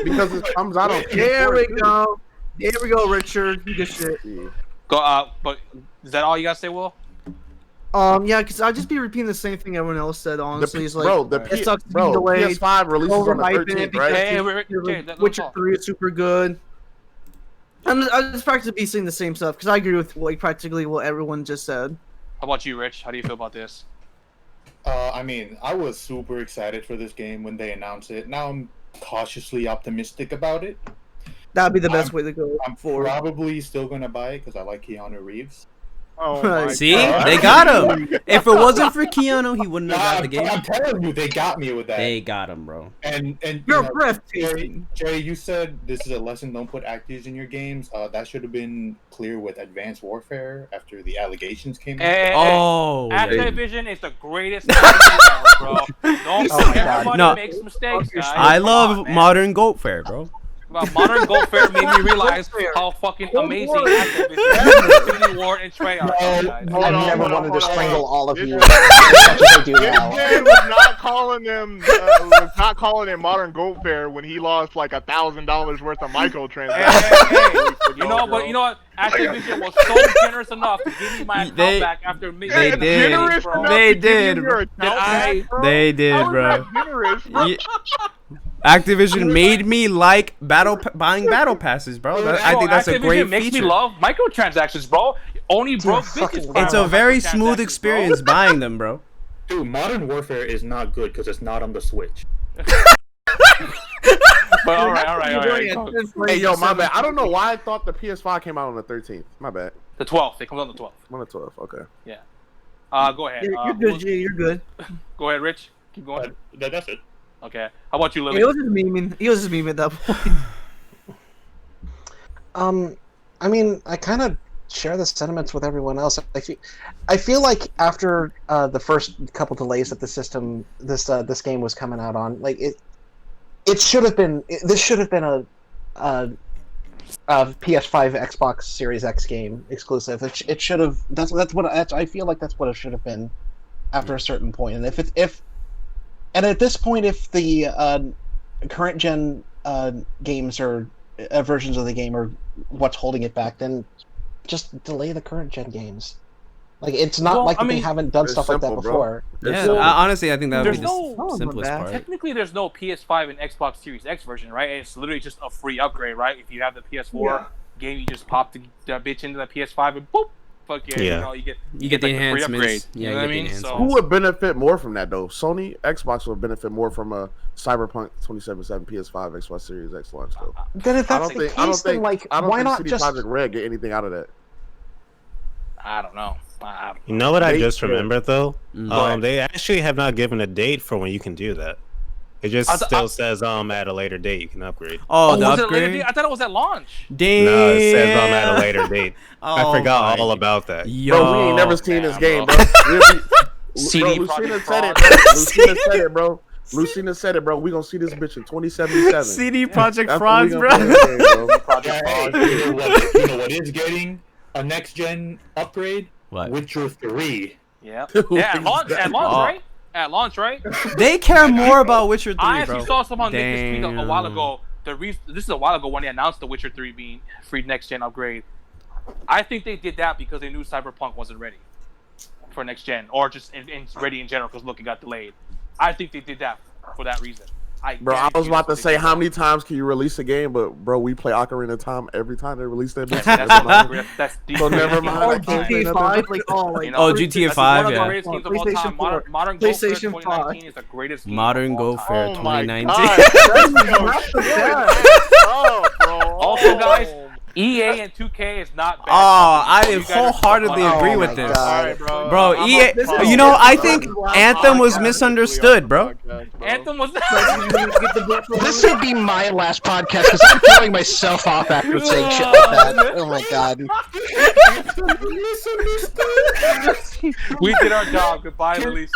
Because it comes out on. There PS4 we too. go. There we go, Richard. Good shit. Yeah. Go. But is that all you gotta say, Will? Yeah, because I'd just be repeating the same thing everyone else said. Honestly, it's like it sucks to be bro, delayed. PS5 releases on the Overhyping it 13th, because right? Hey, Jay, Witcher 3 is super good. I'm just practically be saying the same stuff because I agree with like practically what everyone just said. How about you, Rich? How do you feel about this? I mean, I was super excited for this game when they announced it. Now I'm cautiously optimistic about it. That'd be the best way to go I'm forward. probably still gonna buy it because I like Keanu Reeves. oh my See, God. they got him. If it wasn't for Keanu, he wouldn't have got the game. I'm telling you, they got me with that. They got him, bro. And You're you know, breathtaking. Jerry, you said this is a lesson: don't put actors in your games. That should have been clear with Advanced Warfare after the allegations came out. Hey, Oh, yeah. Activision is the greatest company ever, bro. Don't Oh my God. everybody No. makes mistakes, guys. I Come love on, man. Modern Goat Fair, bro. Well, Modern Warfare made me realize Warfare. how fucking Cold amazing War. Activision is. Infinity War and Treyarch, No, guys. no, I've no, never no, wanted no, to no. strangle all of This you is- as much as I do This now. man was not calling it Modern Goat Fair when he lost like $1,000 worth of microtransactions. Hey, you know what? Activision was so generous enough to give me my account They- back after me. they did. Generous bro. enough They to give you did. your account I- back, bro? They did, How is bro. that generous, bro? Ye- Activision made me like buying battle passes, bro. I think that's a Activision great makes feature. me love microtransactions, bro. Only broke fucking bitches. It's cry a about very microtransactions, smooth bro. experience buying them, bro. Dude, Modern Warfare is not good because it's not on the Switch. But all right. Hey, yo, my bad. I don't know why I thought the PS5 came out on the 13th. My bad. The 12th. It comes on the 12th. I'm on the 12th. Okay. Go ahead. You're good, G. You're good. Go ahead, Rich. Keep going. That's it. Okay. How about you, Lily? He was just memeing. He was just memeing at that point. I mean, I kind of share the sentiments with everyone else. I feel like after the first couple delays that the system, this game was coming out on, like it should have been. This should have been a PS5, Xbox Series X game exclusive. It should have. That's what I feel like. That's what it should have been after a certain point. And and at this point, if the current gen games or versions of the game are what's holding it back, then just delay the current gen games. Like it's not they haven't done stuff like that before. Yeah, honestly, I think that would be the simplest part. Technically, there's no PS5 and Xbox Series X version, right? It's literally just a free upgrade, right? If you have the PS4 game, you just pop the bitch into the PS5 and boop, you get the like, enhancements. free upgrade. Yeah, you know what I mean? So, who would benefit more from that though? Sony, Xbox would benefit more from a Cyberpunk 2077 PS5, Xbox Series X launch though. Then if that's the case, then like why not just Projekt Red get anything out of that? I don't know. You know what I just remembered though? They actually have not given a date for when you can do that. It just still says at a later date you can upgrade. Oh, the was it upgrade? later date? I thought it was at launch. Damn. No, it says at a later date. I forgot all about that. Yo, bro, we ain't never seen this game, bro. CD Lucina Projekt said it, Fraud. bro. Lucina said it, bro. Lucina said it, bro. We gonna see this bitch in 2077. CD Projekt That's Frauds, what we bro. gonna play this game, bro. You know what is getting a next gen upgrade? What? Witcher 3. Yeah. Yeah, at launch, right? At launch, right? They care more about Witcher 3, I actually bro. saw someone make this tweet a while ago. This is a while ago when they announced the Witcher 3 being free next gen upgrade. I think they did that because they knew Cyberpunk wasn't ready for next gen, or just ready in general because look, it got delayed. I think they did that for that reason. I was about to say, how many times can you release a game? But bro, we play Ocarina of Time every time they release that bitch. That's So never mind. Or GTA 5, like GTA 5, one of the yeah. greatest games of all time. Modern PlayStation Go Fair 2019 is the greatest game Modern of all Go time. Fair Oh my 2019. Also, guys, EA and 2K is not bad. I You guys are wholeheartedly fucking agree wrong. with this. Alright, bro. Bro, EA, you know, I think Anthem was misunderstood, bro. Anthem was This would be my last podcast because I'm throwing myself off after saying shit like that. Oh my god. We did our job. Goodbye, Lily.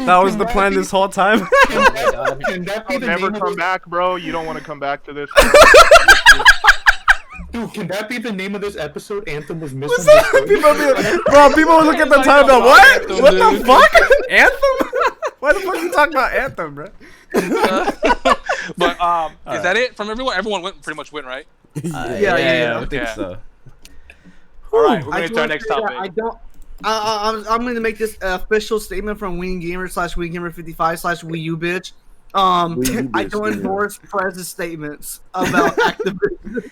That was the plan this whole time. Can that be I'll the never name come of back, bro. You don't want to come back to this. Dude, can that be the name of this episode? Anthem was misunderstood. People will look at the time and go, what? What the fuck? Anthem? Why the fuck are you talking about Anthem, bro? But is that it from everyone? Everyone pretty much went, right? Yeah. I think Okay. so. All right, we're I going just to our wanna next say that topic. I don't. I'm going to make this official statement from Ween Gamer / Ween Gamer 55 / Wii U bitch. Wii U I bitch, don't yeah. endorse Prez's statements about Activision.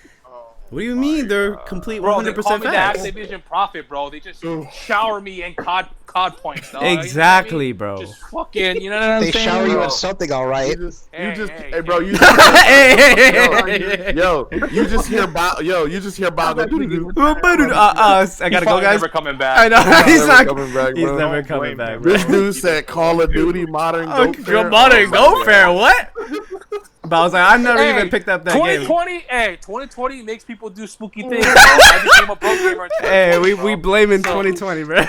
What do you mean? They're complete Bro, they call 100% me the facts. Activision prophet, bro. They just shower me in COD points, dog. Exactly, You know what I bro. mean? Just fucking, you know what I'm They saying? shower you bro? in something, all right. Hey, bro, you Hey, yo, you just hear about, you just hear about. I gotta go, guys. Never coming back. I know. He's never not coming back, He's bro. never Don't coming blame back, him. bro. This dude said Call of Duty Modern Go Fair. Modern Go Fair, what? Oh But I was like, I've never Hey, even picked up that game. 2020 makes people do spooky things. I became a pro gamer in 2020, Hey, we bro. blaming So, 2020, bro.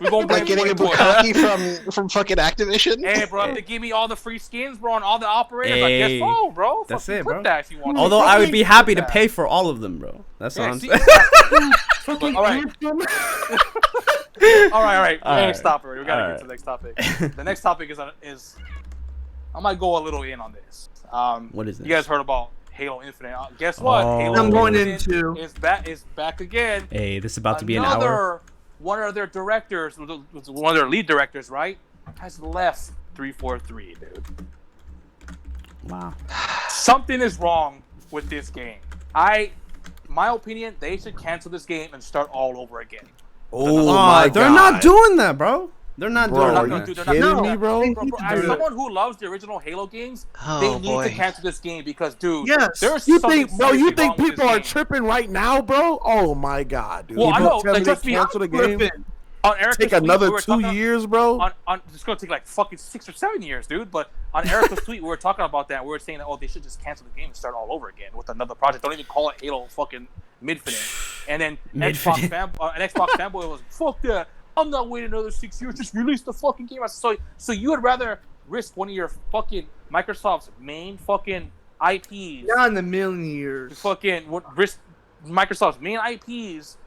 We gonna blame Like getting a 2020. bukkake from fucking Activision. Hey, bro, if they give me all the free skins, bro, and all the operators, I Hey, guess so, bro. that's Fucking it, clip bro. That if you want. Although I would be happy to pay for all of them, bro. That's all Yeah, I'm see, saying. exactly. all right. All right. All Next right. topic. We gotta All get to the next topic. The next topic is I might go a little in on this. What is this? You guys heard about Halo Infinite? Guess what? Oh. Halo I'm going Infinite into. is back again. Hey, this is about to be an hour. One of their directors, one of their lead directors, right, has left 343, dude. Wow. Something is wrong with this game. My opinion, they should cancel this game and start all over again. Oh my they're not doing that, bro. They're not Bro, doing are that. you They're not kidding doing me, that. bro? Bro, as someone who loves the original Halo games, Oh, they need boy. to cancel this game because, dude, Yes. there's You something think, bro? You seriously think wrong with people this are game. tripping right now, bro? Oh my god, dude! Well, I know. Tell me Like, they trust me, cancel the game. Tripping. on Erica's take tweet, another we were 2 talking- years, bro. on it's gonna take like fucking 6 or 7 years, dude. But on Erica's tweet, we were talking about that. We were saying that they should just cancel the game and start all over again with another project. Don't even call it Halo fucking Infinite. And then Xbox fanboy was fuck that. I'm not waiting another 6 years. Just release the fucking game. So you would rather risk one of your fucking Microsoft's main fucking IPs? Not in a million years. Fucking risk Microsoft's main IPs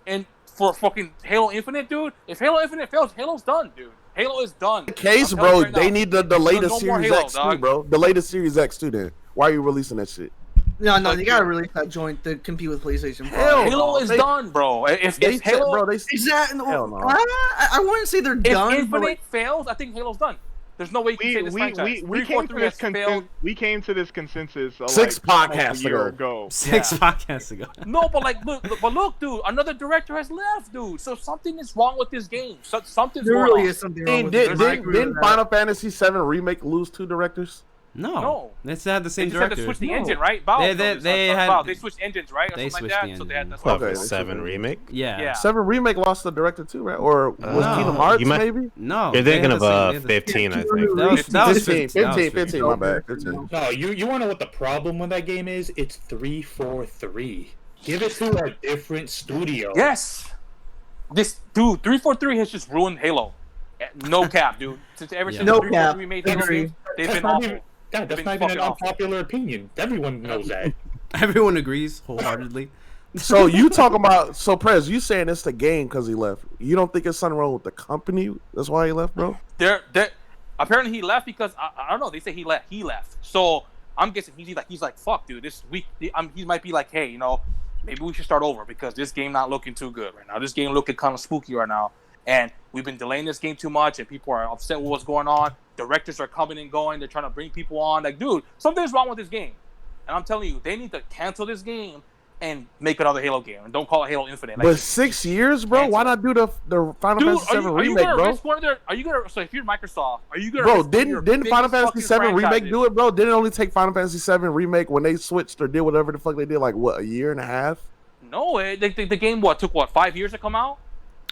and for fucking Halo Infinite, dude. If Halo Infinite fails, Halo's done, dude. Halo is done. Case, I'm telling bro, you right they now. need the latest no more Series Halo, X too, dog. bro. The latest Series X too. Then why are you releasing that shit? No, Fuck you gotta release that joint to compete with PlayStation 5. Hell Halo is They- done, bro. If They Halo, bro, they Exactly. Hell no. I wouldn't say they're if done. but, Infinite like, fails, I think Halo's done. There's no way you can say this franchise. We came to 343 this has failed. we came to this consensus 6 like, podcasts a year ago. ago. 6 podcasts ago. No, but like, look, dude. Another director has left, dude. So something is wrong with this game. Something's there going really on. is something wrong Didn't, with it. I agree didn't with that. Final Fantasy VII Remake lose 2 directors? No. Let's have the They same just had to director. switch the No. engine, right? Valve, They switched engines, right? Or they something switched like the that. So they had engine. that's What, why. Okay. for 7 remake? Yeah. Yeah. 7 Remake lost the director too, right? Or was No. Kingdom Hearts You might- maybe? No. You're they thinking had of the same- they had the- 15, I think. That was 15, 15. 15, my bad. 15. No, you want to know what the problem with that game is? It's 343. Give it to a different studio. Yes. This dude, 343 has just ruined Halo. No cap, dude. Since ever since No 343 cap. made Halo Agree. games, they've That's been not awful. even, God, that's been not even an fucking awful. unpopular opinion. Everyone knows that. Everyone agrees wholeheartedly. So you talking about Prez? You saying it's the game because he left? You don't think it's something wrong with the company? That's why he left, bro. They're apparently he left because I don't know. They say he left. He left. So I'm guessing he's like fuck, dude. This week he might be like, hey, maybe we should start over because this game not looking too good right now. This game looking kind of spooky right now, and we've been delaying this game too much, and people are upset with what's going on. Directors are coming and going. They're trying to bring people on. Like, dude, something's wrong with this game, and I'm telling you, they need to cancel this game and make another Halo game, and don't call it Halo Infinite. Like, But 6 years, bro. Why not do the Final dude, Fantasy VII are you remake, gonna bro? risk one of their? Are you gonna? So if you're Microsoft, are you gonna? Bro, risk one of your didn't Final biggest Fantasy fucking VII remake franchises? do it, bro? Didn't it only take Final Fantasy VII remake when they switched or did whatever the fuck they did, like what, a year and a half? No, the game took 5 years to come out.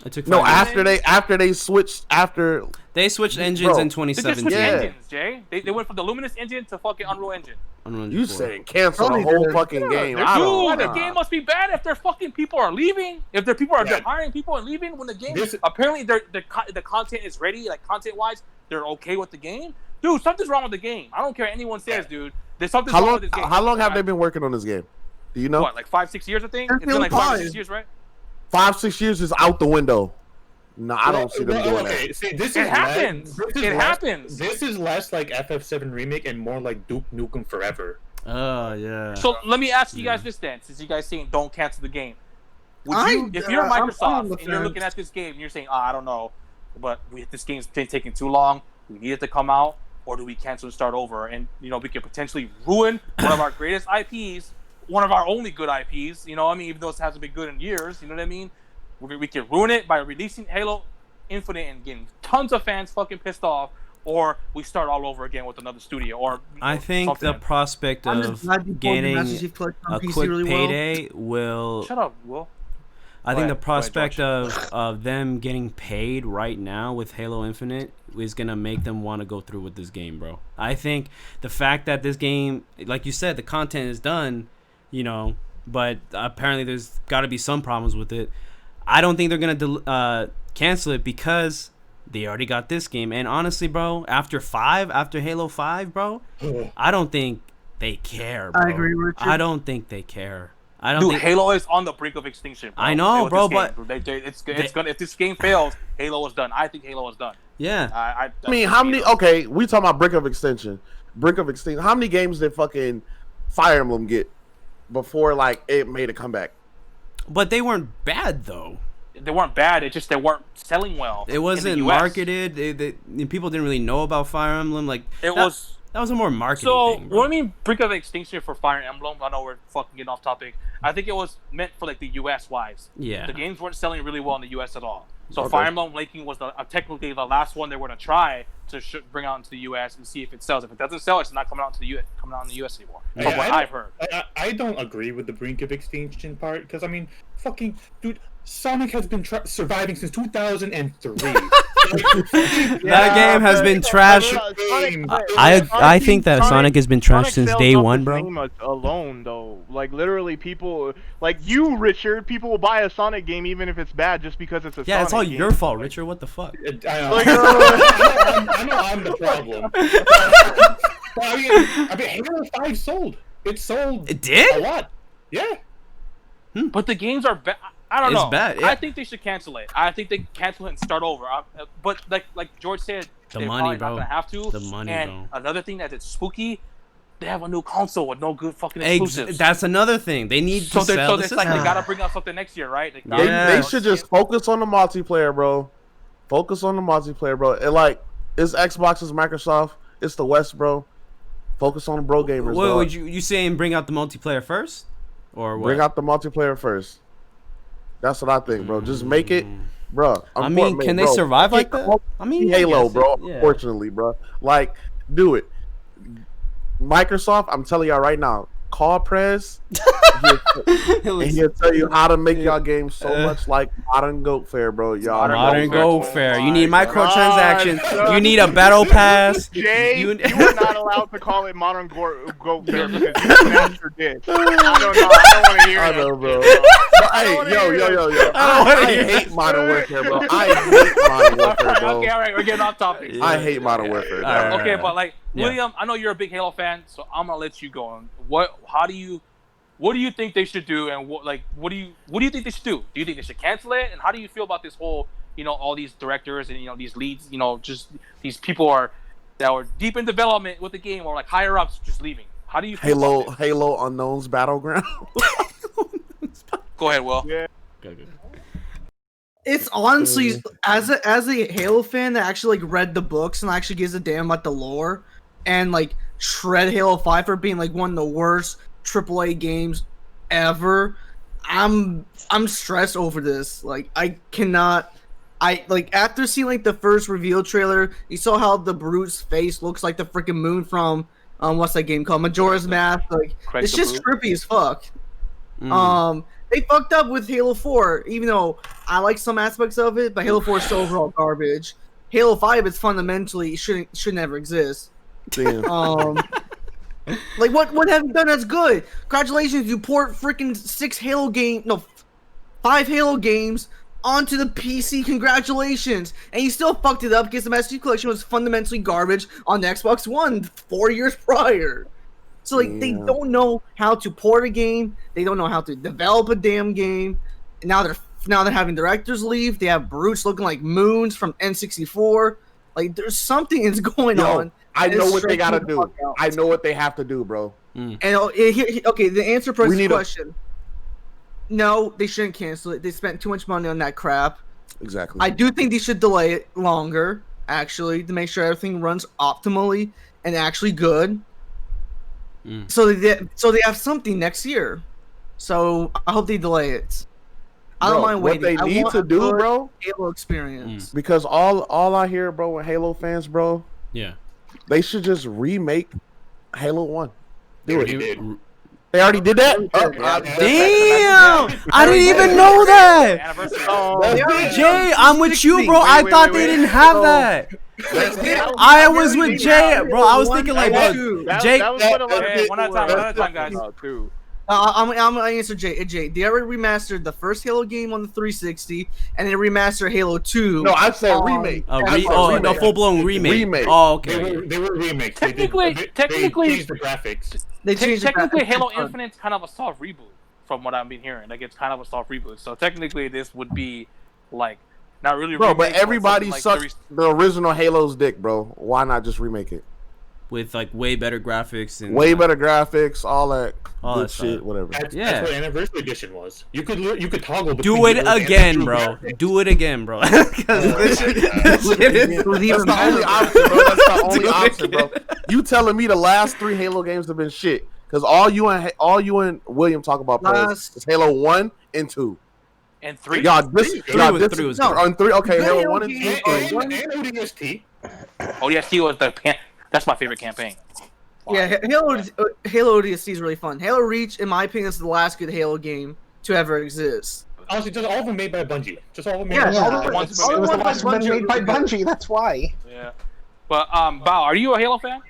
It took No, 5 years. after they switched They switched engines Bro, in They just 2017. switched Yeah. engines, Jay. They went from the Luminous engine to fucking Unreal Engine. Unreal you Engine 4. saying cancel the Totally whole did. fucking game? Dude, I don't the know. game must be bad if their fucking people are leaving. If their people are they're hiring people and leaving when the game apparently the content is ready, like content wise, they're okay with the game. Dude, something's wrong with the game. I don't care what anyone says, dude. There's something wrong with this game. How long have they been working on this game? Do you know? What, like 5-6 years? I think They're it's been like still 5 or 6 five. years, right? 5-6 years is out the window. No, I don't see them doing that. okay, see, this It is happens. Less, this is It less- happens. This is less like FF7 remake and more like Duke Nukem Forever. Oh yeah. So let me ask you guys this then, since you guys saying don't cancel the game. Would I- you, if you're I'm on Microsoft the and you're fence. looking at this game and you're saying, I don't know, but this game's been taking too long, we need it to come out, or do we cancel and start over? And we could potentially ruin one of our greatest IPs, one of our only good IPs. Even though it hasn't been good in years, you know what I mean? We could ruin it by releasing Halo Infinite and getting tons of fans fucking pissed off, or we start all over again with another studio, or I think the something. prospect I'm of just glad you pulled the getting Master Chief Collection on a PC quick really well. payday will. Shut up, Will. I Go think ahead. the prospect Go of them getting paid right now with Halo Infinite is gonna make them want to go through with this game, bro. I think the fact that this game, like you said, the content is done, but apparently there's got to be some problems with it. I don't think they're gonna cancel it because they already got this game. And honestly, bro, after Halo 5, bro, I don't think they care, bro. I agree, Richard. I don't think they care. I don't Dude, think Halo is on the brink of extinction. Bro. I know, With bro, this game. but it's gonna. If this game fails, Halo is done. I think Halo is done. yeah. I mean, how many? Okay, we talking about brink of extinction. How many games did fucking Fire Emblem get before like it made a comeback? But they weren't bad though. They weren't bad. It's just they weren't selling well. It wasn't in the US. marketed. People didn't really know about Fire Emblem. Like It that, was. That was a more marketing So thing. Bro. what I mean, brink of extinction for Fire Emblem. I know we're fucking getting off topic. I think it was meant for like the US wise. Yeah. The games weren't selling really well in the US at all. So Okay. Fire Emblem Awakening was technically the last one they were gonna try to bring out into the U.S. and see if it sells. If it doesn't sell, it's not coming out in the U.S. anymore. Yeah, From what I've heard. I don't agree with the brink of extinction part because I mean, fucking dude, Sonic has been surviving since 2003. That game has been trash. I think that Sonic has been trash since sells day off one, the bro. name alone, though, like literally, people like you, Richard. People will buy a Sonic game even if it's bad just because it's a Yeah, Sonic it's all game. your fault, Richard. What the fuck? I know I'm the problem. But I mean, Halo 5 sold. It sold It did? a lot. Yeah. But the games are bad. I don't It's know. bad, yeah. I think they should cancel it. I think they cancel it and start over. But like George said, The they're money, probably bro. not gonna have to. The money, and bro. another thing that is spooky, they have a new console with no good fucking exclusives. That's another thing. They need to sell the it's like they system. gotta bring out something next year, right? They, They, Yeah. they should just focus on the multiplayer, bro. Focus on the multiplayer, bro. And like, it's Xbox, it's Microsoft, it's the West, bro. Focus on the bro gamers, What dog. would you saying? Bring out the multiplayer first, or what? Bring out the multiplayer first. That's what I think, bro. Just make it, bro. I mean, can they survive like that? I mean, I Halo, guess bro. it- yeah. Unfortunately, bro. Like, do it. Microsoft, I'm telling y'all right now, call Prez, and he'll tell you how to make y'all games so much like Modern Goat Fair, bro. Y'all Modern Go Go Fair. Fair. Oh You need my microtransactions. God. You need a battle pass. Jay, You- you are not allowed to call it Modern Go Fair because you mastered it. I don't know. I don't want to hear I that know, bro. shit, But, hey, yo. I hate Modern Warfare, bro. I hate Modern Warfare, bro. Okay, all right, we're getting off topic. I hate Modern Warfare. All right. dog. Okay, but like Yeah. William, I know you're a big Halo fan, so I'm gonna let you go on. What do you think they should do, and what do you think they should do? Do you think they should cancel it? And how do you feel about this whole, all these directors and these leads, just these people that were deep in development with the game or like higher ups just leaving? How do you feel about this? Halo Unknown's Battleground. Go ahead, Will. Yeah. It's honestly as a Halo fan that actually like read the books and actually gives a damn about the lore and like shred Halo 5 for being like one of the worst AAA games ever. I'm stressed over this. Like I cannot. I like after seeing like the first reveal trailer, you saw how the Brute's face looks like the freaking moon from what's that game called? Majora's Mask. Like Craig it's the just Brute? trippy as fuck. Mm. They fucked up with Halo 4, even though I like some aspects of it, but Halo 4 is still overall garbage. Halo 5 is fundamentally should never exist. Damn. Like what have you done that's good? Congratulations, you port freaking 5 Halo games onto the PC. Congratulations. And you still fucked it up because the Master Chief Collection was fundamentally garbage on the Xbox One 4 years prior. So like they Yeah. don't know how to port a game. They don't know how to develop a damn game. And now they're having directors leave. They have Brutes looking like moons from N64. Like there's something is going Yo, on. I and know it's what they stressing gotta the do. fuck out. I know what they have to do, bro. And okay, the answer for We this need a- question. No, they shouldn't cancel it. They spent too much money on that crap. Exactly. I do think they should delay it longer, actually, to make sure everything runs optimally and actually good. So they have something next year. So I hope they delay it. I don't Bro, mind waiting. What they I need want to a do, good bro, Halo experience. because all I hear, bro, with Halo fans, bro, Yeah. they should just remake Halo 1. They Do already it. did. They already did that? Damn! I didn't even know that. Anniversary. Jay, I'm with you, bro. I thought they didn't have that. I was with Jay, bro. I was thinking like, bro, Jay. That was what a lot of Hey, people one at a time, were one at a time, guys. talking about, too. I'm gonna answer Jay. Jay, they already remastered the first Halo game on the 360, and they remastered Halo 2. No, I said remake. The full blown remake. Remake. Oh, They okay. were remakes. Technically- they technically- changed the graphics. They changed the Technically, graphics Halo a ton. Infinite's kind of a soft reboot, from what I've been hearing. Like it's kind of a soft reboot. So technically, this would be like not really. a Bro, remake, but everybody something sucks like the original Halo's dick, bro. Why not just remake it? With like way better graphics and Way better graphics, all that All good that shit, stuff. whatever. Yeah. That's what Anniversary Edition was. You could toggle. Do between it the old and again, the bro. new graphics. Do it again, bro. Because this shit is. It was That's even the only better. option, bro. That's the only Do it option, bro. You telling me the last 3 Halo games have been shit? Because all you and William talk about bro, Last- is Halo 1 and 2. And 3. Y'all, this, Three y'all, was- this, three was no, good. on 3. Okay, Good Halo Halo 1 and games 2. And ODST. ODST was that's my favorite campaign. Yeah, Halo ODST is really fun. Halo Reach, in my opinion, is the last good Halo game to ever exist. Honestly, just all of them made by Bungie. Just all of them made Yeah, by all Bungie. the ones- It was the last one made by Bungie. That's why. Yeah. But Bao, are you a Halo fan?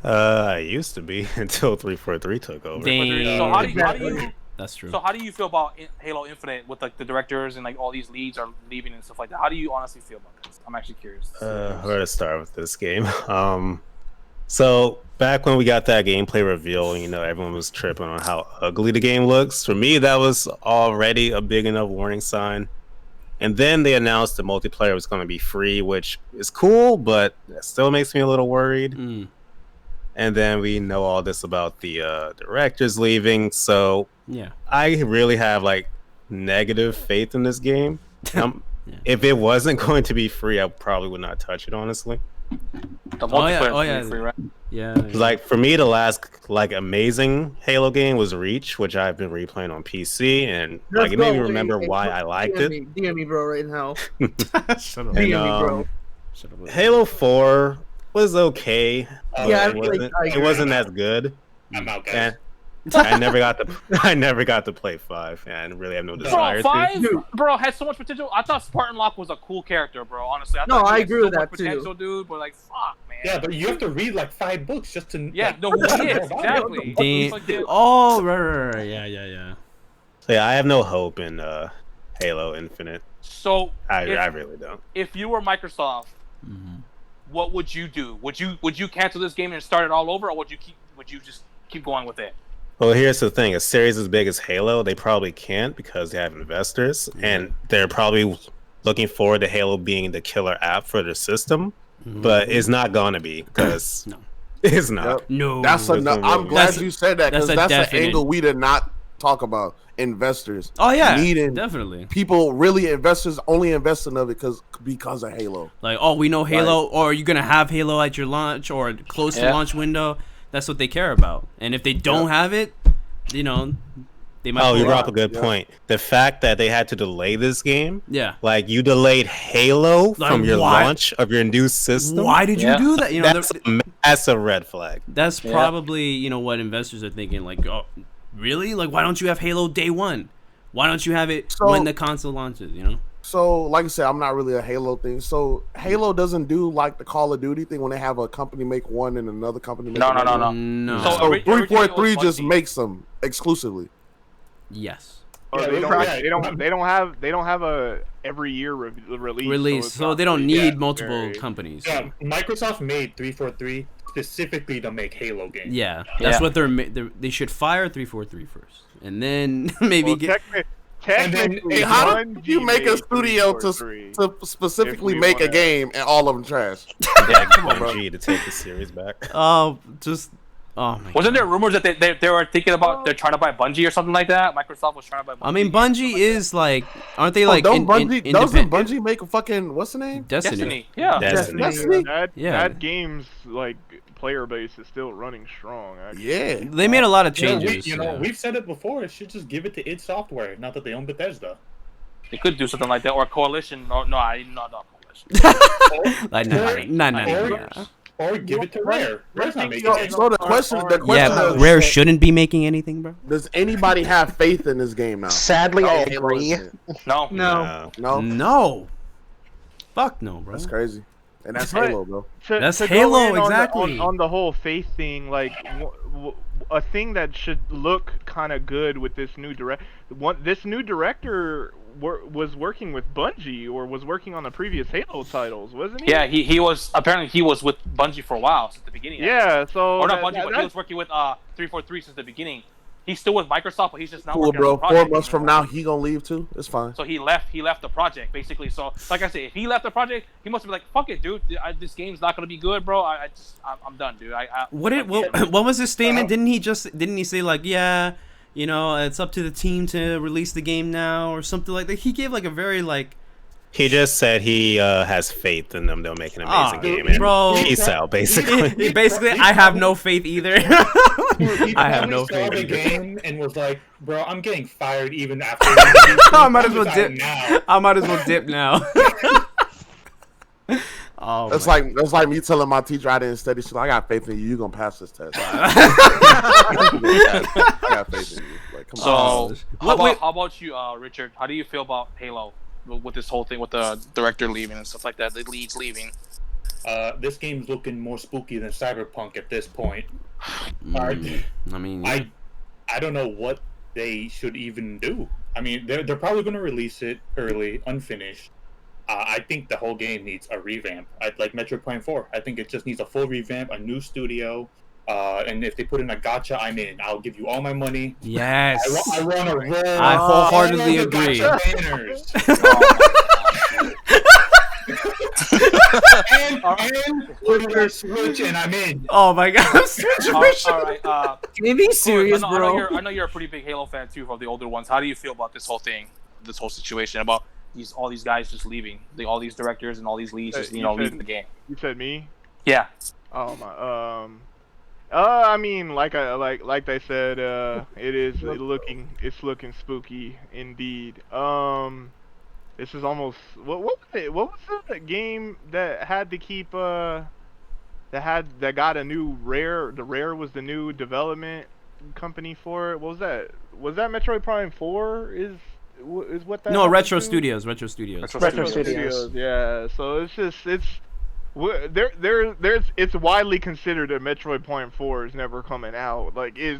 I used to be until 343 took over. Dang. So how do you That's true. So how do you feel about Halo Infinite with like the directors and like all these leads are leaving and stuff like that? How do you honestly feel about this? I'm actually curious. Where to start with this game? So back when we got that gameplay reveal, you know, everyone was tripping on how ugly the game looks. For me, that was already a big enough warning sign. And then they announced the multiplayer was going to be free, which is cool, but that still makes me a little worried. Mm, And then we know all this about the directors leaving, so yeah. I really have like negative faith in this game. Yeah. If it wasn't going to be free, I probably would not touch it, honestly. The Oh, yeah, multiplayer oh, is yeah. free, right? Yeah. Like for me, the last like amazing Halo game was Reach, which I've been replaying on PC, and like it made me remember why I liked it. DM me, bro, right now. Shut up. And, DM me, bro. Shut up. Halo 4 was okay. but Yeah, it wasn't, I it agree. wasn't as good. I'm out, guys. And I never got to play 5, and I really have no desire Bro, to. 5, bro, had so much potential. I thought Spartan Locke was a cool character, bro. Honestly, No, thought he I had agree with so much that, too. potential, dude. But like, fuck, man. Yeah, but you have to read like 5 books just to. Yeah, like, no, who he is, about exactly. it. Dang. Fucking- Oh, right. Yeah. So yeah, I have no hope in Halo Infinite. So I if, really don't. if you were Microsoft, Mhm. what would you do? Would you cancel this game and start it all over, or would you just keep going with it? Well, here's the thing: a series as big as Halo, they probably can't because they have investors, and they're probably looking forward to Halo being the killer app for their system. But it's not gonna be because No. it's not. Yep. No. That's enough. I'm glad That's- you said that because that's a that's an definite- angle we did not talk about. Investors. Oh yeah. Needing Definitely. people, really investors only investing of it because of Halo. Like, oh, we know Halo, or are you gonna have Halo at your launch or close to Yeah. launch window? That's what they care about. And if they don't have it, you know, they might. Oh, you pull brought out. up a good Yeah. point. The fact that they had to delay this game, Yeah. like you delayed Halo Like, from your why? launch of your new system. Why did you Yeah. do that? You know, That's a massive red flag. that's Yeah. probably, you know, what investors are thinking. Like, oh, really? Like, why don't you have Halo day one? Why don't you have it So- when the console launches? You know? So, like I said, I'm not really a Halo thing. So, Halo doesn't do like the Call of Duty thing when they have a company make one and another company make No. another. No. So, So, originally it 343 was just Bungie. makes them exclusively. Yes. Or Yeah, they yeah. don't have a every year release. Release. it's So not they don't really need Yeah. multiple very- companies. Yeah, Microsoft made 343 specifically to make Halo games. Yeah, that's Yeah. what they should fire 343 first, and then maybe Well, get. technically, Hey, how Bungie do you make a made studio 343. to specifically If we make a wanna- game and all of them trash? Yeah, Come on, bro. Bungie to take the series back. Oh, just. Oh my. Wasn't God. there rumors that they were thinking about they're trying to buy Bungie or something like that? Microsoft was trying to buy Bungie. I mean, Bungie is like, aren't they Oh, like don't Bungie, doesn't independent? Bungie make a fucking what's the name? Destiny. Yeah. Destiny. Destiny? Yeah. That game's like player base is still running strong. Actually. Yeah. They made a lot of You know, changes. we, yeah. we've said it before. It should just give it to id Software. Not that they own Bethesda. They could do something like that or Coalition. Or, no, not Coalition. Like, nah. Or give it to Rare. Rare's not making So, games. so the question Yeah, is, Rare shouldn't be making anything, bro. does anybody have faith in this game now? Sadly, I Halo agree. Infinite. No. No. No, No. Fuck no, bro. that's crazy. And that's But- Halo, bro. That's go Halo, in on the- exactly. on the whole faith thing, like a thing that should look kind of good with this new this new director was working with Bungie or was working on the previous Halo titles, wasn't he? Yeah, he was with Bungie for a while since the beginning. Yeah, so Or not that- Bungie, but he that- was working with 343 since the beginning. He's still with Microsoft, but he's just not Cool, working bro. on the project 4 months from anymore. now, he gonna leave too. It's fine. So he left the project basically. So like I said, if he left the project, he must be like, "Fuck it, dude. This game's not gonna be good, bro. I'm done, dude." What was his statement? Didn't he say like, yeah, you know, it's up to the team to release the game now or something like that? He gave like a very like He just said he has faith in them. They'll make an amazing Aw, game. And bro. peace out, basically. Basically, I have no faith either. He I have probably no saw faith the either. game and was like, "Bro, I'm getting fired even after." I might as well I'm dip. now. I might as well dip now. Oh, That's my- like me telling my teacher I didn't study. She's like, I got faith in you. You gonna pass this test. I got faith in you. Like, come on. So, Wait. how about you, Richard? How do you feel about Halo with this whole thing with the director leaving and stuff like that? The leads leaving. This game's looking more spooky than Cyberpunk at this point. Mm, I mean, yeah. I don't know what they should even do. I mean, they're probably going to release it early, unfinished. I think the whole game needs a revamp. I'd like Metroid Prime 4. I think it just needs a full revamp, a new studio. And if they put in a gacha, I'm in. I'll give you all my money. Yes. I want to roll. I wholeheartedly all the agree. gacha banners. and put in your Switch, and I'm in. Oh my God. All right. Can you be serious, I bro? know you're a pretty big Halo fan too, from the older ones. How do you feel about this whole thing, this whole situation about all these guys just leaving, all these directors and all these leads just leaving the game? You said me? Yeah. Oh my. I mean, like they said, it's looking spooky indeed. This is almost what was it? What was the game that had to keep that got a new Rare? The Rare was the new development company for it. What was that? Was that Metroid Prime 4? Is what that? No, happened Retro to? Studios. Retro Studios. Retro Studios. Yeah. So it's widely considered that Metroid Prime 4 is never coming out. Like, is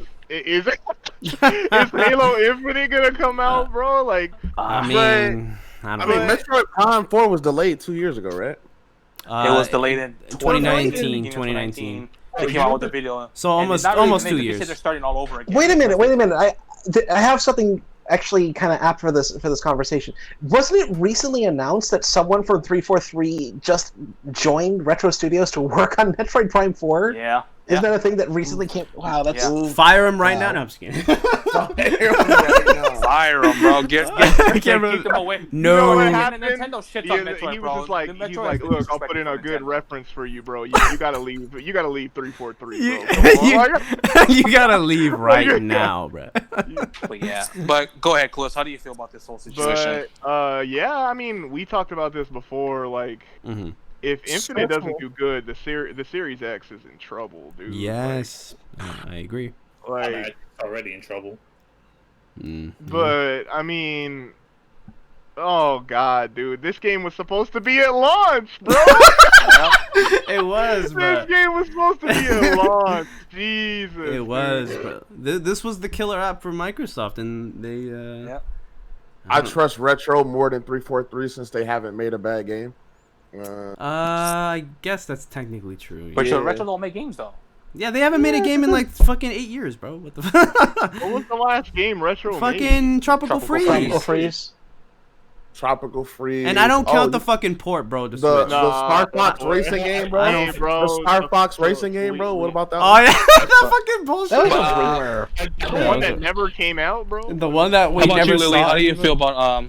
Halo Infinite gonna come out, bro? Like, I mean, I I don't mean, know. Metroid Prime 4 was delayed 2 years ago, right? It was delayed in 2019. They came out with the video. So And almost not really almost 2 delayed, they years. said they're starting all over again. Wait a minute. I have something actually kind of apt for this conversation. Wasn't it recently announced that someone from 343 just joined Retro Studios to work on Metroid Prime 4? Yeah. Isn't that a thing that recently came? Wow, that's Yeah. Fire him right Wow. now. No, I'm just kidding. Fire them, bro. Keep them away. No. You know what And happened? Nintendo shits on Metroid, he bro. was just like, The he's Metroid like, has been look, I'll put in a disrespectful good to Nintendo. reference for you, bro. You gotta leave. You gotta leave 343, bro. Come on. you gotta leave right now, bro. But yeah. But go ahead, Clus. How do you feel about this whole situation? But yeah, I mean, we talked about this before. Like, Mhm. if Infinite doesn't do good, the Series X is in trouble, dude. Yes, I agree. Like, I'm already in trouble. Mm. but I mean, oh god, dude, this game was supposed to be at launch, bro. It was, bro. This game was supposed to be at launch. Jesus. It was, dude. bro. This was the killer app for Microsoft, and they. Yep. I trust Retro more than 343 since they haven't made a bad game. I guess that's technically true. But Yeah. Retro don't make games though. Yeah, they haven't made a game in like fucking 8 years, bro. What the fuck? What was the last game Retro made? Fucking Tropical Freeze. Tropical Freeze. Tropical Freeze. And I don't count the the fucking port, bro. To the Switch. Nah, Star Fox bro. racing game, bro. I don't- bro. The Star Fox Bro, racing game, bro. What about that? Oh one? yeah, that fucking bullshit. That was But, a rumor. The one that never came out, bro. The one that we How about never you, Lily? saw. How do you even? feel about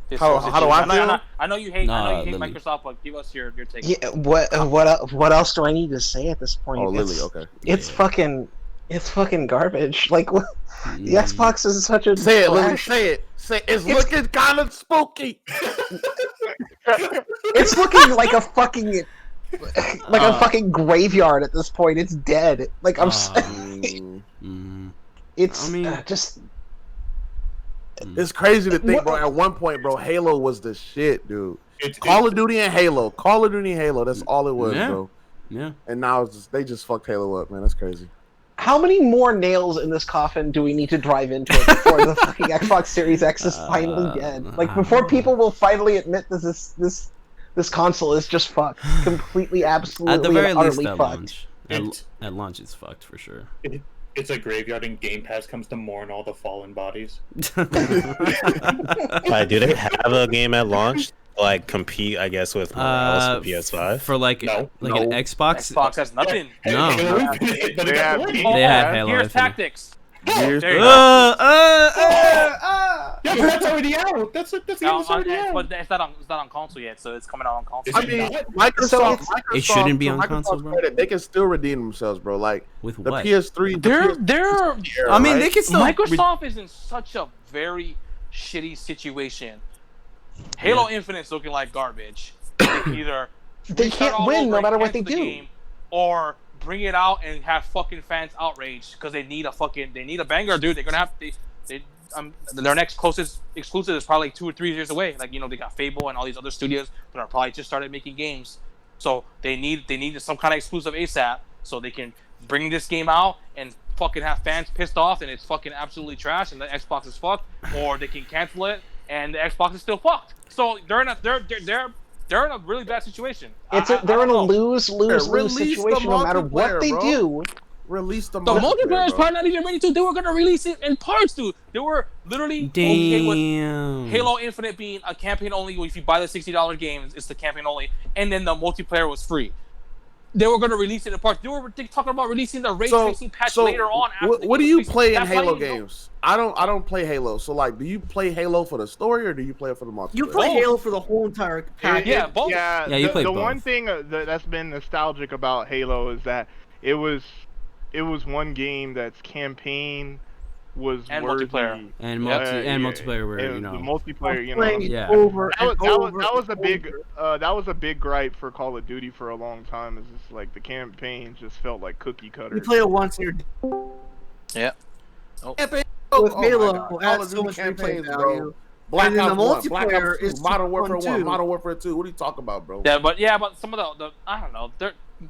this How- whole how do I situation? feel? I know you hate. I know you hate Lily. Microsoft, but give us your take. Yeah, what else do I need to say at this point? Oh, Lily. It's- Okay. It's fucking garbage. Like, the Xbox is such a Say it, Lily. flash- Say it. Say it. It's looking kind of spooky. It's looking like a fucking a fucking graveyard at this point. It's dead. Like, I'm it's I mean- just It's crazy to think, What- bro. At one point, bro, Halo was the shit, dude. It's Call of Duty and Halo. Call of Duty and Halo. That's all it was, Yeah. bro. Yeah. And now it's just, they just fucked Halo up, man. That's crazy. how many more nails in this coffin do we need to drive into it before the fucking Xbox Series X is finally dead? Like, before people will finally admit that this console is just fucked, completely, absolutely, At the very and least, utterly at fucked. launch. It's- At launch, it's fucked for sure. it's a graveyard, and Game Pass comes to mourn all the fallen bodies. Like, do they have a game at launch? Like, compete, I guess, with Morales with PS5? For like No. like No. an Xbox. Xbox has nothing. No. Halo Infinite, but it They got have warning. Gears. They have Halo Gears Infinite. Tactics. Gears- There you go. That's already out. That's the game that's already out. But it's not on console yet, so it's coming out on console. Is I it mean, not? Microsoft. It shouldn't be on Microsoft's console, bro. credit, they can still redeem themselves, bro. Like With the what? PS3. They're I mean, they can still. Microsoft is in such a very shitty situation. Halo Infinite's looking like garbage. They can either They restart can't all win over no and matter what they cancel the do. game, or bring it out and have fucking fans outraged because they need a banger, dude. They're gonna have their next closest exclusive is probably like 2 or 3 years away. Like, you know, they got Fable and all these other studios that are probably just started making games, so they need some kind of exclusive ASAP so they can bring this game out and fucking have fans pissed off and it's fucking absolutely trash and the Xbox is fucked, or they can cancel it and the Xbox is still fucked. So they're in a really bad situation. They're in a lose Release the situation no matter what multiplayer, they bro. do. Release the The multiplayer is bro. probably not even ready to. They were gonna release it in parts, dude. They were literally okay with Damn. Halo Infinite being a campaign only. If you buy the $60 game, it's the campaign only, and then the multiplayer was free. They were gonna release it in parts. They were talking about releasing the ray tracing patch later on. After the What do game you was play released. in That's why Halo you don't- games? I don't play Halo. So like, do you play Halo for the story or do you play it for the multiplayer? You play Halo for the whole entire package. Yeah, both. Yeah, you play the both. one thing that's been nostalgic about Halo is that it was one game that's campaign was And worthy. multiplayer. And multiplayer were, and you know. the multiplayer, you Playing know. Yeah. over That and was over. that was a big gripe for Call of Duty for a long time. Is just like the campaign just felt like cookie cutter. You play it once and you're Campaign. with Oh my Halo. God. Call Adds of so Duty much replay campaigns, value. bro. Black And then Ops the 1, Black multiplayer Ops 2, is Modern Warfare 1, 2. Modern Warfare 2. What are you talking about, bro? Yeah, but some of the I don't know.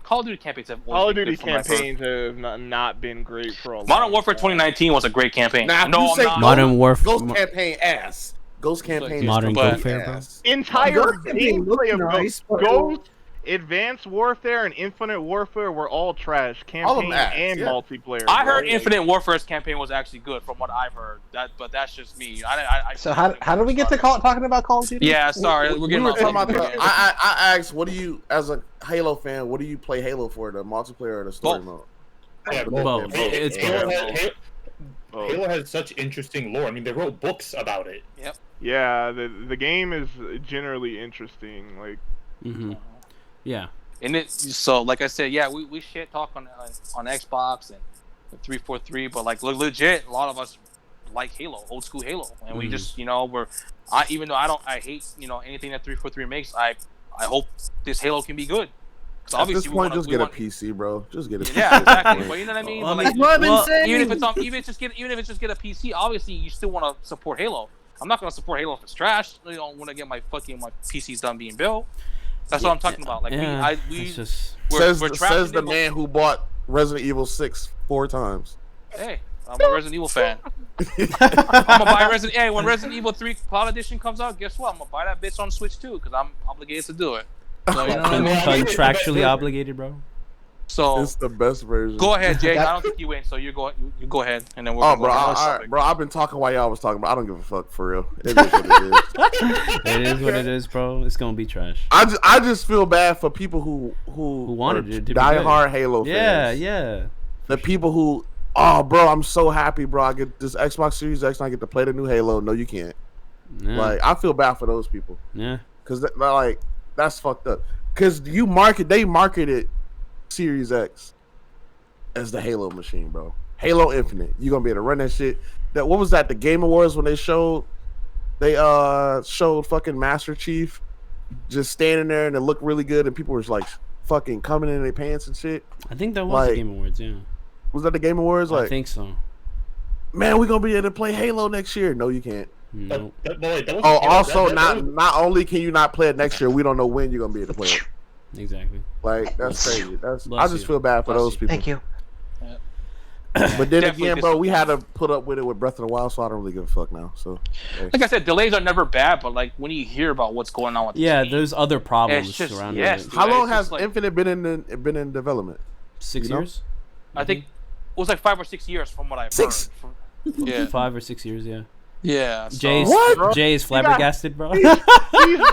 Call of Duty campaigns have always Call of been Duty good for my campaigns have not been great for a long Modern Warfare time. 2019 was a great campaign. Now, if No, you I'm say not. Modern Warfare. Ghost campaign ass. Ghost campaign. Modern is Warfare, complete bro. ass. Entire Ghost campaign looked gameplay of nice, but- Ghost, Advanced Warfare, and Infinite Warfare were all trash. All of Campaign them ass, and yeah. multiplayer. I bro. heard Infinite Warfare's campaign was actually good from what I've heard. But that's just me. So how did we get to talking about Call of Duty? Yeah, sorry, we're We getting were off talking about topic the, again. I asked, what do you, as a Halo fan, what do you play Halo for? The multiplayer or the story Both. mode? Yeah, Both. It's Halo has such interesting lore. I mean, they wrote books about it. Yeah, the game is generally interesting. Like, Yeah. And so like I said, yeah, we shit talk on Xbox and 343, but like legit, a lot of us like Halo, old school Halo, and we just even though I hate anything that 343 makes, I hope this Halo can be good. 'Cause At this obviously point, just get a PC, bro. Just get a PC. Yeah, exactly. But you know what I mean? Well, But, That's what I've been Well, saying. even if it's just get a PC, obviously you still want to support Halo. I'm not gonna support Halo if it's trash. I don't want to get my PC's done being built. That's what I'm talking about. Like it's just we're Says trapped the in it, man who bought Resident Evil 6 4 times. but, hey, I'm a Resident Evil fan. I'm gonna buy Resident. Hey, when Resident Evil 3 Cloud Edition comes out, guess what? I'm gonna buy that bitch on Switch too, because I'm obligated to do it. So, you know what I mean? contractually obligated, bro. So It's the best version. go ahead, Jake. I don't think you win, so you go ahead, and then we'll Oh, go bro, to another subject. bro, I've been talking while y'all was talking, but I don't give a fuck for real. It is what it is. It is what it is, bro. It's gonna be trash. I just feel bad for people who wanted are it to be diehard Halo Yeah, fans. yeah. The people who, oh, bro, I'm so happy, bro. I get this Xbox Series X and I get to play the new Halo. No, you can't. Yeah. Like, I feel bad for those people. yeah. Because, like, that's fucked up. Because they marketed Series X as the Halo machine, bro. Halo Infinite. You're going to be able to run that shit. What was that, the Game Awards when they showed fucking Master Chief just standing there and it looked really good and people were like fucking coming in their pants and shit. I think that was Like, the Game Awards. Yeah, Was that the Game Awards? I Like, think so. man, we're going to be able to play Halo next year. No, you can't. No. Oh, also, not only can you not play it next year, we don't know when you're going to be able to play it. Exactly. Like, that's crazy. Bless I just you. feel bad for Bless those you. people. Thank you. But then Definitely again, bro, we had to put up with it with Breath of the Wild, so I don't really give a fuck now. So, hey. Like I said, delays are never bad, but like when you hear about what's going on with the Yeah, team, there's other problems It's just- surrounding yes, it. dude. How long it's has just like- Infinite been in development? 6 you know? years? I think it was like 5 or 6 years from what I've Six? heard. Yeah, 5 or 6 years, yeah. yeah. So, Jay's Bro, Jay's flabbergasted, bro.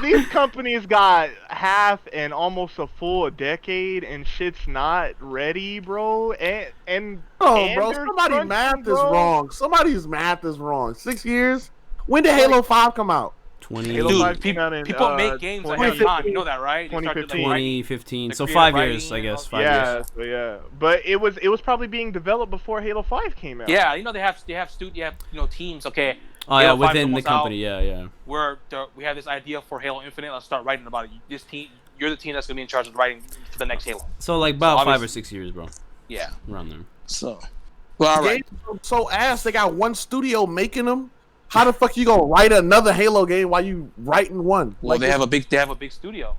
these companies got half and almost a full decade, and shit's not ready, bro. And Oh, and bro, they're somebody's crunching, math is bro. wrong. Somebody's math is wrong. 6 years? When did Halo 5 come out? 20, Halo Dude, 5 came out in, people make games ahead of time. You know that, right? They started, 2015. the So creative 5 years, writing I and guess. all- 5 yeah, years. so yeah, but it was probably being developed before Halo 5 came out. Yeah, you know they have teams. Okay, Oh yeah, Halo 5 is within the almost company. Yeah. we have this idea for Halo Infinite. Let's start writing about it. This team, you're the team that's gonna be in charge of writing for the next Halo. So like about 5 or obviously- 6 years, bro. Yeah. Around there. So, well, all right. Games so ass. They got one studio making them. How the fuck you gonna write another Halo game while you writing one? Well, they have a big studio.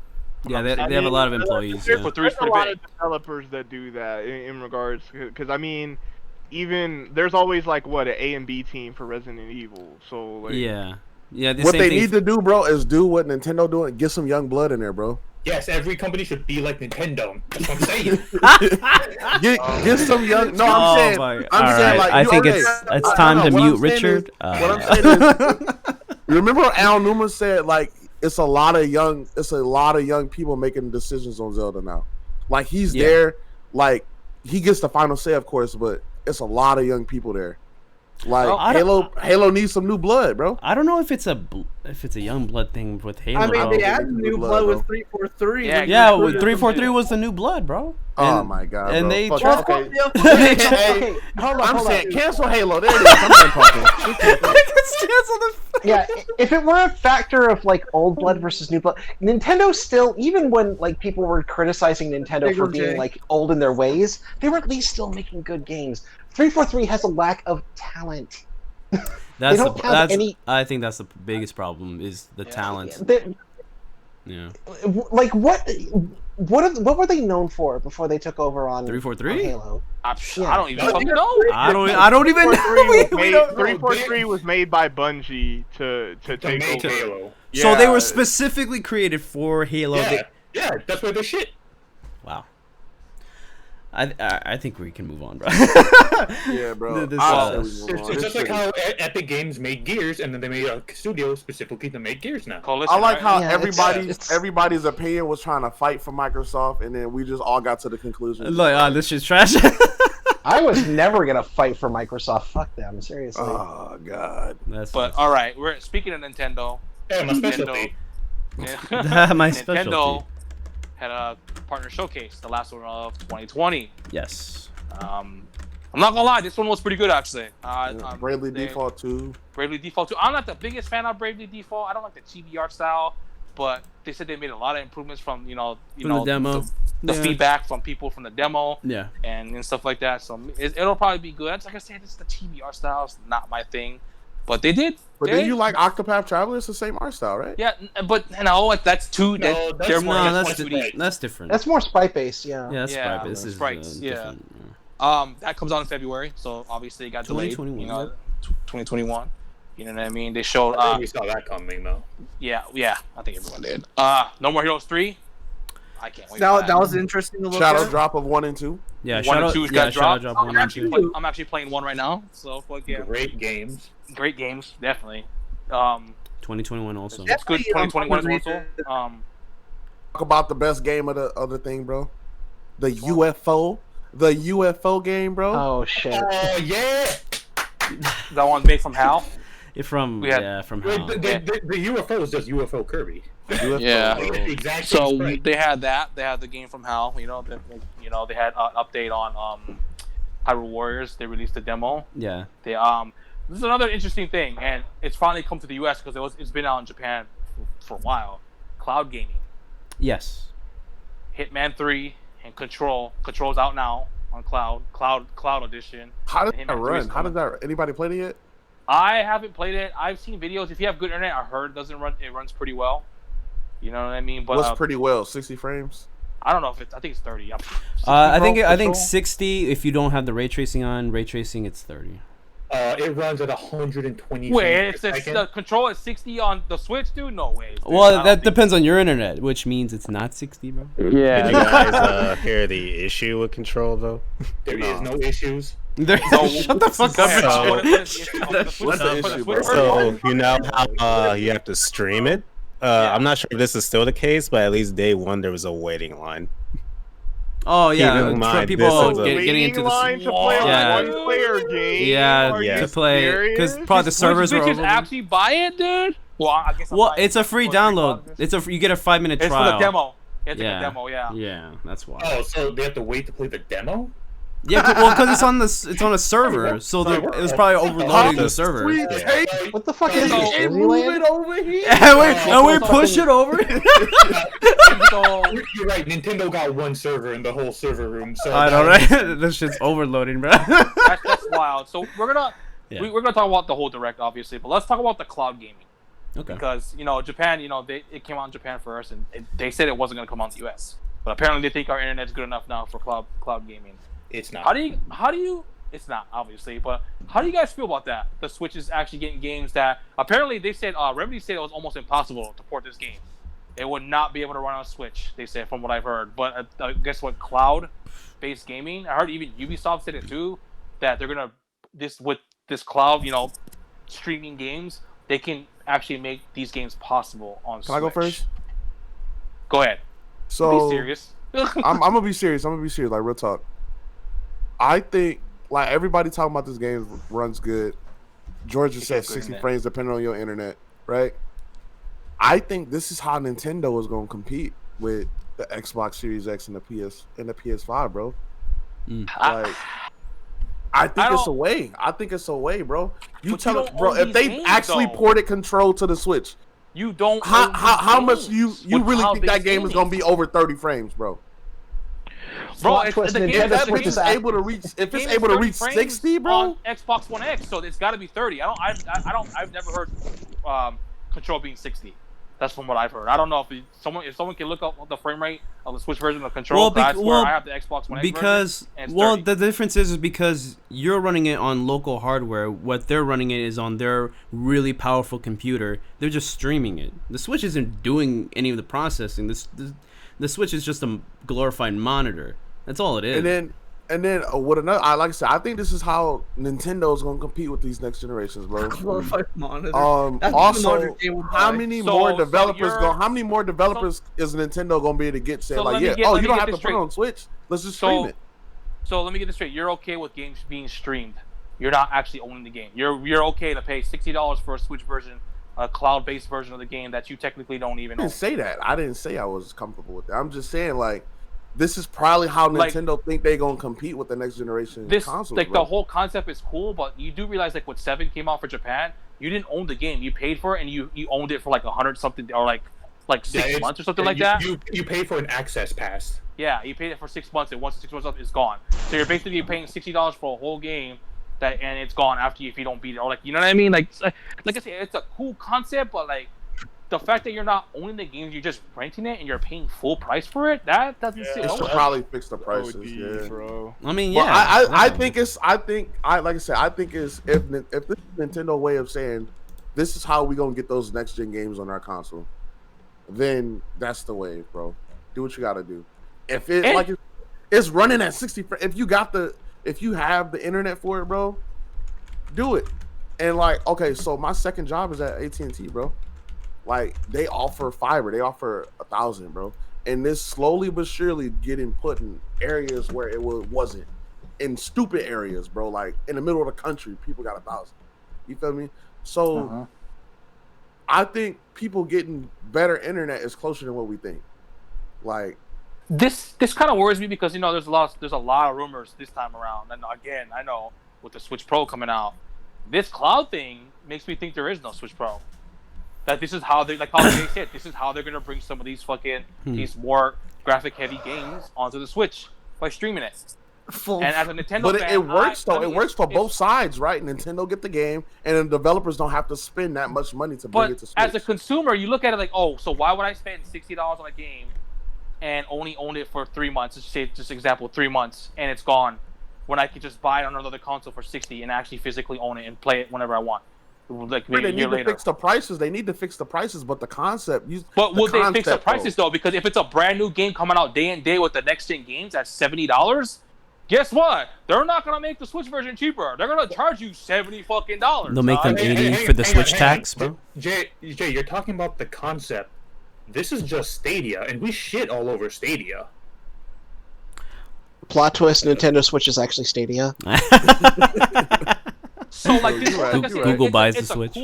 Yeah, they have a lot of employees. There's, Yeah. there's a pretty lot big. of developers that do that in regards, because I mean, even there's always like what an A and B team for Resident Evil. So like, Yeah. The What same they thing. need to do, bro, is do what Nintendo doing and get some young blood in there, bro. Yes, every company should be like Nintendo. That's what I'm saying. Get some young. No, Oh, I'm saying. my- I'm all saying right. like I you think already- it's time to what I'm mute saying Richard. Is, what I'm saying is, remember what Al Newman said? Like it's a lot of young people making decisions on Zelda now. Like he's Yeah. there. Like he gets the final say, of course, but it's a lot of young people there. Like Well, I Halo needs some new blood, bro. I don't know if it's a young blood thing with Halo. I mean, bro. they bro. added new blood with 343. Yeah, Yeah, Recruiter 343 was the new blood, bro. Oh And- my god! and bro. they Fuck tried- okay. Okay, Hey, hold on, I'm hold saying on. cancel Halo. There it is. I'm done talking. Yeah, if it were a factor of like old blood versus new blood, Nintendo still, even when like people were criticizing Nintendo Big for old being J. like old in their ways, they were at least still making good games. 343 has a lack of talent. That's don't the, have that's any- I think that's the biggest problem is the talent. They, Yeah. like what were they known for before they took over on 343? on Halo? I Yeah. don't even fucking know. I don't even know. 343 was made by Bungie to To take make over. Halo. So they Yeah. were specifically created for Halo. Yeah, yeah, that's where they're shit. Wow. I think we can move on, bro. Yeah, bro. This, I'll uh, say we move on. It's just like how Epic Games made Gears, and then they made a studio specifically to make Gears now. Coalition, I like right? how Yeah, it's- everybody's opinion was trying to fight for Microsoft, and then we just all got to the conclusion. Look, this shit's trash. I was never gonna fight for Microsoft. Fuck them, seriously. Oh god. That's But all right, we're speaking of Nintendo. Yeah, my specialty. my Nintendo specialty. had a partner showcase, the last one of 2020. Yes. I'm not gonna lie, this one was pretty good actually. Bravely they- Default 2. Bravely Default 2. I'm not the biggest fan of Bravely Default. I don't like the chibi art style, but they said they made a lot of improvements from the demo. the Yeah. feedback from people from the demo Yeah. and stuff like that. So it'll probably be good. Like I said, this is the chibi art style. It's not my thing, but they did. But they- then you like Octopath Traveler? It's the same art style, right? Yeah, but no, that's two. No, that's they're more- more. No, that's that's one di- sprites. that's different. That's more sprite based, yeah. Yeah, that's Yeah, Sprite. This is sprites, yeah. different. That comes out in February, so obviously it got delayed. 2021, You know, 2021. You know what I mean? They showed. I think we saw that coming though. Yeah. I think everyone did. No More Heroes 3. I can't wait. for That was interesting to look Shadow at. Drop of 1 and 2. Yeah, One Shadow, and two's yeah, got Shadow dropped. Drop I'm 1 and actually 2. I'm actually playing one right now. So fuck yeah. Great games. Great games, definitely. 2021 also. It's good. 2021 is also. Talk about the best game of the other thing, bro. The UFO. The UFO game, bro. Oh shit. Oh yeah. That one's made from HAL. From We had- yeah, from Wait, HAL. the UFO is just UFO Kirby. UFO, Yeah. Like, bro. it's the exact same So sprite. they had that. They had the game from HAL. They had an update on Hyrule Warriors. They released the demo. Yeah. They This is another interesting thing, and it's finally come to the U.S. because it's been out in Japan for a while. Cloud gaming, Yes. Hitman 3, and Control. Control's out now on Cloud Edition. How does Hitman that 3 run? is How coming. does that? Anybody played it yet? I haven't played it. I've seen videos. If you have good internet, I heard it runs pretty well. You know what I mean? But What's pretty well? 60 frames. I don't know if I think it's 30. 60 I think Control? 60 if you don't have the ray tracing on. Ray tracing it's 30. It runs at 120. Wait, frames if per the second. Control is 60 on the Switch, dude? No way. I Well, don't that think- depends on your internet, which means it's not 60, bro. Did you guys hear the issue with Control though? There is no issues. There, No, shut the fuck go up. ahead. Richard. What is the issue? Shut For the the Switch- fuck for the up. Switch So, version? So you know how you have to stream it. I'm not sure if this is still the case, but at least day one there was a waiting line. Oh yeah, in mind, people this is a- getting into line the to play a Yeah. one-player game. yeah Are you to play because serious? probably the servers Which were bitches over. actually buy it, dude? Well, I guess. I'm Well, buying it's a it free for download. $3. It's you get a 5-minute It's trial. for the demo. It's like Yeah. a demo, yeah. Yeah, that's why. Oh, so they have to wait to play the demo? Yeah, well, because it's on a server, so it was probably overloading the server. We Yeah. take What the fuck is So- this? and move it Disneyland? over here. And we push it over. So, You're right. Nintendo got one server in the whole server room. So I know, that- right? This shit's overloading, bro. that's wild. So we're gonna Yeah. we're gonna talk about the whole direct, obviously, but let's talk about the cloud gaming Okay. because Japan, it came out in Japan first, and they said it wasn't gonna come out in the U.S. But apparently they think our internet's good enough now for cloud gaming. It's not. How do you? It's not obviously, but how do you guys feel about that? The Switch is actually getting games that apparently they said Remedy said it was almost impossible to port this game. It would not be able to run on Switch. They said from what I've heard. But guess what? Cloud-based gaming. I heard even Ubisoft said it too. That they're gonna with this cloud, streaming games. They can actually make these games possible on Switch. Can I go first? Go ahead. So Be serious. I'm gonna be serious. I'm gonna be serious. Like real talk. I think like everybody talking about this game runs good. Georgia It said gets good 60 internet. frames depending on your internet, right? I think this is how Nintendo is gonna compete with the Xbox Series X and the PS5, bro. Like, I think it's a don't- way. I think it's a way, bro. You But tell you us, don't bro, own if these they games, actually though. ported control to the Switch, You don't. how own much these you games really with think that cloud-based game is gaming. gonna be over 30 frames, bro? Bro, Plot it's twist, the game. Nintendo That Switch bitch is is act- able to reach. If game it's is able to 30 reach frames 60, bro. on Xbox One X, so it's got to be 30. I've never heard control being 60. That's from what I've heard. I don't know if someone can look up the frame rate of the Switch version of control. Well, That's where well, I have the Xbox One X because version, and it's well 30. the difference is because you're running it on local hardware. What they're running it is on their really powerful computer. They're just streaming it. The Switch isn't doing any of the processing. The Switch is just a glorified monitor. That's all it is. And then what another? Like I said, I think this is how Nintendo is gonna compete with these next generations, bro. Glorified monitor. That's the Also, monitor game would how buy. many So- more so developers you're- go? How many more developers is Nintendo gonna be able to get? Saying So like, let me yeah, get- oh, let you me don't get have to this put it straight. on Switch. Let's just stream it. So let me get this straight. You're okay with games being streamed. You're not actually owning the game. You're okay to pay $60 for a Switch version, a cloud-based version of the game that you technically don't even I own. didn't say that. I didn't say I was comfortable with that. I'm just saying like, this is probably how Like- Nintendo think they gonna compete with the next generation This consoles. like bro. the whole concept is cool, but you do realize like when 7 came out for Japan, you didn't own the game. You paid for it and you owned it for like 100 something or like 6 months or something like that. You pay for an access pass. Yeah, you paid it for 6 months, and once the 6 months up, it's gone. So you're basically paying $60 for a whole game and it's gone after you if you don't beat it, or like you know what I mean? Like I said, it's a cool concept, but like the fact that you're not owning the game, you're just renting it and you're paying full price for it. That doesn't It sit should well. probably fix the prices. OD, Yeah. bro. I mean, Well, yeah. I definitely. think it's like I said, I think it's if this is Nintendo way of saying this is how we gonna get those next gen games on our console, then that's the way, bro. Do what you gotta do. If it And- like it's running at 60, if you have the internet for it, bro, do it. And like, okay, so my second job is at AT&T, bro. Like they offer fiber, they offer 1,000, bro. And this slowly but surely getting put in areas where it wasn't. In stupid areas, bro. Like in the middle of the country, people got 1,000. You feel me? So I think people getting better internet is closer than what we think. Like, This kind of worries me because there's a lot of rumors this time around, and again I know with the Switch Pro coming out, this cloud thing makes me think there is no Switch Pro. That this is how they said this is how they're gonna bring some of these these more graphic heavy games onto the Switch by streaming it. Full. And as a Nintendo but fan, it works though. I mean, It works for it's- both sides, right? Nintendo get the game, and the developers don't have to spend that much money to bring But it to Switch. as a consumer, you look at it like, oh, so why would I spend $60 on a game and only own it for 3 months? Let's say, just example, 3 months, and it's gone, when I could just buy it on another console for 60 and actually physically own it and play it whenever I want, like maybe they a year need to later. fix the prices. They need to fix the prices, but the concept. But will they fix the concept, prices though? Because if it's a brand new game coming out day and day with the next gen games at $70, guess what? They're not gonna make the Switch version cheaper. They're gonna charge you $70 fucking dollars. They'll make them dog. 80 for the Switch tax, bro. Jay, you're talking about the concept. This is just Stadia, and we shit all over Stadia. Plot twist: Nintendo Switch is actually Stadia. So like this, You're right, like I you're said, right. Google buys the it's a Switch.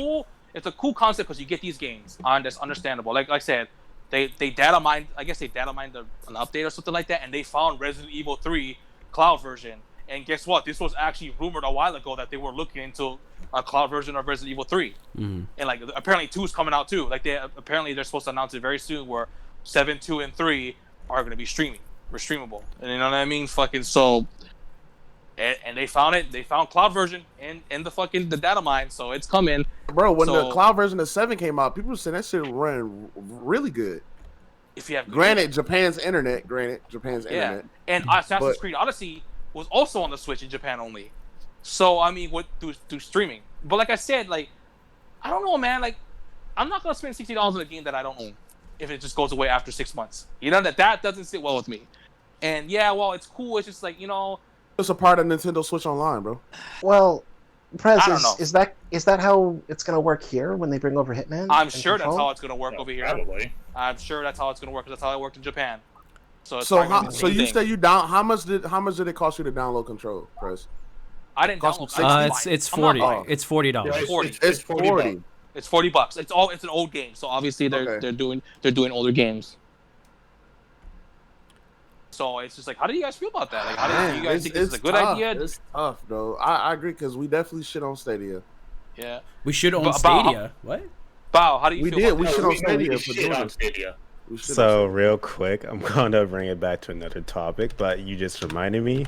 It's a cool concept because you get these games on. That's understandable. Like I said, they data mined. I guess they data mined an update or something like that, and they found Resident Evil 3 cloud version. And guess what? This was actually rumored a while ago that they were looking into a cloud version of Resident Evil 3. Mhm. And like apparently 2 is coming out too. Like they're supposed to announce it very soon, where 7, 2, and 3 are going to be streamable. And you know what I mean? Fucking so. And they found it. They found cloud version in the data mine, so it's coming. Bro, when the So- cloud version of 7 came out, people said that shit ran really good. If you have Granted, Japan's internet. yeah, and Assassin's But- Creed Odyssey was also on the Switch in Japan only. So I mean, through streaming. But like I said, like I don't know, man. Like I'm not gonna spend $60 on a game that I don't own if it just goes away after 6 months. You know that doesn't sit well with me. And yeah, well, it's cool. It's just like It's a part of Nintendo Switch Online, bro. Well, Prez, I don't know. is that how it's gonna work here when they bring over Hitman? I'm and sure that's Control? how it's gonna work over here. Probably. I'm sure that's how it's gonna work because that's how it worked in Japan. So it's So probably gonna be the so same you thing. say you down? How much did it cost you to download Control, Chris? I didn't cost download. them I didn't It's buy it. I'm not 40. buying it. It's $40. Yeah, 40. It's 40. bucks. It's $40. It's an old game, so obviously Okay. they're doing older games. So it's just like, how do you guys feel about that? Like, how do you guys think this is a good tough. idea? It's tough, though. I agree because we definitely shit on Stadia. Yeah. We should own But- Stadia. What? Bao, how do you We feel did. about We that? shit No, on Stadia we for shit doing on it. Stadia. We shit on So Stadia. real quick, I'm going to bring it back to another topic, but you just reminded me.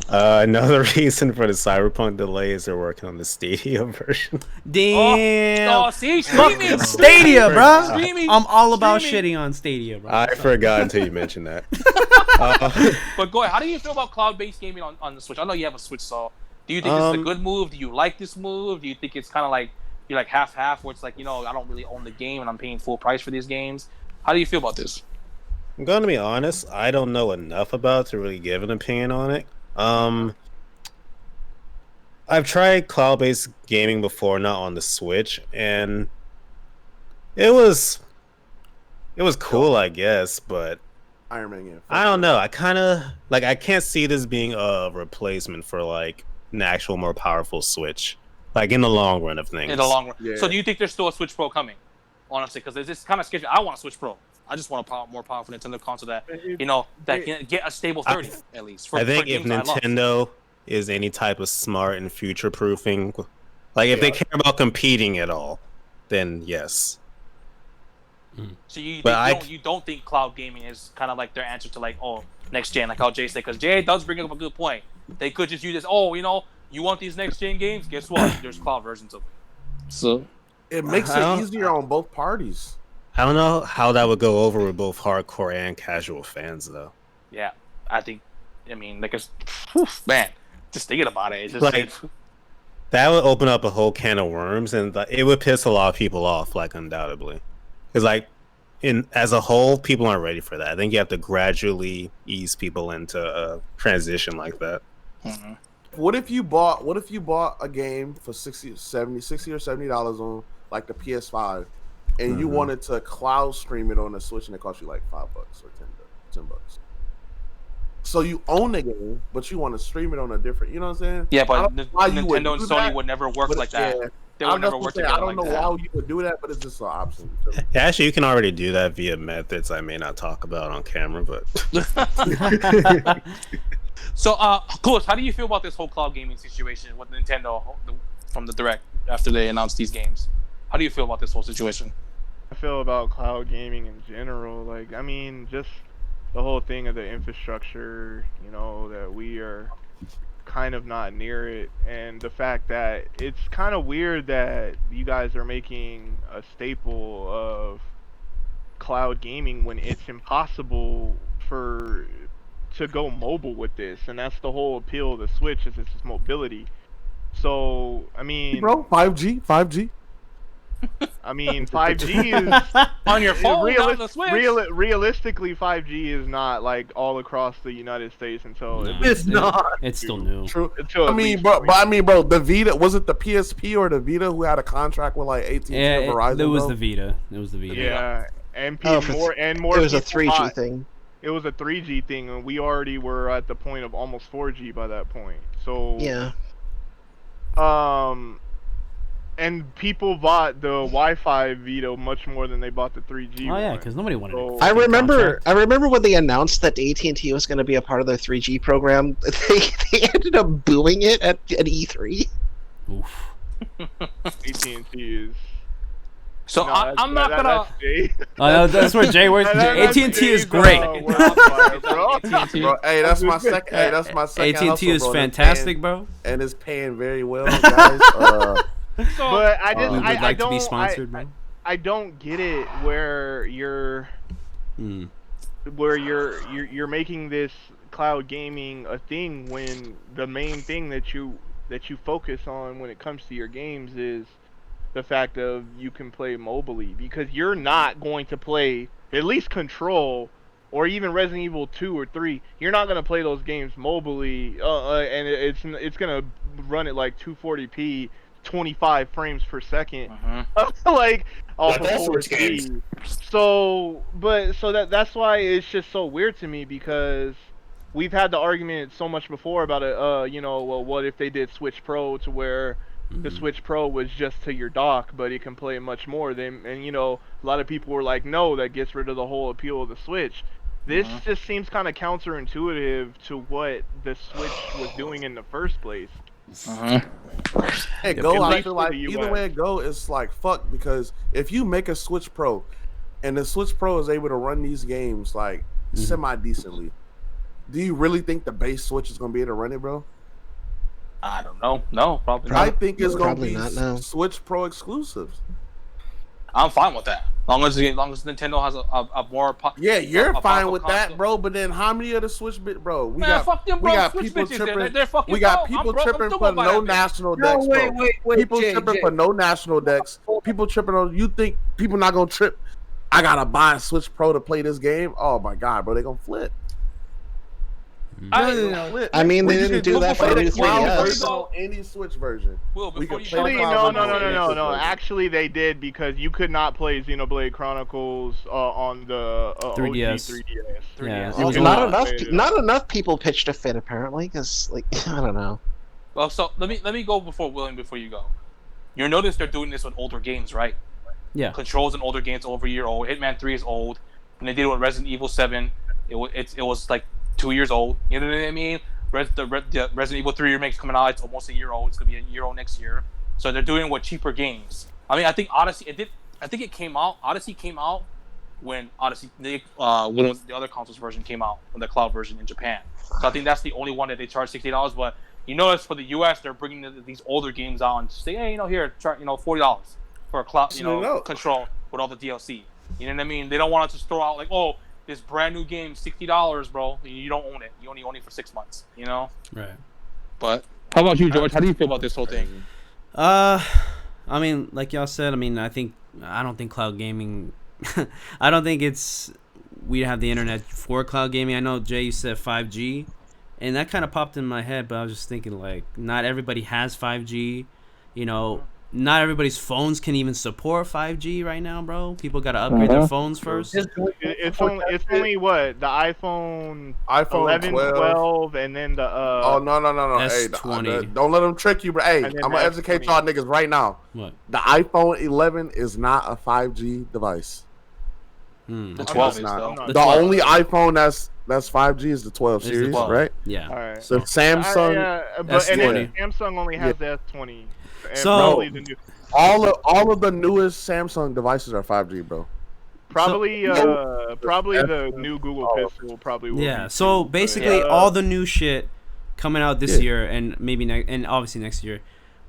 Another reason for the Cyberpunk delay is they're working on the Stadia version. Damn. Oh, see, streaming. Stadia, bro. Streaming. I'm all about Streaming. shitting on Stadia, bro. I forgot until you mentioned that. But go ahead. How do you feel about cloud-based gaming on the Switch? I know you have a Switch, so do you think this is a good move? Do you like this move? Do you think it's kind of like you're like half-half, where it's like I don't really own the game and I'm paying full price for these games? How do you feel about this? I'm going to be honest. I don't know enough about it to really give an opinion on it. I've tried cloud-based gaming before, not on the Switch, and it was cool, I guess, but Iron Man. Yeah. I don't know. I kind of like. I can't see this being a replacement for like an actual more powerful Switch, like in the long run of things. In the long run. Yeah. So do you think there's still a Switch Pro coming? Honestly, because it's kind of sketchy. I want a Switch Pro. I just want a more powerful Nintendo console that that can get a stable 30 at least. I think for if games I love. Nintendo is any type of smart and future proofing, like if they care about competing at all, then yes. So you But you don't think cloud gaming is kind of like their answer to like next gen, like how Jay said? Because Jay does bring up a good point. They could just use this. You want these next gen games? Guess what? There's cloud versions of it. So It makes it easier on both parties. I don't know how that would go over with both hardcore and casual fans, though. yeah, I think. I mean, like man, just thinking about it, it's just Like, that would open up a whole can of worms, and it would piss a lot of people off, like undoubtedly, because like as a whole, people aren't ready for that. I think you have to gradually ease people into a transition like that. mm-hmm. What if you bought a game for $60 or $70 on like the PS5, and you wanted to cloud stream it on the Switch, and it cost you like $5 or $10. So you own the game, but you want to stream it on a different. You know what I'm saying? Yeah, I but don't know why you would Nintendo and do Sony that, would never work but like that. yeah. They I'm would never just work saying, together I don't like know that. why you would do that, but it's just an option. Yeah, actually, you can already do that via methods I may not talk about on camera, but So, Clueless, how do you feel about this whole cloud gaming situation with Nintendo from the Direct after they announced these games? How do you feel about this whole situation? I feel about cloud gaming in general. Like, I mean, just the whole thing of the infrastructure, that we are kind of not near it, and the fact that it's kind of weird that you guys are making a staple of cloud gaming when it's impossible to go mobile with this, and that's the whole appeal of the Switch, is its mobility. So, I mean, Bro, 5G. I mean, 5G is On your phone, not on the Switch. realistically, 5G is not like all across the United States until No, It's not. It's still new. True. until I at mean, least bro, the Vita, was it the PSP or the Vita who had a contract with like AT&T Yeah, or Verizon? it was bro? the Vita. It was the Vita. yeah, and Oh, more it was a people 3G bought- thing. it was a 3G thing, and we already were at the point of almost 4G by that point. So Yeah. And people bought the Wi-Fi Vito much more than they bought the 3G. Oh yeah, one. because nobody wanted So- it. I remember when they announced that AT&T was going to be a part of their 3G program. They ended up booing it at E3. Oof. AT&T is. So No, I'm not gonna. That's Jay. That's where Jay works. That's AT&T is Jay's, great. Wi-Fi, bro. AT&T. Bro, hey, that's my second. Hey, that's my second. AT&T hustle, is bro, and it's fantastic, bro. and it's paying very well, guys. But I just We would I like to don't be sponsored, bro. I don't get it where you're making this cloud gaming a thing when the main thing that you focus on when it comes to your games is the fact of you can play mobily, because you're not going to play at least Control or even Resident Evil 2 or 3. You're not going to play those games mobily, and it's going to run at like 240p, 25 frames per second. Like off of That's what's 4G. That's why it's just so weird to me, because we've had the argument so much before about it. Well, what if they did Switch Pro to where the Switch Pro was just to your dock, but it can play much more. And a lot of people were like, no, that gets rid of the whole appeal of the Switch. This just seems kind of counterintuitive to what the Switch was doing in the first place. Hey, Go, At I least feel for like the either US. way it go, it's like fuck, because if you make a Switch Pro, and the Switch Pro is able to run these games like semi decently, do you really think the base Switch is gonna be able to run it, bro? I don't know. No, probably I not. think it's gonna Probably be not, no. Switch Pro exclusives. I'm fine with that. Long as Nintendo has a more. Yeah, you're a fine powerful with console. that, bro. But then how many of the Switch bit, bro? Man, fuck them, bro. we got Switch people bitches, tripping. they're fucking We got broke. I'm people broke. I'm tripping still for gonna buy no that bitch. national No, decks, wait, bro. wait, People Jay, tripping Jay. for no national decks. People tripping on. You think people not gonna trip? I gotta buy a Switch Pro to play this game. Oh my god, bro, they gonna flip. I I mean, We they just didn't can do that for play the the new cloud 3DS. version. on any Switch version. Will, We before can you play shut the up, cloud No. version on any Switch version. Actually, they did, because you could not play Xenoblade Chronicles on the 3DS. OG 3DS. Yeah, You it was could Not not enough. play it Not enough people pitched a fit apparently, because I don't know. Well, so let me go before you go. You notice they're doing this with older games, right? Yeah. Control's an older game, it's over a year old. Hitman 3 is old. When they did it with Resident Evil 7, it was like 2 years old. You know what I mean? The Resident Evil 3 remake's coming out. It's almost a year old. It's gonna be a year old next year. So they're doing it with cheaper games. I mean, I think Odyssey. I think it came out. Odyssey came out when when the other consoles version came out, when the cloud version in Japan. So I think that's the only one that they charge $60. But you notice for the US, they're bringing these older games out and say, hey, here, try $40 for a cloud, Control with all the DLC. You know what I mean? They don't want to just throw out like, oh, this brand new game, $60, bro. You don't own it. You only own it for 6 months. You know. Right. But how about you, George? How do you feel about this whole thing? I mean, like y'all said, I mean, I don't think cloud gaming. I don't think we have the internet for cloud gaming. I know Jay, you said 5G, and that kind of popped in my head. But I was just thinking, like, not everybody has 5G. Not everybody's phones can even support 5G right now, bro. People gotta upgrade their phones first. It's only what, the iPhone 11, 12. 12, and then the Oh no! Hey, S20. don't let them trick you, bro. Hey, And then I'm gonna the educate S20. y'all niggas right now. What? The iPhone 11 is not a 5G device. The 12 is not. though. The The 12. only iPhone that's 5G is the 12 Is the series, 12. right? Yeah. all right. So Samsung, And then S20. Samsung only has the S20. And So- probably the new, all of the newest Samsung devices are 5G, bro. probably the new Google Pixel probably will. Yeah. be So too, basically, but, all the new shit coming out this Yeah. year and maybe and obviously next year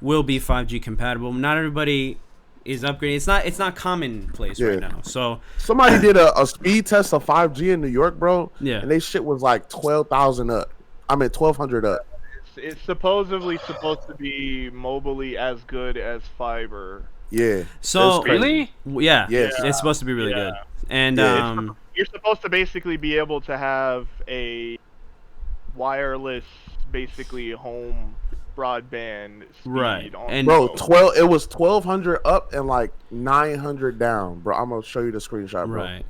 will be 5G compatible. Not everybody is upgrading. It's not commonplace right Yeah. now. So Somebody did a speed test of 5G in New York, bro. Yeah. And they shit was like 12,000 up. I mean 1,200 up. it's supposedly supposed to be mobily as good as fiber. Yeah. So It's crazy. Really? yeah, Yes. it's supposed to be really Yeah. good. And Yeah. You're supposed to basically be able to have a wireless, basically home broadband speed Right. on And- Bro, the go. 12 it was 1,200 up and like 900 down, bro. I'm gonna show you the screenshot, bro. right.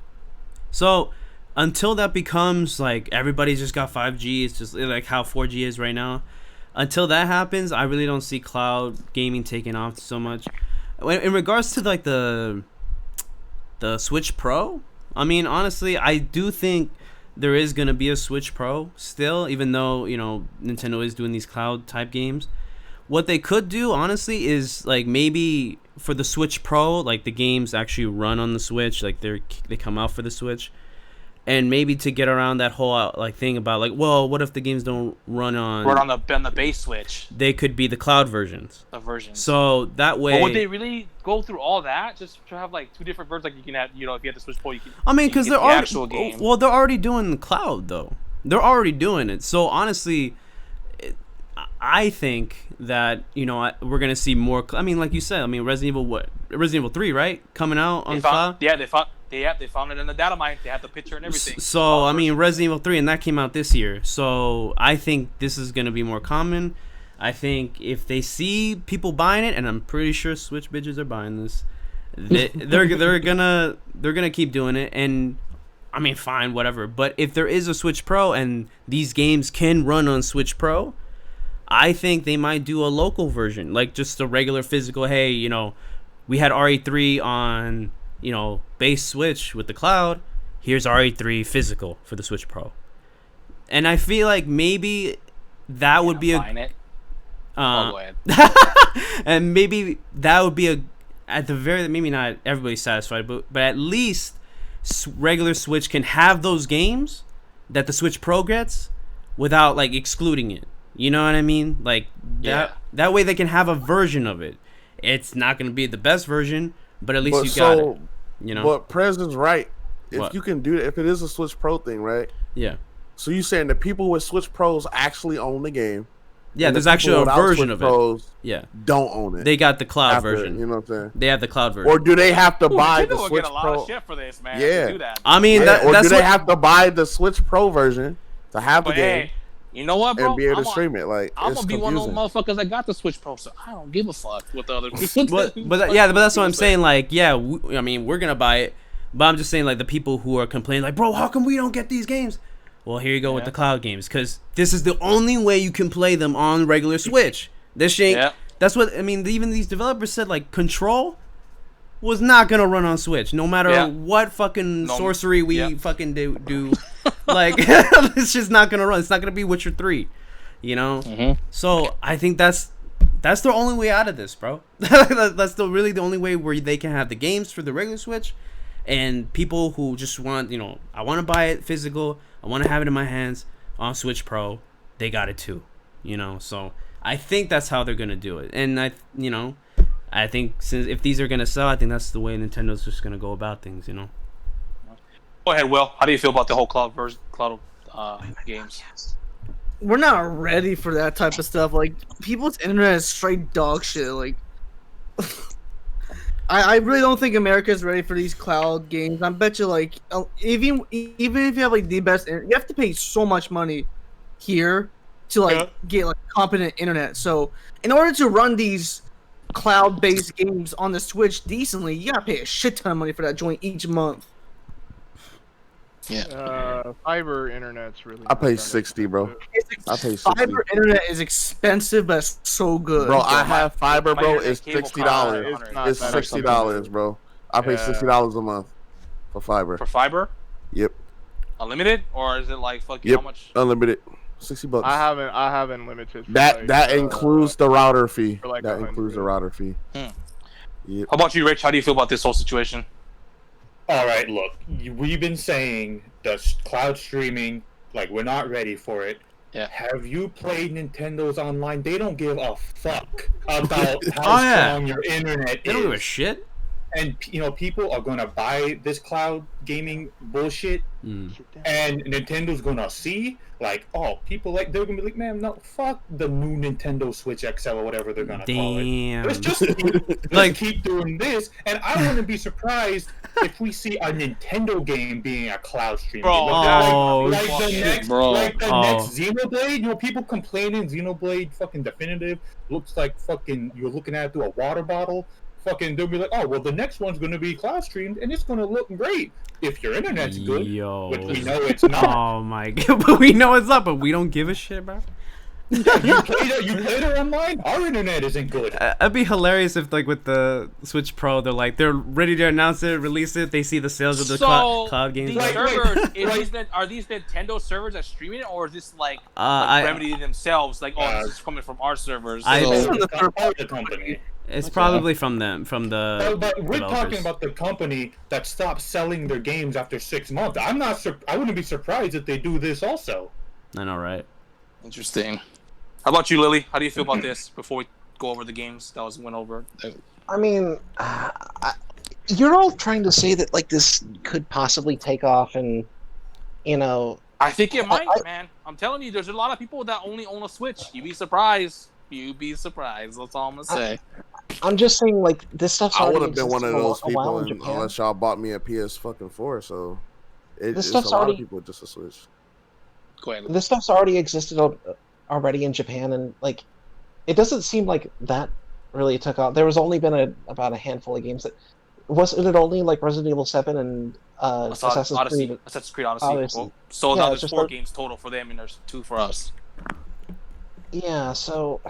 So until that becomes like everybody's just got 5G, it's just like how 4G is right now. Until that happens, I really don't see cloud gaming taking off so much. In regards to like the Switch Pro, I mean, honestly, I do think there is gonna be a Switch Pro still, even though, you know, Nintendo is doing these cloud type games. What they could do, honestly, is like maybe for the Switch Pro, like the games actually run on the Switch, like they come out for the Switch, and maybe to get around that whole like thing about like, well, what if the games don't run on the base Switch? They could be the cloud versions. The versions. So that way. But would they really go through all that just to have like two different versions? Like you can have, you know, if you have the Switch Pro, you can. I mean, because they're already actual game. Well, they're already doing the cloud though. They're already doing it. So honestly, I think that, you know, we're gonna see more. I mean, like you said, I mean, Resident Evil 3, right, coming out on cloud. Yeah, they found it in the data mine. They had the picture and everything. So I mean, Resident Evil 3, and that came out this year. So I think this is gonna be more common. I think if they see people buying it, and I'm pretty sure Switch bitches are buying this, they're gonna keep doing it. And I mean, fine, whatever. But if there is a Switch Pro and these games can run on Switch Pro, I think they might do a local version, like just a regular physical. Hey, you know, we had RE3 on, you know, base Switch with the cloud. Here's RE3 physical for the Switch Pro. And I feel like maybe that would be go ahead. And maybe that would be at the very, maybe not everybody's satisfied, but at least regular Switch can have those games that the Switch Pro gets without like excluding it. You know what I mean? Like that way they can have a version of it. It's not going to be the best version, but at least got it. You know. But President's right. If What? you can do it, if it is a Switch Pro thing, right? Yeah. So you saying the people with Switch Pros actually own the game? Yeah, and there's the actually people a without version Switch of it. Pros Yeah. don't own it. They got the cloud after, version. You know what I'm saying? They have the cloud version. Or do they have to Ooh, buy Nintendo the will Switch get a lot Pro? of shit for this, man. Yeah. To do that. I mean, Or that's do they what, have to buy the Switch Pro version to have the But game hey, you know what, bro? and be able to stream it? Like, I'm it's gonna be one of those confusing. motherfuckers that got the Switch Pro, so I don't give a fuck what the other people. but that's what I'm saying. Like, yeah, I mean, we're gonna buy it, but I'm just saying, like, the people who are complaining, like, bro, how come we don't get these games? Well, here you go with the cloud games, because this is the only way you can play them on regular Switch. This shit. Yeah. That's what I mean. Even these developers said, like, Control was not gonna run on Switch, no matter what fucking sorcery we fucking do. Like, it's just not gonna run. It's not gonna be Witcher 3, you know. Mm-hmm. So I think that's the only way out of this, bro. That's really the only way where they can have the games for the regular Switch, and people who just want, you know, I want to buy it physical, I want to have it in my hands on Switch Pro, they got it too, you know. So I think that's how they're gonna do it, and I think since if these are gonna sell, I think that's the way Nintendo's just gonna go about things, you know. Go ahead, Will. How do you feel about the whole cloud games? We're not ready for that type of stuff. Like, people's internet is straight dog shit. Like, I really don't think America is ready for these cloud games. I bet you, like, even if you have like the best internet, you have to pay so much money here to like get like competent internet. So in order to run these cloud-based games on the Switch decently, you gotta pay a shit ton of money for that joint each month. Fiber internet's really. I pay 60, bro. I pay 60. Fiber internet is expensive, but it's so good. Bro, I have fiber, bro. internet It's cable $60. It's $60, bro. I pay $60 a month for fiber. For fiber? Yep. Unlimited, or is it like fucking Yep. how much? Unlimited. $60. I haven't limited. For That includes the router fee. for like That includes the 100. router fee. Hmm. Yep. How about you, Rich? How do you feel about this whole situation? All right, look, we've been saying the cloud streaming, like, we're not ready for it. Yeah. Have you played Nintendo's online? They don't give a fuck about how Oh, yeah. strong your internet They don't give a is. shit. And, you know, people are going to buy this cloud gaming bullshit, Mm. and Nintendo's going to see, like, oh, people, like, they're going to be like, man, no, fuck the new Nintendo Switch XL or whatever they're going to call it. Damn. Let's just keep doing this, and I wouldn't be surprised if we see a Nintendo game being a cloud stream. Bro, game. oh, like the shit, next, bro. like the Oh. next Xenoblade. You know, people complaining Xenoblade fucking definitive looks like fucking you're looking at it through a water bottle. fucking they'll be like, oh well, the next one's gonna be cloud streamed and it's gonna look great if your internet's good. Yo. Which we know it's not. Oh my god, but we know it's not, but we don't give a shit, bro. You played it online. Our internet isn't good. It'd be hilarious if, like, with the Switch Pro, they're ready to announce it, release it. They see the sales of the cloud games. These Like, servers, are these Nintendo servers that streaming it, or is this like Remedy themselves? Like, oh, this is coming from our servers. I- From the company. It's probably from them, from the. But we're developers. talking about the company that stopped selling their games after 6 months. I wouldn't be surprised if they do this also. I know, right? Interesting. How about you, Lily? How do you feel about this? Before we go over the games that went over. I mean, you're all trying to say that like this could possibly take off, and you know. I think it might, man. I'm telling you, there's a lot of people that only own a Switch. You'd be surprised. You'd be surprised. That's all I'm gonna say. I'm just saying, like, this stuff's I already would have been one of existed those a while people in Japan. unless y'all bought me a PS fucking 4. So it's a stuff's lot already- of people just a Switch. Go ahead. This stuff's already existed already in Japan, and like, it doesn't seem like that really took off. There was only been about a handful of games that wasn't it only like Resident Evil 7 and Assassin's Creed. Assassin's Creed Odyssey. Odyssey. Well, so Yeah, now it's there's just 4 like- games total for them, and there's 2 for us. Yeah, so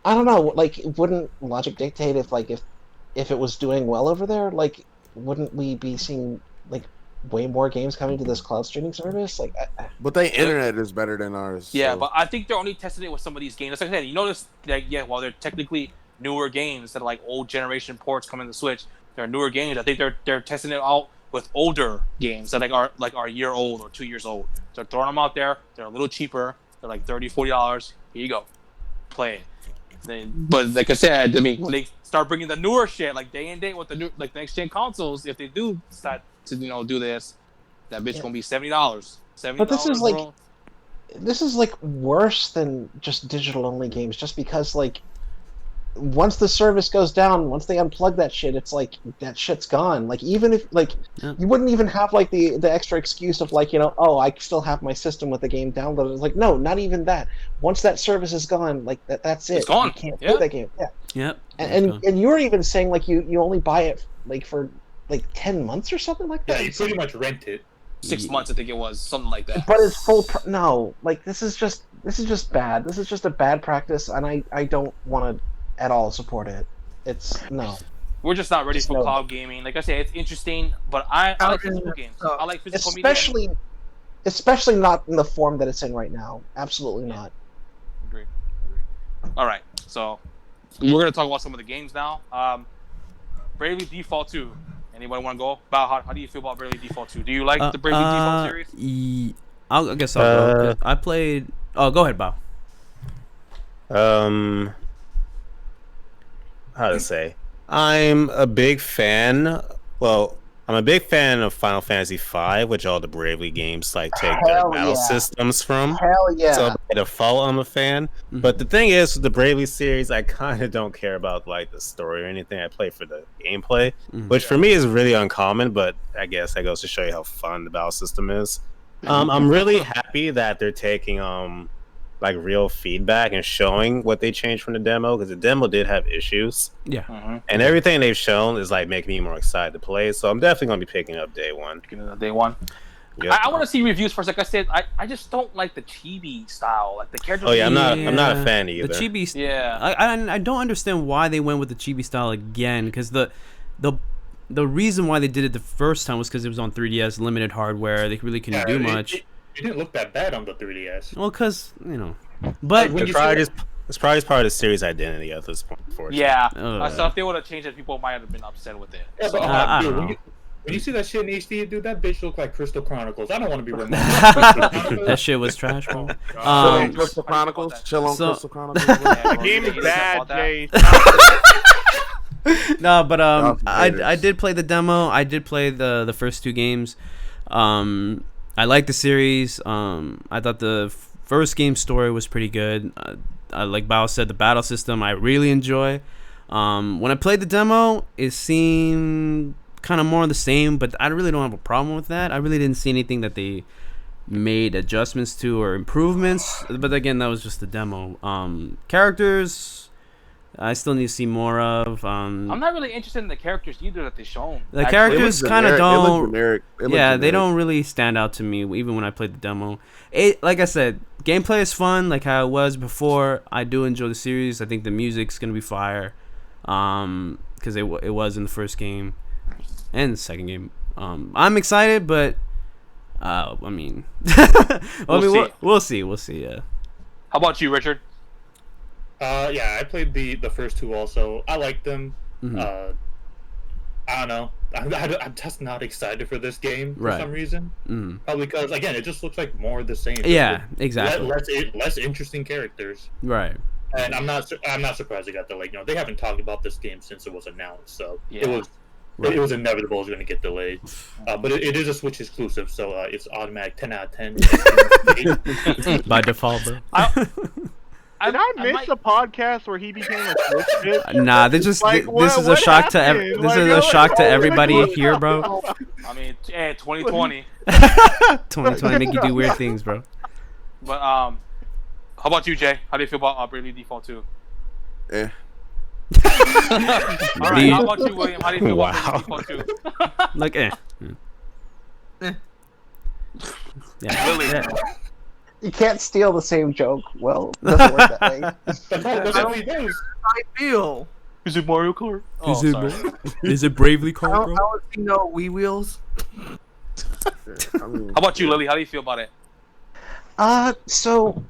I don't know. Like, wouldn't logic dictate if it was doing well over there? Like, wouldn't we be seeing like way more games coming to this cloud streaming service? Like, But their internet is better than ours. Yeah, so. but I think they're only testing it with some of these games. Like I said, you notice that while they're technically newer games that are like old generation ports coming to Switch, they're newer games. I think they're testing it out with older games that are a year old or 2 years old. They're throwing them out there. They're a little cheaper. They're like $30-$40. Here you go, play it. But like I said, I mean, when they start bringing the newer shit, like day and date with the new like next gen consoles, if they do start to do this, that bitch gonna be $70. but this is like this is like worse than just digital only games, just because like once the service goes down, once they unplug that shit, it's like that shit's gone. Like, even if like you wouldn't even have like the extra excuse of like, you know, oh, I still have my system with the game downloaded. It's like, no, not even that. Once that service is gone, like that's it. It's gone. You can't play that game. Yeah. Yep. And you were even saying like you only buy it like for like 10 months or something like that. Yeah, you pretty much rent it. 6 months, I think it was, something like that. But it's full. No, like this is just bad. This is just a bad practice, and I don't want to at all support it. It's no. We're just not ready Just for no. cloud gaming. Like I said, it's interesting, but I like physical games. I like physical media. Especially not in the form that it's in right now. Absolutely not. Agree. All right, so we're gonna talk about some of the games now. Bravely Default 2. Anybody want to go? Bao, how do you feel about Bravely Default 2? Do you like the Bravely Default series? I guess I'll go. I played. Oh, go ahead, Bao. How to say? I'm a big fan. Well, I'm a big fan of Final Fantasy V, which all the Bravely games like take their Hell battle yeah. systems from. Hell yeah. So by default, I'm a fan. But the thing is, with the Bravely series, I kind of don't care about like the story or anything. I play for the gameplay, which for me is really uncommon. But I guess that goes to show you how fun the battle system is. I'm really happy that they're taking like real feedback and showing what they changed from the demo, because the demo did have issues. Yeah. And everything they've shown is like making me more excited to play. So I'm definitely gonna be picking up day one. Day one. Yep. I want to see reviews first. Like I said, I just don't like the chibi style. Like the characters. Oh yeah, I'm not a fan either. The chibi. Yeah. I don't understand why they went with the chibi style again, because the reason why they did it the first time was because it was on 3DS limited hardware. They really couldn't do much. It didn't look that bad on the 3DS. Well, because but It's probably just part of the series identity at this point. Yeah. So if they would have changed it, people might have been upset with it. Yeah, but I dude, don't know. when you see that shit in HD, dude, that bitch look like Crystal Chronicles. I don't want to be remembered. that shit was trash, bro. Crystal Chronicles. Chill on so- Crystal Chronicles. The game is bad, Jay. No, but I haters. did play the demo. I did play the first 2 games. I liked the series. I thought the first game story was pretty good. Like Bao said, the battle system I really enjoy. When I played the demo, it seemed kind of more of the same, but I really don't have a problem with that. I really didn't see anything that they made adjustments to or improvements. But again, that was just the demo. Characters, I still need to see more of. I'm not really interested in the characters either that they shown. The Actually, characters kind of don't. Generic. Yeah, they don't really stand out to me even when I played the demo. Like I said, gameplay is fun, like how it was before. I do enjoy the series. I think the music's gonna be fire, because it was in the first game and the second game. I'm excited, but I mean, we'll see. Yeah. How about you, Richard? Yeah, I played the first two also. I liked them. Mhm. I don't know. I'm just not excited for this game for Right. some reason. Mm. Probably because again, it just looks like more of the same. Yeah, With exactly. less interesting characters. Right. And I'm not surprised they got delayed. They haven't talked about this game since it was announced, so Yeah. it was inevitable it was going to get delayed. But it is a Switch exclusive, so it's automatic 10 out of 10. By default, bro. Did I miss a podcast where he became a Switch bitch? Nah, this is Like, this is a what shock to happened? this Like, is yo, a shock to like, everybody what here, bro. I mean, 2020. 2020 make you do weird things, bro. But how about you, Jay? How do you feel about Bravely Default 2? Eh. All right, how about you, William? How do you feel about Bravely Default 2? Like, Eh. Yeah. Lily. Yeah. You can't steal the same joke. Well, it doesn't work that way. That's how he does. I feel. Is it Mario Kart? Oh, Is it sorry. is it Bravely I Card, don't, bro? I don't see no Wii wheels. I mean, How about you, Lily? How do you feel about it? So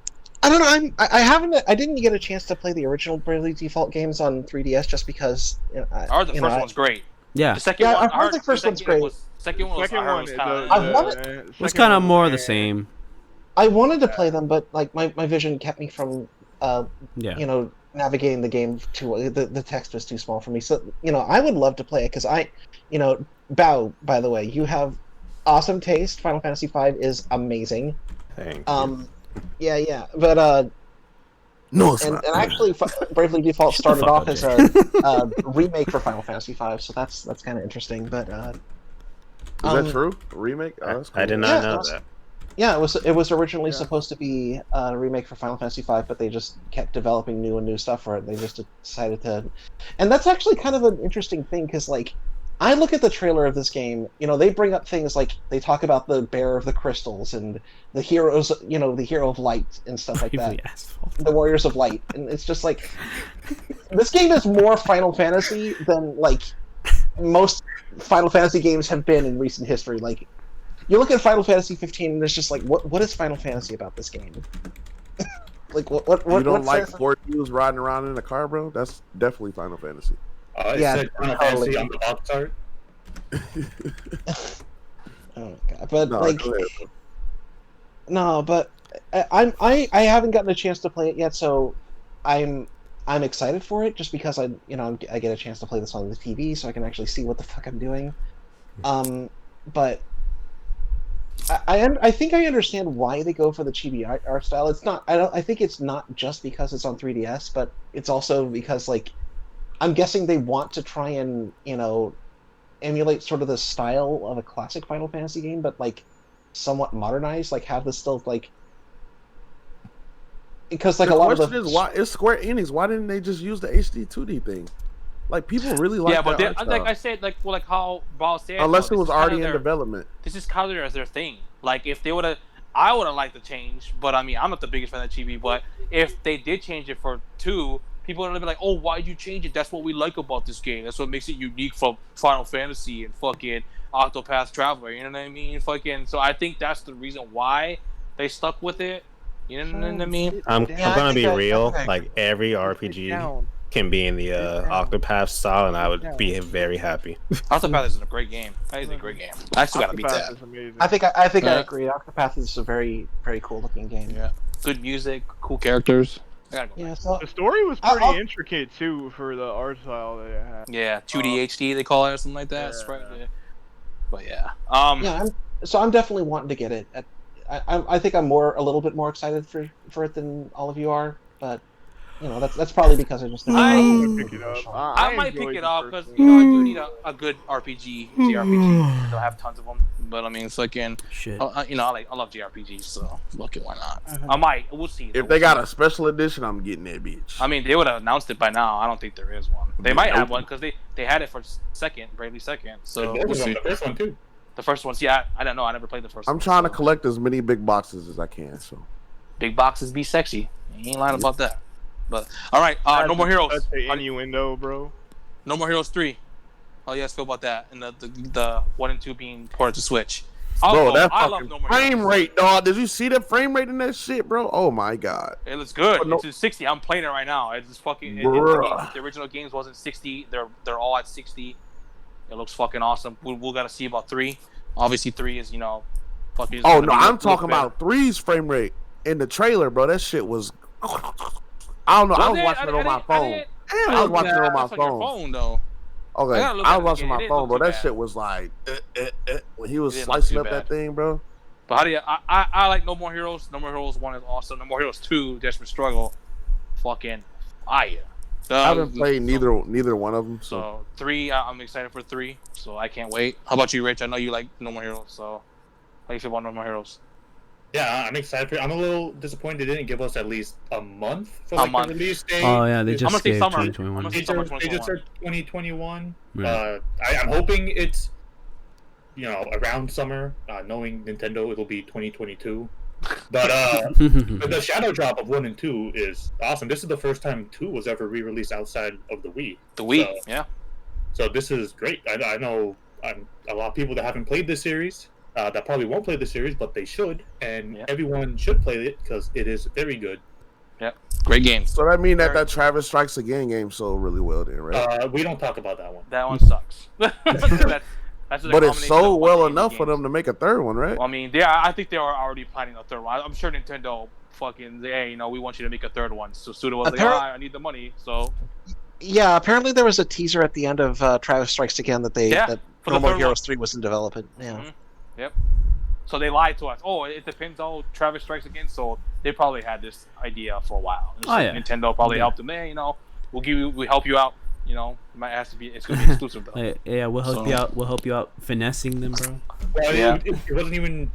I don't know. I didn't get a chance to play the original Bravely Default games on 3DS just because. I heard the first one's great. Yeah. The second Yeah, one, I heard the first one's great. Second one was Second one, kind of. I wanted- It was kind of more of the same. I wanted to play them, but like my vision kept me from Yeah. navigating the game too. The text was too small for me. So I would love to play it because Bao, by the way, you have awesome taste. Final Fantasy V is amazing. Thank Yeah, but no, it's and not. actually, Bravely Default Shut the started fuck off up, as a remake for Final Fantasy V, so that's kind of interesting. But Is that true? A remake? Oh, that's cool. I did not Yeah, know awesome. that. Yeah, it was originally Yeah. supposed to be a remake for Final Fantasy V, but they just kept developing new stuff for it. They just decided to, and that's actually kind of an interesting thing because like, I look at the trailer of this game. They bring up things like they talk about the Bearer of the Crystals and the heroes, the Hero of Light and stuff like that. Bravely Asphalt. The Warriors of Light, and it's just like, this game is more Final Fantasy than like most Final Fantasy games have been in recent history. Like, you look at Final Fantasy 15, and it's just like, what is Final Fantasy about this game? Like, what? You don't what like sense- four dudes riding around in a car, bro? That's definitely Final Fantasy. It Yeah, said Final totally. Fantasy on the box art. Oh god, but No, like, go ahead, bro. no, but I haven't gotten a chance to play it yet, so I'm excited for it just because I get a chance to play this on the TV, so I can actually see what the fuck I'm doing. But I think I understand why they go for the chibi art style. It's not I think it's not just because it's on 3DS, but it's also because like I'm guessing they want to try and emulate sort of the style of a classic Final Fantasy game, but like somewhat modernized, like have this still like because like The a lot question of the is, why it's Square Enix? Why didn't they just use the HD 2D thing? Like, people really like Yeah, but that art like style. I said, like how Ball said, Unless though, it was this is kinda already in their- development. This is kind of their thing. Like if they I would have liked the change, but I mean I'm not the biggest fan of Chibi. But if they did change it for 2, people are gonna be like, "Oh, why'd you change it? That's what we like about this game. That's what makes it unique from Final Fantasy and fucking Octopath Traveler." You know what I mean? Fucking. So I think that's the reason why they stuck with it. You know what I mean? I'm Yeah, I gonna think be I real. think I Like every RPG Down. can be in the Octopath style, and I would be very happy. Octopath is a great game. That is a great game. I still gotta beat Octopath that. is amazing. I think I Yeah. agree. Octopath is a very very cool looking game. Yeah. Good music, cool characters. I gotta go. Yeah, so The story was I'll- pretty intricate too for the art style that it had. Yeah, 2D HD they call it or something like that. That's right. Yeah. But yeah. yeah, I'm definitely wanting to get it. I think I'm a little bit more excited for it than all of you are, but that's probably because I just think I- I'm gonna pick it up. I might enjoyed pick it the up first because one. I do need a good RPG, JRPG. They'll have tons of them. But I mean, fucking, Shit. you know, I love JRPGs, so fuck it, why not? I might. We'll see. If they got a special edition, I'm getting that bitch. I mean, they would have announced it by now. I don't think there is one. They might have one because they had it for Bravely Second. So There we'll was see. the first one too. The first one's I don't know. I never played the first one. I'm trying to so. collect as many big boxes as I can. So Big boxes be sexy. You ain't lying about that. But all right, No More Heroes. That's the innuendo, bro. No More Heroes 3. How you guys feel about that? And the 1 and 2 being ported to Switch. bro, that I love fucking No More frame Heroes. rate, dog. Did you see the frame rate in that shit, bro? Oh my god. It looks good. But no- It's at 60. I'm playing it right now. It's just fucking. Bruh. The original games wasn't 60. They're all at 60. It looks fucking awesome. We'll gotta see about 3. Obviously 3 is fucking. Oh no, I'm talking about 3's frame rate in the trailer, bro. That shit was. I don't know. I was watching it on my phone. I was watching it on my That's on your phone. phone though. Okay, gotta look I at was it watching again. my It didn't phone, look bro. too That bad. shit was like when he was It didn't look slicing too up that bad. thing, bro. But how do you? I like No More Heroes. No More Heroes 1 is awesome. No More Heroes 2, Desperate Struggle, fucking fire. I haven't played neither one of them. So So 3, I'm excited for 3. So I can't wait. How about you, Rich? I know you like No More Heroes. So how do you feel about No More Heroes? Yeah, I'm excited for it. I'm a little disappointed they didn't give us at least a month for A like month. the release date. Oh yeah, they I'm just gonna say gave summer. 2021. I'm gonna They Summer just 2021. said 2021. Yeah. I'm hoping it's, around summer. Knowing Nintendo, it'll be 2022. But the shadow drop of 1 and 2 is awesome. This is the first time 2 was ever re-released outside of the Wii. The Wii, So- yeah. So this is great. I know a lot of people that haven't played this series that probably won't play the series, but they should, and Yeah. everyone should play it because it is very good. Great game. so that mean that Travis Strikes Again game sold really well, then, right? We don't talk about that one. That one sucks. that's a But it combination sold of well one enough indie for games. them to make a third one, right? Well, I mean, I think they are already planning a third one. I'm sure Nintendo fucking, hey, we want you to make a third one. So Suda was like, I need the money. So Yeah, apparently there was a teaser at the end of Travis Strikes Again that for No the More third Heroes 3 was in development. Yeah. Mhm. Yep. So they lied to us. Oh, it depends on Travis Strikes Again. So they probably had this idea for a while. Oh, yeah. Nintendo probably Yeah. helped them. Hey, we'll help you out. It might have to be. It's gonna be exclusive though. Hey, yeah, we'll help So- you out. We'll help you out finessing them, bro. Well, Yeah. it wasn't even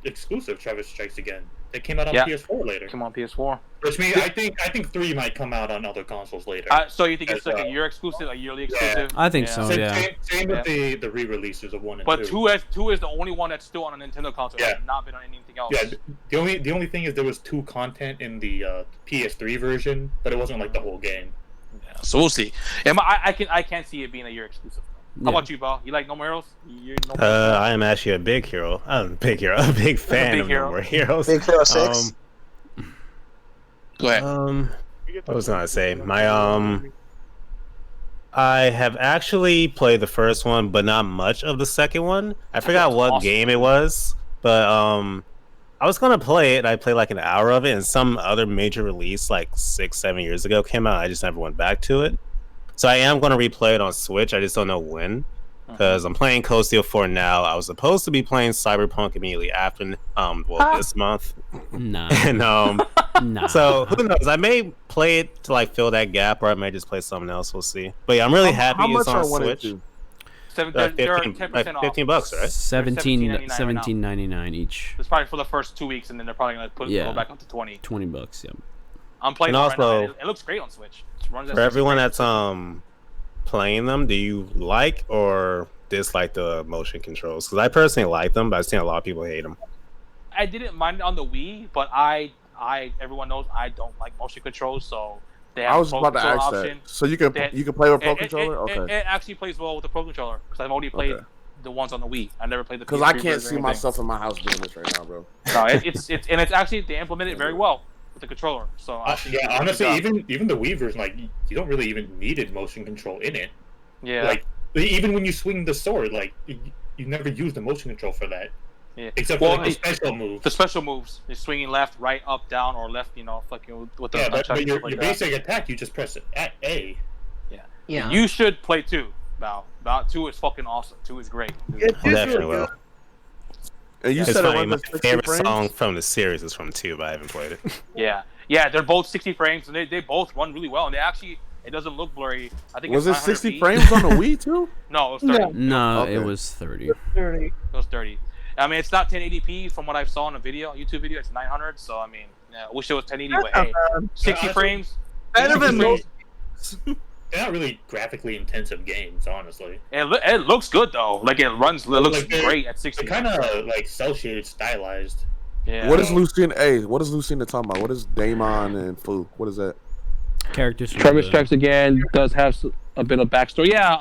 exclusive. Travis Strikes Again. It came out on Yeah. PS4 later, Come on, PS4. which means I think 3 might come out on other consoles later. So you think it's like As, a year exclusive, a yearly exclusive? I think so. same, yeah. same with the re-releases of 1 and But 2. two is the only one that's still on a Nintendo console. Yeah. Has not been on anything else. Yeah, the only thing is there was 2 content in the PS3 version, but it wasn't like the whole game. Yeah, so we'll see. I can't see it being a year exclusive. How about you, Bal? You like No More Heroes? I am actually a big hero. I'm a big hero. A big fan Big of hero. No More Heroes. Big Hero 6. Go ahead. What was I gonna say? I have actually played the first one, but not much of the second one. I forgot what awesome. game it was, but I was gonna play it. I played like an hour of it, and some other major release like 6-7 years ago came out. I just never went back to it. So I am gonna replay it on Switch. I just don't know when, because I'm playing Cold Steel 4 now. I was supposed to be playing Cyberpunk immediately after, this month, Nah. and Nah. so who knows? I may play it to like fill that gap, or I may just play something else. We'll see. But yeah, I'm really happy How much it's on are 1 and Switch. 2? They're 15, 10% off. $15, right? 17.99 each. It's probably for the first 2 weeks, and then they're probably gonna go back up to 20. $20. Yep. I'm playing And it right now. also- and It looks great on Switch. It runs at For 60 everyone frames. that's playing them, do you like or dislike the motion controls? Because I personally like them, but I've seen a lot of people hate them. I didn't mind it on the Wii, but everyone knows I don't like motion controls, so they have I was a about Pro to ask Controller that. option. So you can That- play with Pro It- Controller? it Okay. actually plays well with the Pro Controller because I've only played Okay. the ones on the Wii. I never played the Because PS3 I can't version or see anything. myself in my house doing this right now, bro. No, it's actually they implement it very well with the controller. So Yeah, honestly, even the Wii version, like you don't really even needed motion control in it. yeah, Like even when you swing the sword, like you never use the motion control for that. yeah. Except Well, for like, the special move. The special moves, you're swinging left, right, up, down, or left. Fucking with the Yeah, but nunchucks and your stuff like that. basic attack, you just press it at A. Yeah. You should play 2, Val. 2 is fucking awesome. 2 is great. Yeah, I definitely will. And you It's said it funny, runs my at 60 favorite frames? song from the series is from 2, but I haven't played it. Yeah, they're both 60 frames, and they both run really well. And they actually, It doesn't look blurry. I think Was it's it 60 900p. frames on the Wii too? No, it was 30. No, Okay. it was 30. 30. It was 30. I mean, it's not 1080p from what I saw in a video, YouTube video. It's 900. So I mean, yeah, I wish it was 1080, but hey, 60 honestly, frames. Better than most. They're not really graphically intensive games, honestly. It looks good though. Like it looks Like, they're- great at 60. They're kind of like cell shaded, stylized. Yeah. What is Lucina? Hey, what is Lucina talking about? What is Damon and Fu? What is that? Characters. from Trevor the- Strikes Again does have a bit of backstory. Yeah.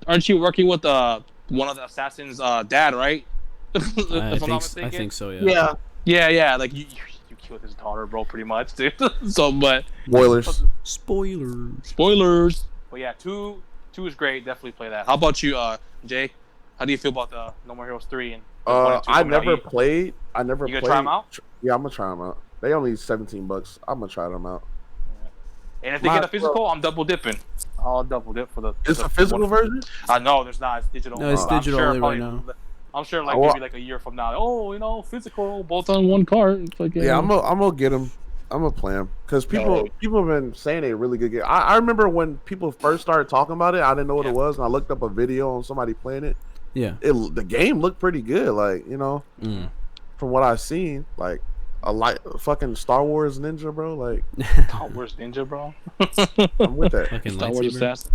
Aren't you working with one of the assassins' dad, right? If I'm not I think mistaken. so. Yeah. Yeah. Yeah. Like you killed his daughter, bro. Pretty much, dude. So, but Spoilers. Spoiler. spoilers. But yeah, two is great. Definitely play that. How about you, Jake? How do you feel about the No More Heroes 3 and 1 and 2 I coming out? never played. I never You gonna played. try them out? Yeah, I'm gonna try them out. They only $17. I'm gonna try them out. And if they get a physical, I'm double dipping. I'll double dip for the. It's a physical version. No, there's not. It's digital. No, it's I'm digital sure only right probably- now. I'm sure, like Well- maybe like a year from now. Oh, physical, both on one card. It's like, Yeah, I'm gonna get them. I'm gonna play them because people have been saying they really good game. I remember when people first started talking about it, I didn't know what it was, and I looked up a video on somebody playing it. Yeah. The game looked pretty good, like Mm. from what I've seen, like fucking Star Wars Ninja, bro. Like Star Wars Ninja, bro. I'm with that. Fucking Star Wars lightsaber. Assassin.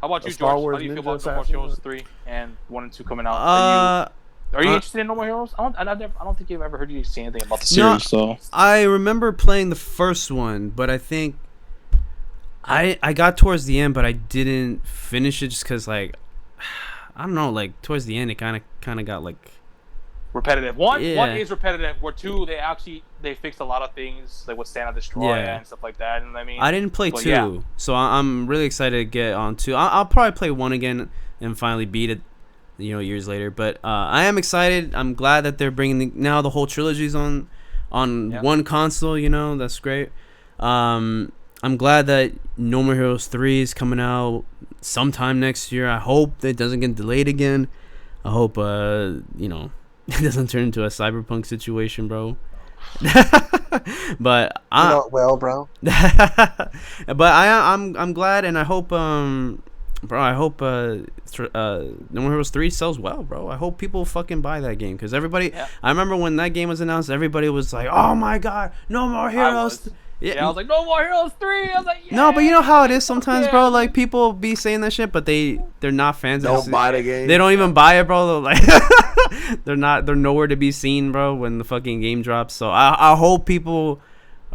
How about A you, Star George? Wars How do you feel Ninja about No More Assassin? Heroes 3 and 1 and 2 coming out? Are you interested in No More Heroes? I don't think I've ever heard you say anything about the No. series. So I remember playing the first one, but I think I got towards the end, but I didn't finish it just because, like, I don't know, like towards the end it kind of got like repetitive. One Yeah. is repetitive. Where 2, they fixed a lot of things, like with Stand and Destroy Yeah. and stuff like that. And I mean, I didn't play but 2, yeah. so I'm really excited to get on 2. I'll probably play 1 again and finally beat it, years later. But I am excited. I'm glad that they're bringing now the whole trilogies on Yeah. one console. That's great. I'm glad that No More Heroes 3 is coming out sometime next year. I hope it doesn't get delayed again. I hope it doesn't turn into a cyberpunk situation, bro. But You know it well, bro. but I'm glad, and I hope bro, I hope No More Heroes 3 sells well, bro. I hope people fucking buy that game, because everybody. Yeah. I remember when that game was announced, everybody was like, "Oh my god, No More Heroes!" Yeah, I was like, No More Heroes 3. I was like, yeah. No, but you know how it is sometimes, Yeah. bro. Like, people be saying that shit, but they're not fans. Don't buy the game. They don't even buy it, bro. Like, they're nowhere to be seen, bro, when the fucking game drops. So I hope people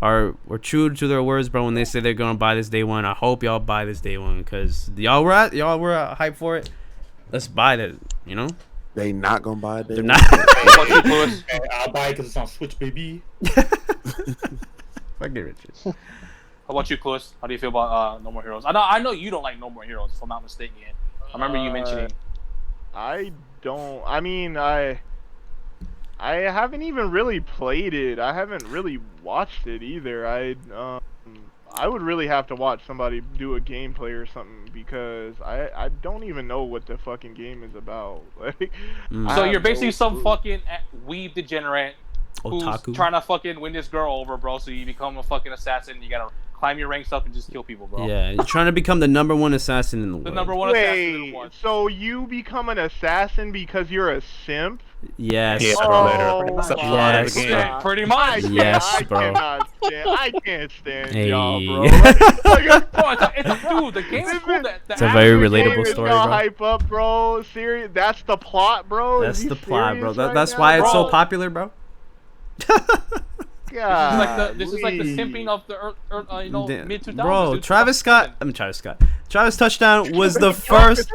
were true to their words, bro, when they say they're gonna buy this day one. I hope y'all buy this day one, because y'all were hyped for it. Let's buy that, They not gonna buy it. They're not. How about you, Lewis? I'll buy it because it's on Switch, baby. Fucking Richard. How about you, Clus? How do you feel about No More Heroes? I know you don't like No More Heroes, if I'm not mistaken. I remember you mentioning. I don't. I mean, I haven't even really played it. I haven't really watched it either. I would really have to watch somebody do a gameplay or something, because I don't even know what the fucking game is about. Like, I So have you're basically no some clue. fucking weeb degenerate who's Otaku. trying to fucking win this girl over, bro. So you become a fucking assassin. You gotta climb your ranks up and just kill people, bro. Yeah, you're trying to become the #1 assassin in the The world. number one assassin in the Wait, world. so you become an assassin because you're a simp? Yes. Yeah, Oh, bro. That's a my lot of Yes. the game. God. Pretty much. Yes, bro. I can't stand Hey. y'all, bro. Bro, dude, the game is cool. It's a very After relatable game is story, y'all bro. hype up, bro. Serious? That's the plot, bro. That's Is he the plot, bro. serious right That's now? why it's so Bro. popular, bro. This is like the simping of the Damn. mid 2000s. Bro, dude. Travis Scott. Travis Touchdown was the first.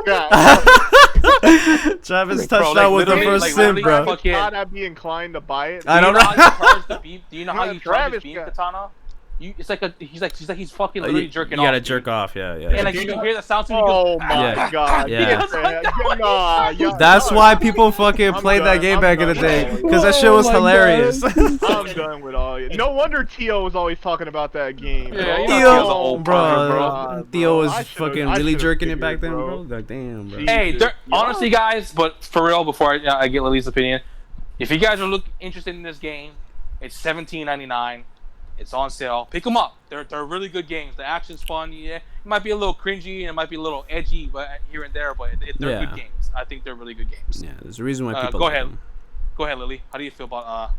Travis Bro, Touchdown was the literally, first like, sim, literally bro. fucking- I'd be inclined to buy it. I don't Do you know know. how you charge the beam? Do you know how Yeah, you charge Travis the beam got- katana? He's like he's fucking You literally jerking off. gotta dude. jerk off, yeah. And like you can hear the sound too. Oh my Yeah. god. Yeah. That's Nah, why people fucking I'm played that done. game I'm back in the done. day, because that shit was Oh my hilarious. I'm done with all you. No wonder Tio was always talking about that game. Yeah, bro. you know Tio's an Theo, old bro, God, Theo bro. was I should've- fucking I really should've jerking it figured, back then, bro. bro. Like, damn, bro. Hey, Jesus. honestly, guys, but for real, before I get Lily's opinion, if you guys are interested in this game, it's $17.99. It's on sale. Pick them up. They're really good games. The action's fun. Yeah, it might be a little cringy and it might be a little edgy, but here and there. But they're good games. I think they're really good games. Yeah, there's a reason why people. Go like ahead. them. Go ahead, Lily. How do you feel about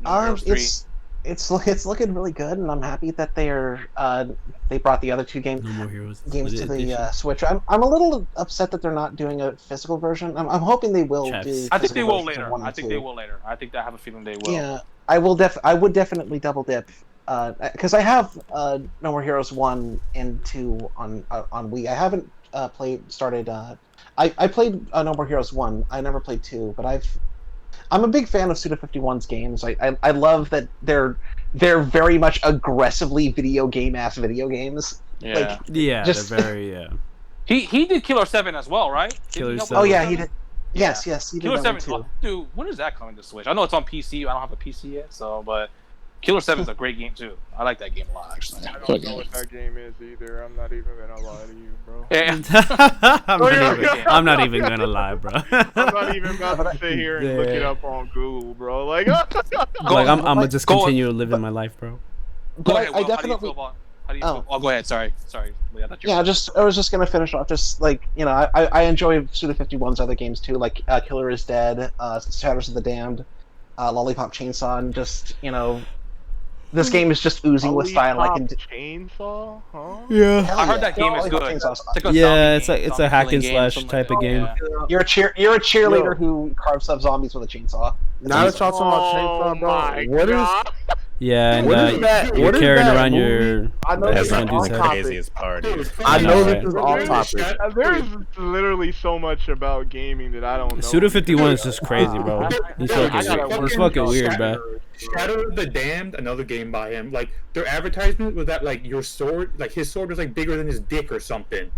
No More Heroes 3? It's looking really good, and I'm happy that they brought the other two games No More Heroes to the edition. Switch. I'm a little upset that they're not doing a physical version. I'm hoping they will Chefs. do. I think they physical will versions of later. 1 and I think 2. they will later. I think I have a feeling they will. Yeah, I would definitely double dip, because I have No More Heroes 1 and 2 on Wii. I haven't started. I played No More Heroes 1. I never played 2, but I'm a big fan of Suda51's games. I love that they're very much aggressively video games. Yeah. Like, Yeah, just- they're very He did Killer 7 as well, right? Killer Did he help 7. Oh with yeah, Killer he 7? did. Yes, he did Killer that 7 one is too. dude. When is that coming to Switch? I know it's on PC. I don't have a PC yet, but Killer 7 is a great game too. I like that game a lot, actually. I don't know what that game is either. I'm not even gonna lie to you, bro. I'm not even gonna lie, bro. I'm not even about to sit here and look it up on Google, bro. Like, Like I'm gonna just continue living my life, bro. Go But ahead. I Will, definitely. how do you feel? Oh, go ahead. Sorry. Lee, I thought you were- Yeah, I was just gonna finish off. Just like I enjoy Suda51's other games too, like Killer is Dead, Shadows of the Damned, Lollipop Chainsaw, and just this game is just oozing with style. I can. Chainsaw, huh? Yeah. Hell I heard yeah. that game is Lollipop good. Chainsaw's It's like a Yeah, zombie it's game, a hack zombie and killing slash something type like of that. game. Yeah. You're a cheerleader who carves up zombies with a chainsaw. Now that y'all talking about chainsaw, my bro, what is God. Yeah, and what is that? you're What is carrying that around movie? your. I know That's this is Everyone not does off the that. topic. craziest part. I know know, this right? is off topic. There's literally so much about gaming that I don't know. Suda51 is just crazy, bro. He's I fucking, gotta he's work fucking on weird, that bro. first, Shadow of the Damned, another game by him. Like their advertisement was that like your sword, like his sword was like bigger than his dick or something.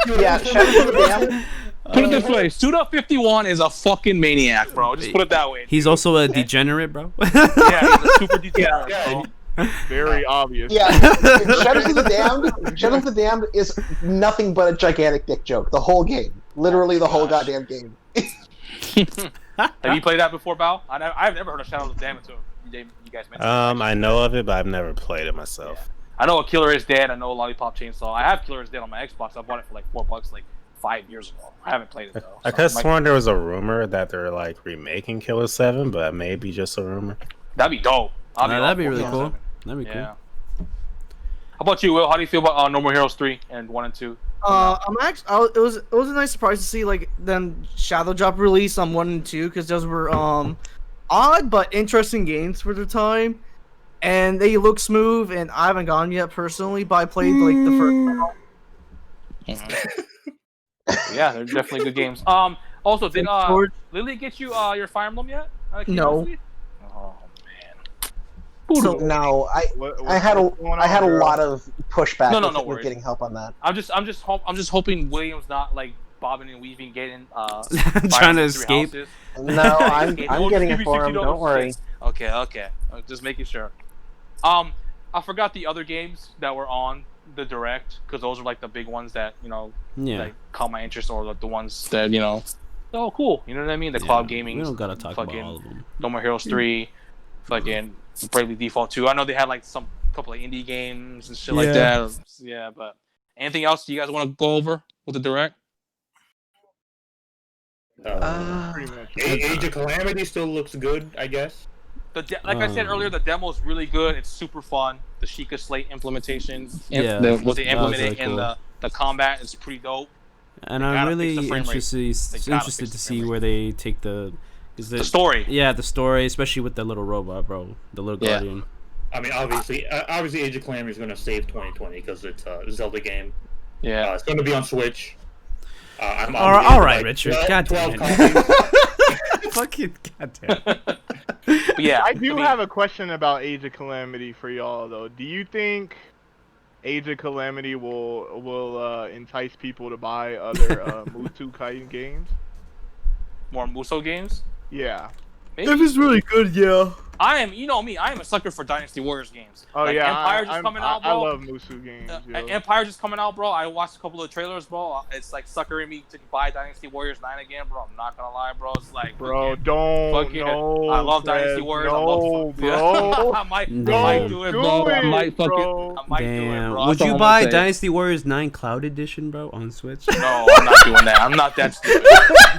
Yeah, Shadows of the Damned. Put it this way, Suda51 is a fucking maniac, bro. Just put it that way. He's also a degenerate, bro. Yeah, he's a super degenerate, Yeah. bro. Very obvious. Yeah, Shadows of the Damned is nothing but a gigantic dick joke. The whole game, literally the whole goddamn game. Have you played that before, Bao? I've never heard of Shadows of the Damned until you guys mentioned it. I know of it, but I've never played it myself. I know a Killer is Dead. I know Lollipop Chainsaw. I have Killer is Dead on my Xbox. I bought it for like $4 like 5 years ago. I haven't played it though. I could have sworn there was a rumor that they're like remaking Killer 7, but maybe just a rumor. That'd be dope. That'd be really all cool. for it. That'd be cool. Yeah. How about you, Will? How do you feel about No More Heroes 3 and 1 and 2? It was a nice surprise to see like them Shadow Drop release on 1 and 2 because those were odd but interesting games for the time, and they look smooth. And I haven't gone yet personally, but I played like the first. Yeah, they're definitely good games. Also, did Lily get you your Fire Emblem yet? No. Oh So, No, I had a lot of pushback No with worries. getting help on that. I'm just hoping William's not like bobbing and weaving, getting Trying to escape. No, I'm getting it for him. Don't worry. Okay. Just making sure. I forgot the other games that were on the direct because those are like the big ones that Yeah. like caught my interest, or like the ones that oh cool, you know what I mean? The cloud gaming. We don't gotta talk about fucking all of them. No More Heroes 3, fucking Bravely Default 2. I know they had like some couple of indie games and shit like that. Yeah, but anything else you guys want to go over with the direct? Pretty much. Age of Calamity still looks good, I guess. Like I said earlier, the demo is really good. It's super fun. The Sheikah Slate implementation, Yeah, what they that was implemented really in cool. the combat is pretty dope. And They I'm gotta fix really the frame rate. interested They gotta fix to the see frame where they take the. The story. Yeah, the story, especially with the little robot, bro. The little Yeah. guardian. I mean, obviously, Age of Calamity is going to save 2020 because it's a Zelda game. Yeah. It's going to be on Switch. I'm All right, Richard. God damn 12 it. copies. Fucking goddamn. But yeah, I do have a question about Age of Calamity for y'all though. Do you think Age of Calamity will entice people to buy other Mutu Kai games? more Muso games. Yeah. Maybe. if it's really good, yeah. I am, you know me, I am a sucker for Dynasty Warriors games. Oh like, yeah, Empire just coming out, bro. I love Musu games. Yo. Empire just coming out, bro. I watched a couple of trailers, bro. It's like suckering me to buy Dynasty Warriors 9 again, bro. I'm not gonna lie, bro. It's like, bro, don't. No, I love Dynasty Warriors. No, I love bro. I might do it, Do bro. it, I might bro. I might do it, bro. Would That's all you I'm buy gonna say. Dynasty Warriors 9 Cloud Edition, bro, on Switch? No, I'm not doing that. I'm not that stupid.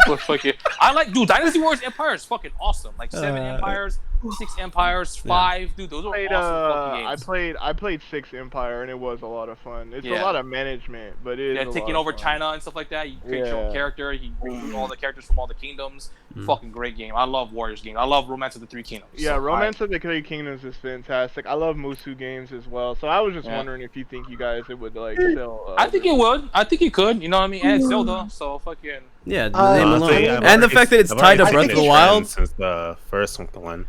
But fucking, I like, dude. Dynasty Warriors Empire is fucking awesome. Like 7 empires, 6 empires, 5. Dude, those are awesome fucking games. I played 6 Empire and it was a lot of fun. It's a Yeah. lot of management, but it is a taking lot over of fun. China and stuff like that. You create your own character. You recruit all the characters from all the kingdoms. Fucking great game. I love Warriors games. I love Romance of the Three Kingdoms. Yeah, So Romance of the Three Kingdoms is fantastic. I love Musu games as well. So I was just Yeah. wondering if you think you guys it would like sell. I think it would. I think it could. You know what I mean? And it's Zelda, so fucking. Yeah, the Uh, name alone. Honestly, I've And the already- fact that it's I've tied to already Breath seen of the this Wild. trend since the first one. What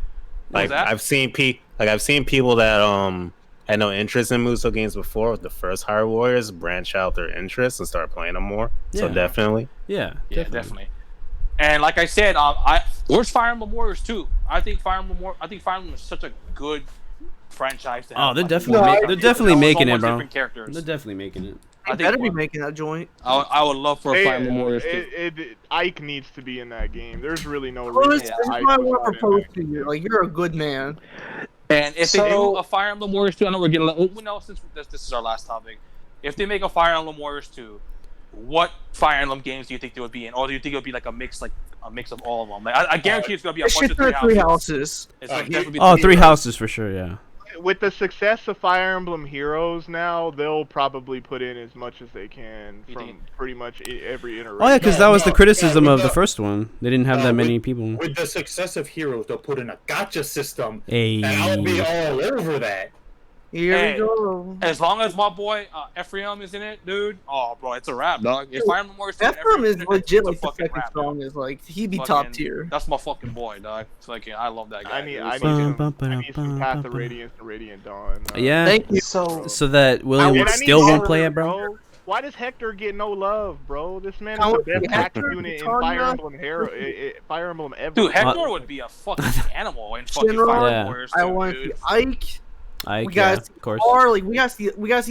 Like was that? I've seen people that had no interest in Muso games before. With the first Hyrule Warriors, branch out their interests and start playing them more. So Yeah. definitely. Yeah, Yeah, definitely. And like I said, where's Fire Emblem Warriors 2? I think Fire Emblem is such a good franchise. To have. Oh, they're Like, definitely you know, they're so definitely much making it, bro. different characters. They're definitely making it. I They think better be making that joint. I would love for a Fire Emblem Warriors 2. Ike needs to be in that game. There's really no Chris, reason. this is Ike why I was want not to in propose that to you. Like, you're a good man. And if they do So- a Fire Emblem Warriors 2, I know we're getting. Well, no, since this is our last topic, if they make a Fire Emblem Warriors 2, what Fire Emblem games do you think they would be in, or do you think it would be like a mix of all of them? Like, I guarantee it's gonna be a It bunch should of be three three houses. houses. It's like definitely Oh, three houses for sure. Yeah. With the success of Fire Emblem Heroes now, they'll probably put in as much as they can You from think? pretty much every iteration. Oh yeah, because that was the no, criticism yeah, of the with first one. They didn't have that many with- people. With the success of Heroes, they'll put in a gotcha system, Hey. and I'll be all over that. Here Hey. we go. As long as my boy Ephraim is in it, dude. Oh, bro, it's a wrap, dog. If Fire Emblem Warriors 2 and Ephraim is in it, legit it's a like the fucking second wrap, dude. song is like he'd be Fucking- top tier. That's my fucking boy, dog. It's like I love that guy. I need dude. some Path of Radiance to Radiant Dawn. Yeah. Thank you. So So that William And I need still won't Hector, play it, bro. Why does Hector get no love, bro? This man I is the want best Hector, active unit in Tanya. Fire Emblem Fire Emblem ever. Dude, Hector would be a fucking animal in fucking General, Fire Yeah. Emblem Warriors 2, I want to see dude. Ike. Ike, We yeah, got of course. Harley. We got to see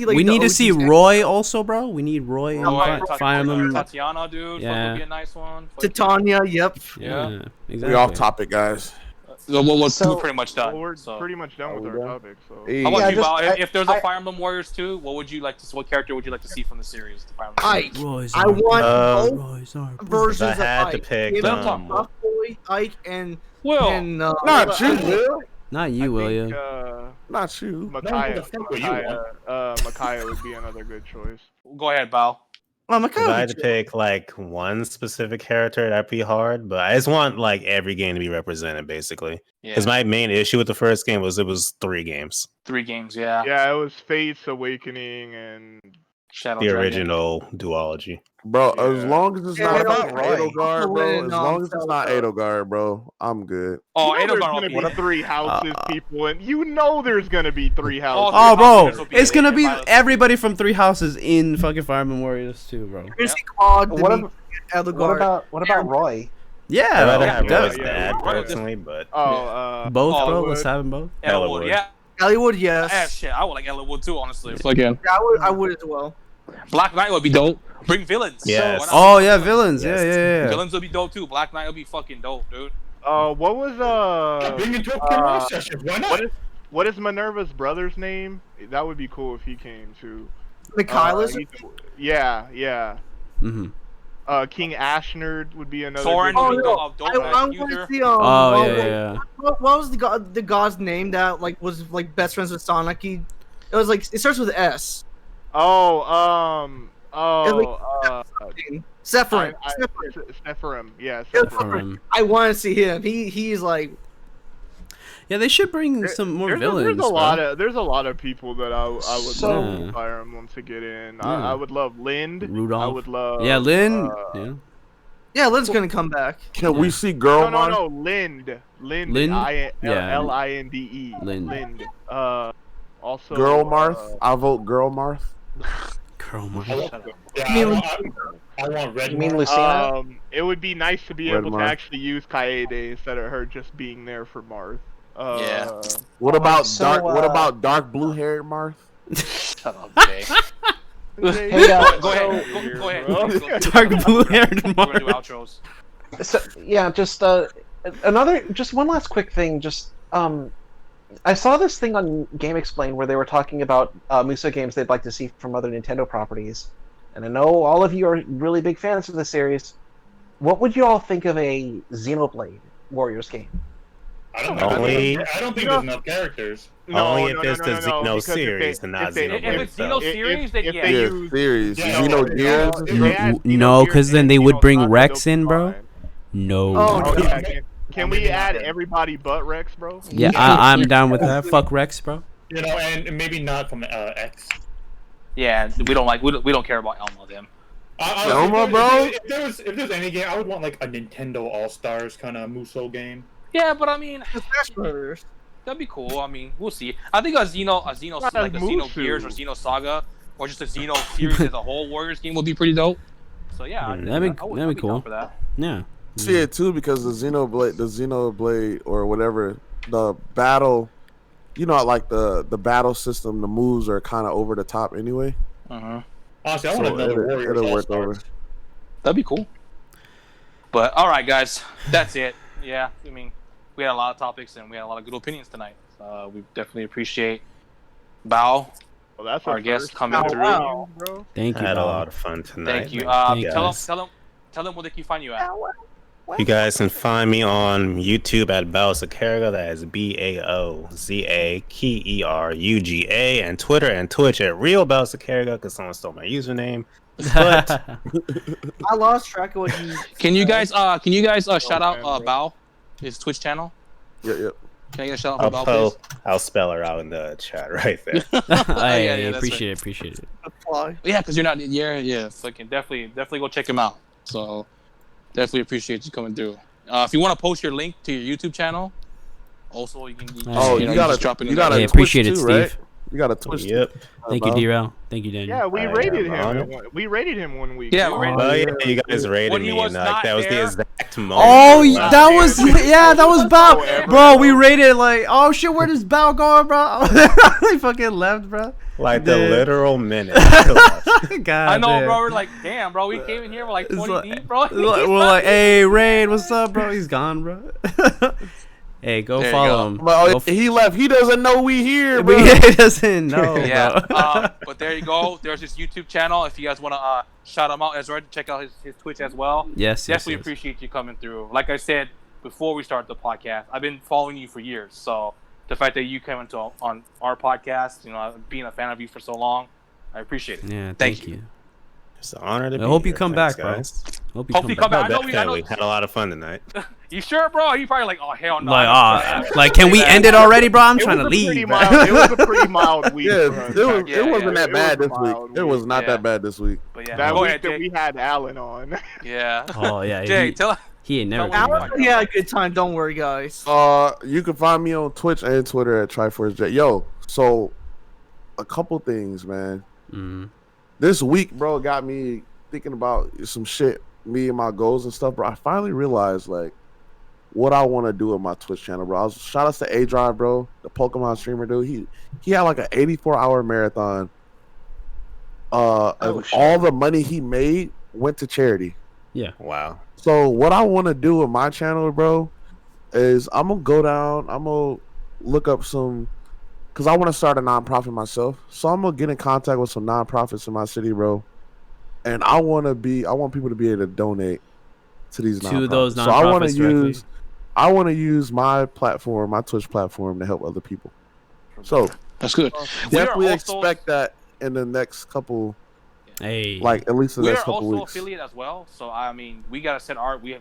like. We the need to OG see Hector. Roy also, bro. We need Roy and Roy, Fire Emblem. Tatiana, dude. Yeah. Yeah. Would be a nice one. Fucking- Titania. Yep. Yeah, We exactly. off topic, guys. We're So- pretty much done. Well, we're so. pretty much done with we our done? topic. So Hey. How about Yeah, you, just- Val? If there's a I- Fire Emblem Warriors 2, what character would you like to see from the series? The Fire Emblem Ike. Roy's I our- want both Roy's our- versions I of had to Ike. pick, Give me um, Boy, Ike, and Will. Not you, Will. Not I you, William. think, Not you. Micaiah, fuck what you Micaiah would be another good choice. Go ahead, Val. I'm If I had to pick like one specific character, that'd be hard. But I just want like every game to be represented, basically. Yeah. Because my main issue with the first game was it was 3 games. 3 games, yeah. Yeah, it was Fates, Awakening, and Shadow The Dragon. original duology. Bro, as Yeah. long as it's Yeah, not what fucking about Roy? Edelgard, bro. When, As long as it's Zelda. not Edelgard, bro, I'm good. Oh, you know there's Edelgard gonna will be be. 3 houses, people, and you know there's gonna be 3 houses. Oh, bro, This will be it's a- gonna be a- everybody from Three Houses in fucking Fire Emblem Warriors too, bro. You're gonna see Claude, what, Denis, Edelgard. what about Roy? Yeah, I'd rather yeah, have yeah, Roy's yeah, dad yeah. personally, but both, Oh, bro. Elwood. Let's have them both. Elwood, Elwood. yeah. Hollywood, yes. Ah, shit, I would like Elwood too, honestly. Fucking Yeah, I would as well. Black Knight would be dope. Bring villains. Yes. Why not? Oh yeah, villains. Yeah, Yes. yeah, yeah. Villains would be dope too. Black Knight would be fucking dope, dude. what was Bring it to a camera session. Why not? what is Minerva's brother's name? That would be cool if he came too. Michaelis. Yeah. Mm-hmm. King Ashnerd would be another. Soren good would be one. dope. I Dope want user. to see. Oh yeah, yeah. What was the god's name that like was like best friends with Sonic? It was like it starts with S. Sephiroth. Sephiroth. Yeah, Yeah, Sephiroth. I want to see him. He's like Yeah, they should bring some more villains. There's a lot of people that I would So- love Fire Emblem to get in. Yeah. I would love Lind. Rudolph. I would love. Yeah, Lynn. Yeah. yeah, Lynn's gonna come back. Can we see Girl No, Mars? Lind. Lind? Yeah. Linde. Lind. Lind. Also. Girl Marth? I vote Girl Marth. Girl, my. Yeah, I want Red. You mean Mars. Lucina? It would be nice to be Red able Marth. to actually use Kaede instead of her just being there for Marth. Yeah. What about so, dark? What about dark blue haired Marth? Shut up, Jay. Hey, Go ahead. Go ahead. Dark blue haired We're gonna do outros. So yeah, just one last quick thing. Just I saw this thing on Game Explain where they were talking about Muso games they'd like to see from other Nintendo properties, and I know all of you are really big fans of the series. What would you all think of a Xenoblade Warriors game? I don't know. Only- I don't think there's enough characters. Only if it's the Xeno because series if and not they- Xenoblade If it's Xeno itself. series, then if yeah. they Yeah, use- series. Yeah, Xenogears. if they add No, Xenogears 'cause then and they would bring Xenosaga, Rex they'll be in, bro. fine. No. Oh, Oh, yeah, can we add everybody but Rex, bro? Yeah, I'm down with that. Fuck Rex, bro. You know, and maybe not from X. Yeah, we don't care about Elmo then. Elma, bro? If there's any game, I would want like a Nintendo All Stars kind of Muso game. Yeah, but I mean, The Smash Brothers. that'd be cool. I mean, we'll see. I think a Xeno Not like a as Xenogears or Musou. Xenosaga or just a Xeno series as a whole Warriors game would be pretty dope. So yeah, That'd be down cool. for that. Yeah. See it too because the Xenoblade or whatever, the battle, you know, like the battle system, the moves are kind of over the top anyway. Honestly, I want So another Warriors it'll All work over. Stars. That'd be cool. But all right, guys, that's it. Yeah, I mean, we had a lot of topics and we had a lot of good opinions tonight. We definitely appreciate Bao, Well, that's our a guest, first. coming through. Wow. bro. Thank you. Had a Bob. lot of fun tonight. Thank you. man. you, Tell guys. them where they can find you at. You guys can find me on YouTube at Baozakeruga. That is BAOZAKERUGA, and Twitter and Twitch at Real Baozakeruga because someone stole my username. But I lost track of what you. Can you guys shout out man, bro. Bao, his Twitch channel? Yep. Can I get a shout out for Bao, please? I'll spell her out in the chat right there. Hey, that's appreciate it. Apply. Yeah, because you're not. Yeah. Fucking definitely go check him out. So definitely appreciate you coming through. If you want to post your link to your YouTube channel, also you can. Oh, you know, gotta just drop it in you there. gotta Hey, Twitch appreciate it, too, right? Steve. You got to Twitch. Yep. Thank you, D-Rail. Thank you, Daniel. Yeah, we I rated am him. honored. We rated him 1 week. Yeah, bro. we rated Oh yeah, you guys rated When he me, was and not that was the there- exact moment. Oh, Wow. that was that was Bao, Whatever, bro. bro. We rated like, oh shit, where does Bao go, bro? He fucking left, bro. like the Dude. literal minute. God, I know, damn. bro. We're like, damn, bro. We came in here, we're like It's 20 like- deep, bro. We're like, hey, Raid, what's up, bro? He's gone, bro. Hey, go There you follow go. him. But Go he left. He doesn't know we here, bro. he doesn't know. Yeah, bro. but there you go. There's his YouTube channel. If you guys want to shout him out as well, check out his Twitch as well. Yes, Definitely yes. appreciate you coming through. Like I said before we start the podcast, I've been following you for years. So the fact that you came into on our podcast, you know, being a fan of you for so long, I appreciate it. Yeah, Thank thank you. you. It's an honor to I be hope you here. come Thanks, back, bro. guys. Hope you Hopefully come come back. back. Oh, I know. definitely. Had a lot of fun tonight. You sure, bro? You probably like, oh hell no. Like, can we end it already, bro? I'm It trying to was a pretty leave, bro. mild- It was a pretty mild week. Yeah, for us. it wasn't that it bad was this a week. mild It was week. not Yeah. that bad this week. But yeah, That go week ahead, that Jay. we had Alan on. Yeah. Oh yeah, Jay, tell. he ain't never. Tell coming what back. you Yeah, a good time. Don't worry, guys. You can find me on Twitch and Twitter at TriForceJ. Yo, so a couple things, man. Mhm. This week, bro, got me thinking about some shit, me and my goals and stuff, bro. I finally realized like what I want to do with my Twitch channel, bro. Shout out to A Drive, bro, the Pokemon streamer dude. He had like an 84-hour marathon. And shit. all the money he made went to charity. Wow. So what I want to do with my channel, bro, is I'm gonna go down. I'm gonna look up some, cause I want to start a nonprofit myself. So I'm gonna get in contact with some nonprofits in my city, bro. And I want people to be able to donate to these To those So I want nonprofits to use my platform, my Twitch platform, to help other people. So That's good. definitely We are also- expect that in the next couple, Hey, like at least the We next are couple also weeks. affiliate as well, so I mean, we gotta set our we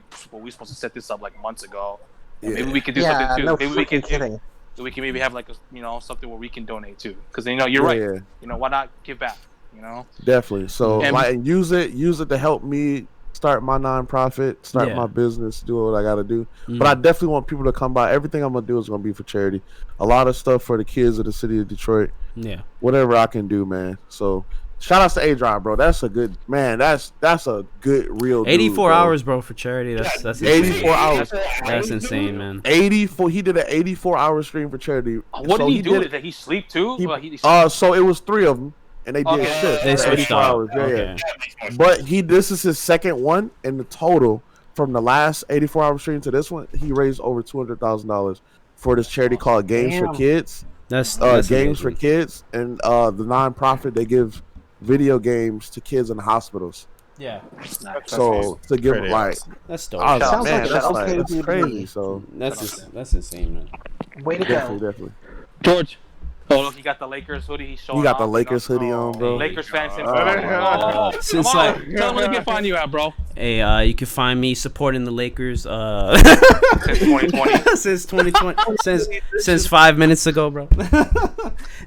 supposed to set this up like months ago. Yeah. Maybe we could do Yeah, something too. no Maybe we freaking can kidding. we can maybe have like a something where we can donate too. Because you're right. Yeah. You know, why not give back? You know. Definitely. So And- like use it to help me start my nonprofit, start Yeah. my business, do what I gotta do. Mhm. But I definitely want people to come by. Everything I'm gonna do is gonna be for charity. A lot of stuff for the kids of the city of Detroit. yeah. Whatever I can do, man. So Shout out to A Drive, bro. That's a good man. That's a good real. 84 dude, hours, bro, for charity. That's insane. 84 hours. That's insane, man. 84. He did an 84-hour stream for charity. What So did he do? did- Did he sleep too? He, so it was 3 of them, and they did Okay. shit. They switched 84 up. hours. Yeah, Okay. yeah. But this is his second one, and the total from the last 84-hour stream to this one, he raised over $200,000 for this charity called Games for Damn. Kids. That's Games for amazing. Kids, and the nonprofit they give video games to kids in hospitals. Yeah, So to give Pretty like, awesome. that's dope. oh, Sounds man, like that's, that. like, Okay, that's dude. crazy. So That's insane, man. Way to definitely, go. definitely, George. Oh, look, he got the Lakers hoodie. He's showing you got the off, Lakers you know? hoodie on, bro. Lakers fans. Oh, Since, come on. like- Tell him where they can find you at, bro. Hey, you can find me supporting the Lakers Since 2020. since 2020 since 5 minutes ago, bro.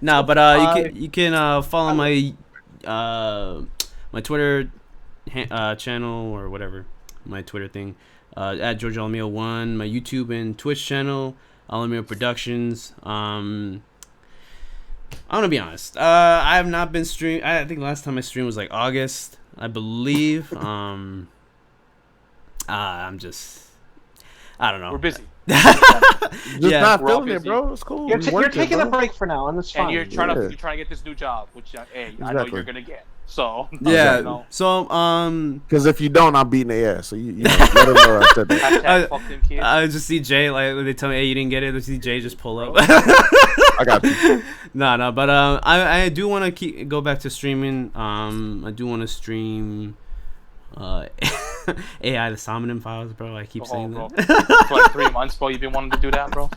No, but you can follow my my Twitter channel or whatever, my Twitter thing, at George Alamio 1, my YouTube and Twitch channel, Alamio Productions. I'm gonna be honest. I have not been stream. I think last time I streamed was like August, I believe. I'm just, I don't know. We're busy. just Yeah, not we're all feeling it, busy. bro. It's cool. You're, We you're working, taking a bro. break for now, and it's fine. And you're trying Yeah. to get this new job, which hey, I know Exactly. you're gonna get. So Yeah. you know, So Because if you don't, I'm beating their ass. So you know, let them know I said that. hashtag fuck them kids. I just see Jay, like when they tell me, "Hey, you didn't get it," I see Jay just pull up. I got you. No, but I do want to go back to streaming. I do want to stream AI the Salmon Files, bro. I keep saying bro. that. For like 3 months, bro. You've been wanting to do that, bro.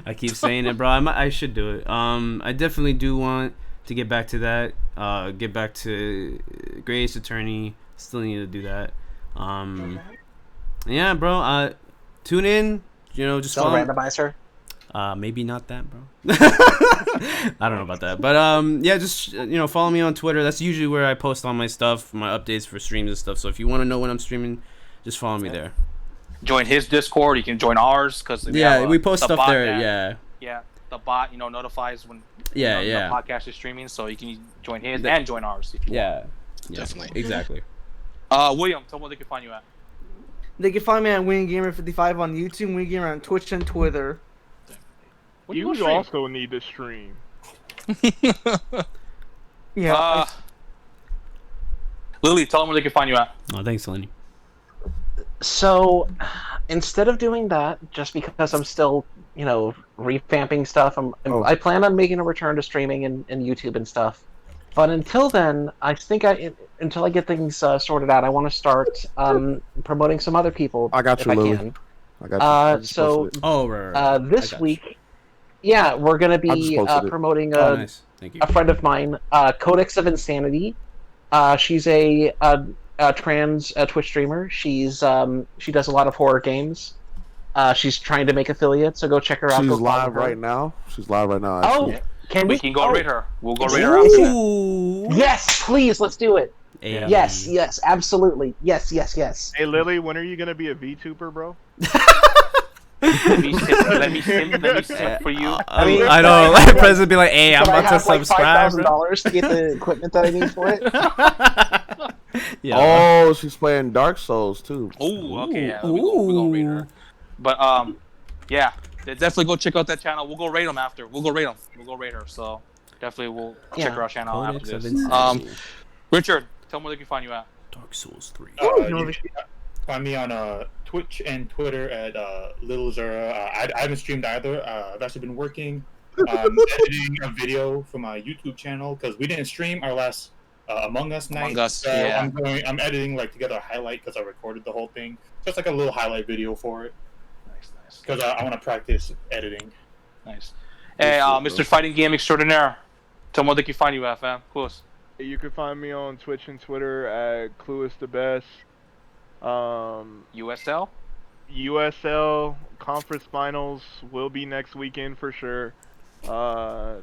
I keep saying it, bro. I should do it. I definitely do want to get back to that. Get back to Grace Attorney. Still need to do that. Yeah, bro. Tune in. You know, just Still follow. randomizer. Maybe not that, bro. I don't know about that, but yeah, just follow me on Twitter. That's usually where I post all my stuff, my updates for streams and stuff. So if you want to know when I'm streaming, just follow me there. Join his Discord. You can join ours because We post stuff there. Yeah, the bot notifies when Yeah. the podcast is streaming, so you can join his and join ours. If you want. Definitely, exactly. William, tell me where they can find you at. They can find me at WingGamer55 on YouTube, WingGamer on Twitch and Twitter. What You gonna stream? also need to stream. Yeah. Lily, tell them where they can find you at. Oh, thanks, Lenny. So, instead of doing that, just because I'm still, revamping stuff, I plan on making a return to streaming and YouTube and stuff. But until then, I think until I get things sorted out, I want to start promoting some other people. I got you, if Lily. I can. I got you. I just So posted it. Oh, right. this I got you. week, yeah, we're gonna I just be posted it. promoting Oh, nice. Thank you. a friend of mine, Codex of Insanity. She's a trans Twitch streamer. She does a lot of horror games. She's trying to make affiliates, so go check her out. She's Go follow live her. right now. She's live right now. Oh, Actually. can We we? can go Oh, rate her. We'll go It's rate her after that. Ooh. Yes, please, let's do it. Hey. Yes, absolutely. Yes. Hey Lily, when are you gonna be a VTuber, bro? Let me simp for you. I know. President be like, "Hey, I'm But I about to have like subscribe." $5,000 to get the equipment that I need for it. Yeah. Oh, she's playing Dark Souls too. Oh, okay, yeah. We gonna rate her. But yeah, definitely go check out that channel. We'll go rate them after. We'll go rate her. So definitely we'll check her out channel Codex after of this. Insanity. Richard, tell me where they can find you at. Dark Souls 3. Oh, no, You can find me on Twitch and Twitter at Little Zura. I haven't streamed either. I've actually been working editing a video for my YouTube channel because we didn't stream our last Among Us night. Among Us, so yeah. I'm editing together a highlight because I recorded the whole thing. Just like a little highlight video for it Nice. because I want to practice editing. Nice. Hey, Mr. Fighting Game Extraordinaire, tell me where they can find you at, fam. Close. You can find me on Twitch and Twitter at Clueless the Best. USL. USL conference finals will be next weekend for sure. I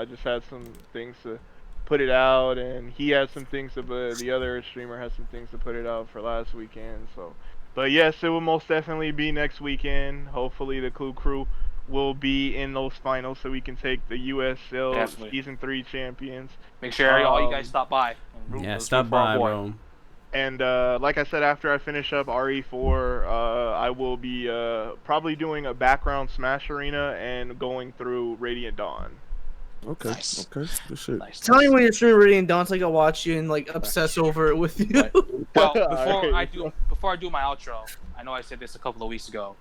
just had some things to put it out, and he had some things to. The other streamer had some things to put it out for last weekend. So, but yes, it will most definitely be next weekend. Hopefully, the Clue Crew will be in those finals, so we can take the USL Definitely. Season 3 champions. Make sure all you guys stop by. And root- Yeah, root stop for our by, boy. bro. And like I said, after I finish up RE4, I will be probably doing a background Smash Arena and going through Radiant Dawn. Okay. Nice. Okay. Good shit. Nice. Tell me when you're streaming Radiant Dawn so I can watch you and like obsess over it with you. Well, Alright. before I do my outro, I know I said this a couple of weeks ago,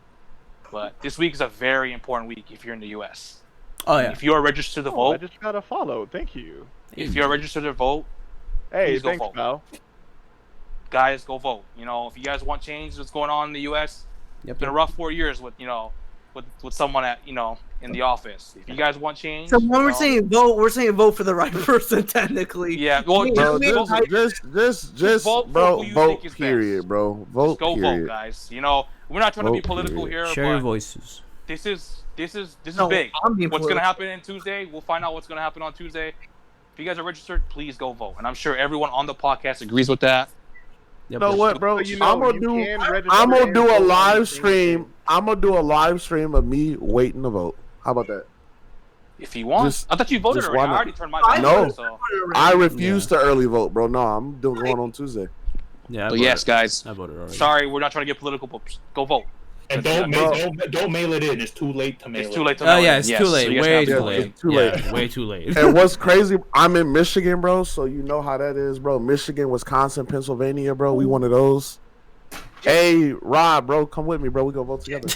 but this week is a very important week if you're in the U.S. Oh yeah. If you are registered to I vote, just got a follow. Thank you. if you're registered to vote, Hey, Please go thanks, vote. pal. guys, go vote. You know, if you guys want change, what's going on in the U.S. Yep. It's been a rough 4 years with with someone at in the office. If you guys want change, So when you we're know, saying vote, we're saying vote for the right person technically. yeah, well, Bro, just Bro, vote for who you vote, think is period, best. bro. Vote, go period. vote, guys. You know, we're not trying to be Vote, political period. here, Share your but voices. this is No, big. I'm being What's gonna political. happen in Tuesday? We'll find out what's gonna happen on Tuesday. If you guys are registered, please go vote, and I'm sure everyone on the podcast agrees with that. You know what, bro? You know, I'm gonna you do. can register I'm gonna and do a vote on the live same stream. day. I'm gonna do a live stream of me waiting to vote. How about that? If you want, Just- I thought you voted just already. why I not? already turned my I vote No. in, so. I refuse to early vote, bro. No, I'm doing going on Tuesday. Yeah. I But voted. yes, guys. I voted already. Sorry, we're not trying to get political, but go vote. And Bro. don't mail it in. It's too late to mail It's it. too late to Oh mail yeah, in. it's Yes, too so late. you guys Way have to too vote. late. Too Yeah, late. way too late. And what's crazy? I'm in Michigan, bro. So you know how that is, bro. Michigan, Wisconsin, Pennsylvania, bro. We one of those. Hey, Rob, bro, come with me, bro. We go vote together.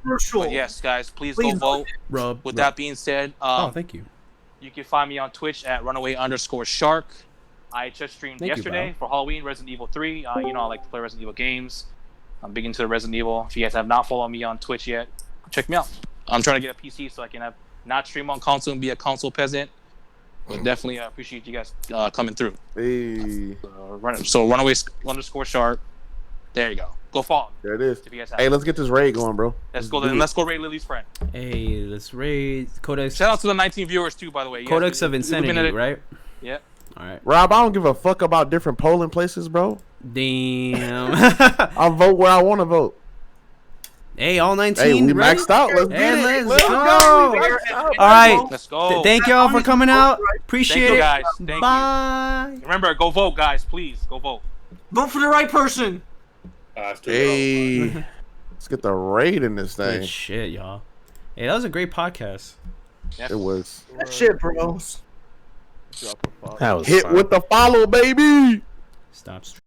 Crucial. But yes, guys, please Please go vote. Rob. With that being said, Oh, thank you. you can find me on Twitch at runaway_shark. I just streamed Thank you, yesterday for Halloween Resident Evil 3. I like to play Resident Evil games. I'm big into the Resident Evil. If you guys have not followed me on Twitch yet, check me out. I'm trying to get a PC so I can not stream on console and be a console peasant. But definitely appreciate you guys coming through. Hey, So runaway_shark. There you go. Go follow. there it is. If you guys have. Hey, let's get this raid going, bro. let's go. do it. Let's go raid Lily's friend. Hey, let's raid Codex. Shout out to the 19 viewers too, by the way. You guys- Codex of we've been Insanity, at it- right? Yeah. All right. Rob, I don't give a fuck about different polling places, bro. Damn. I'll vote where I want to vote. Hey, all 19. Hey, we ready? maxed out. Let's Hey, get it. let's Let's go. We maxed out. All right. Let's go. Thank y'all for coming out. Thank Appreciate you it. guys. Thank you. Bye. Remember, go vote, guys. Please go vote. Vote for the right person. It's too Hey, late. let's get the raid in this Good thing. shit, y'all. Hey, that was a great podcast. Yes. It was That shit, bro. Drop a follow. That was hit fun. with the follow, baby. Stop streaming.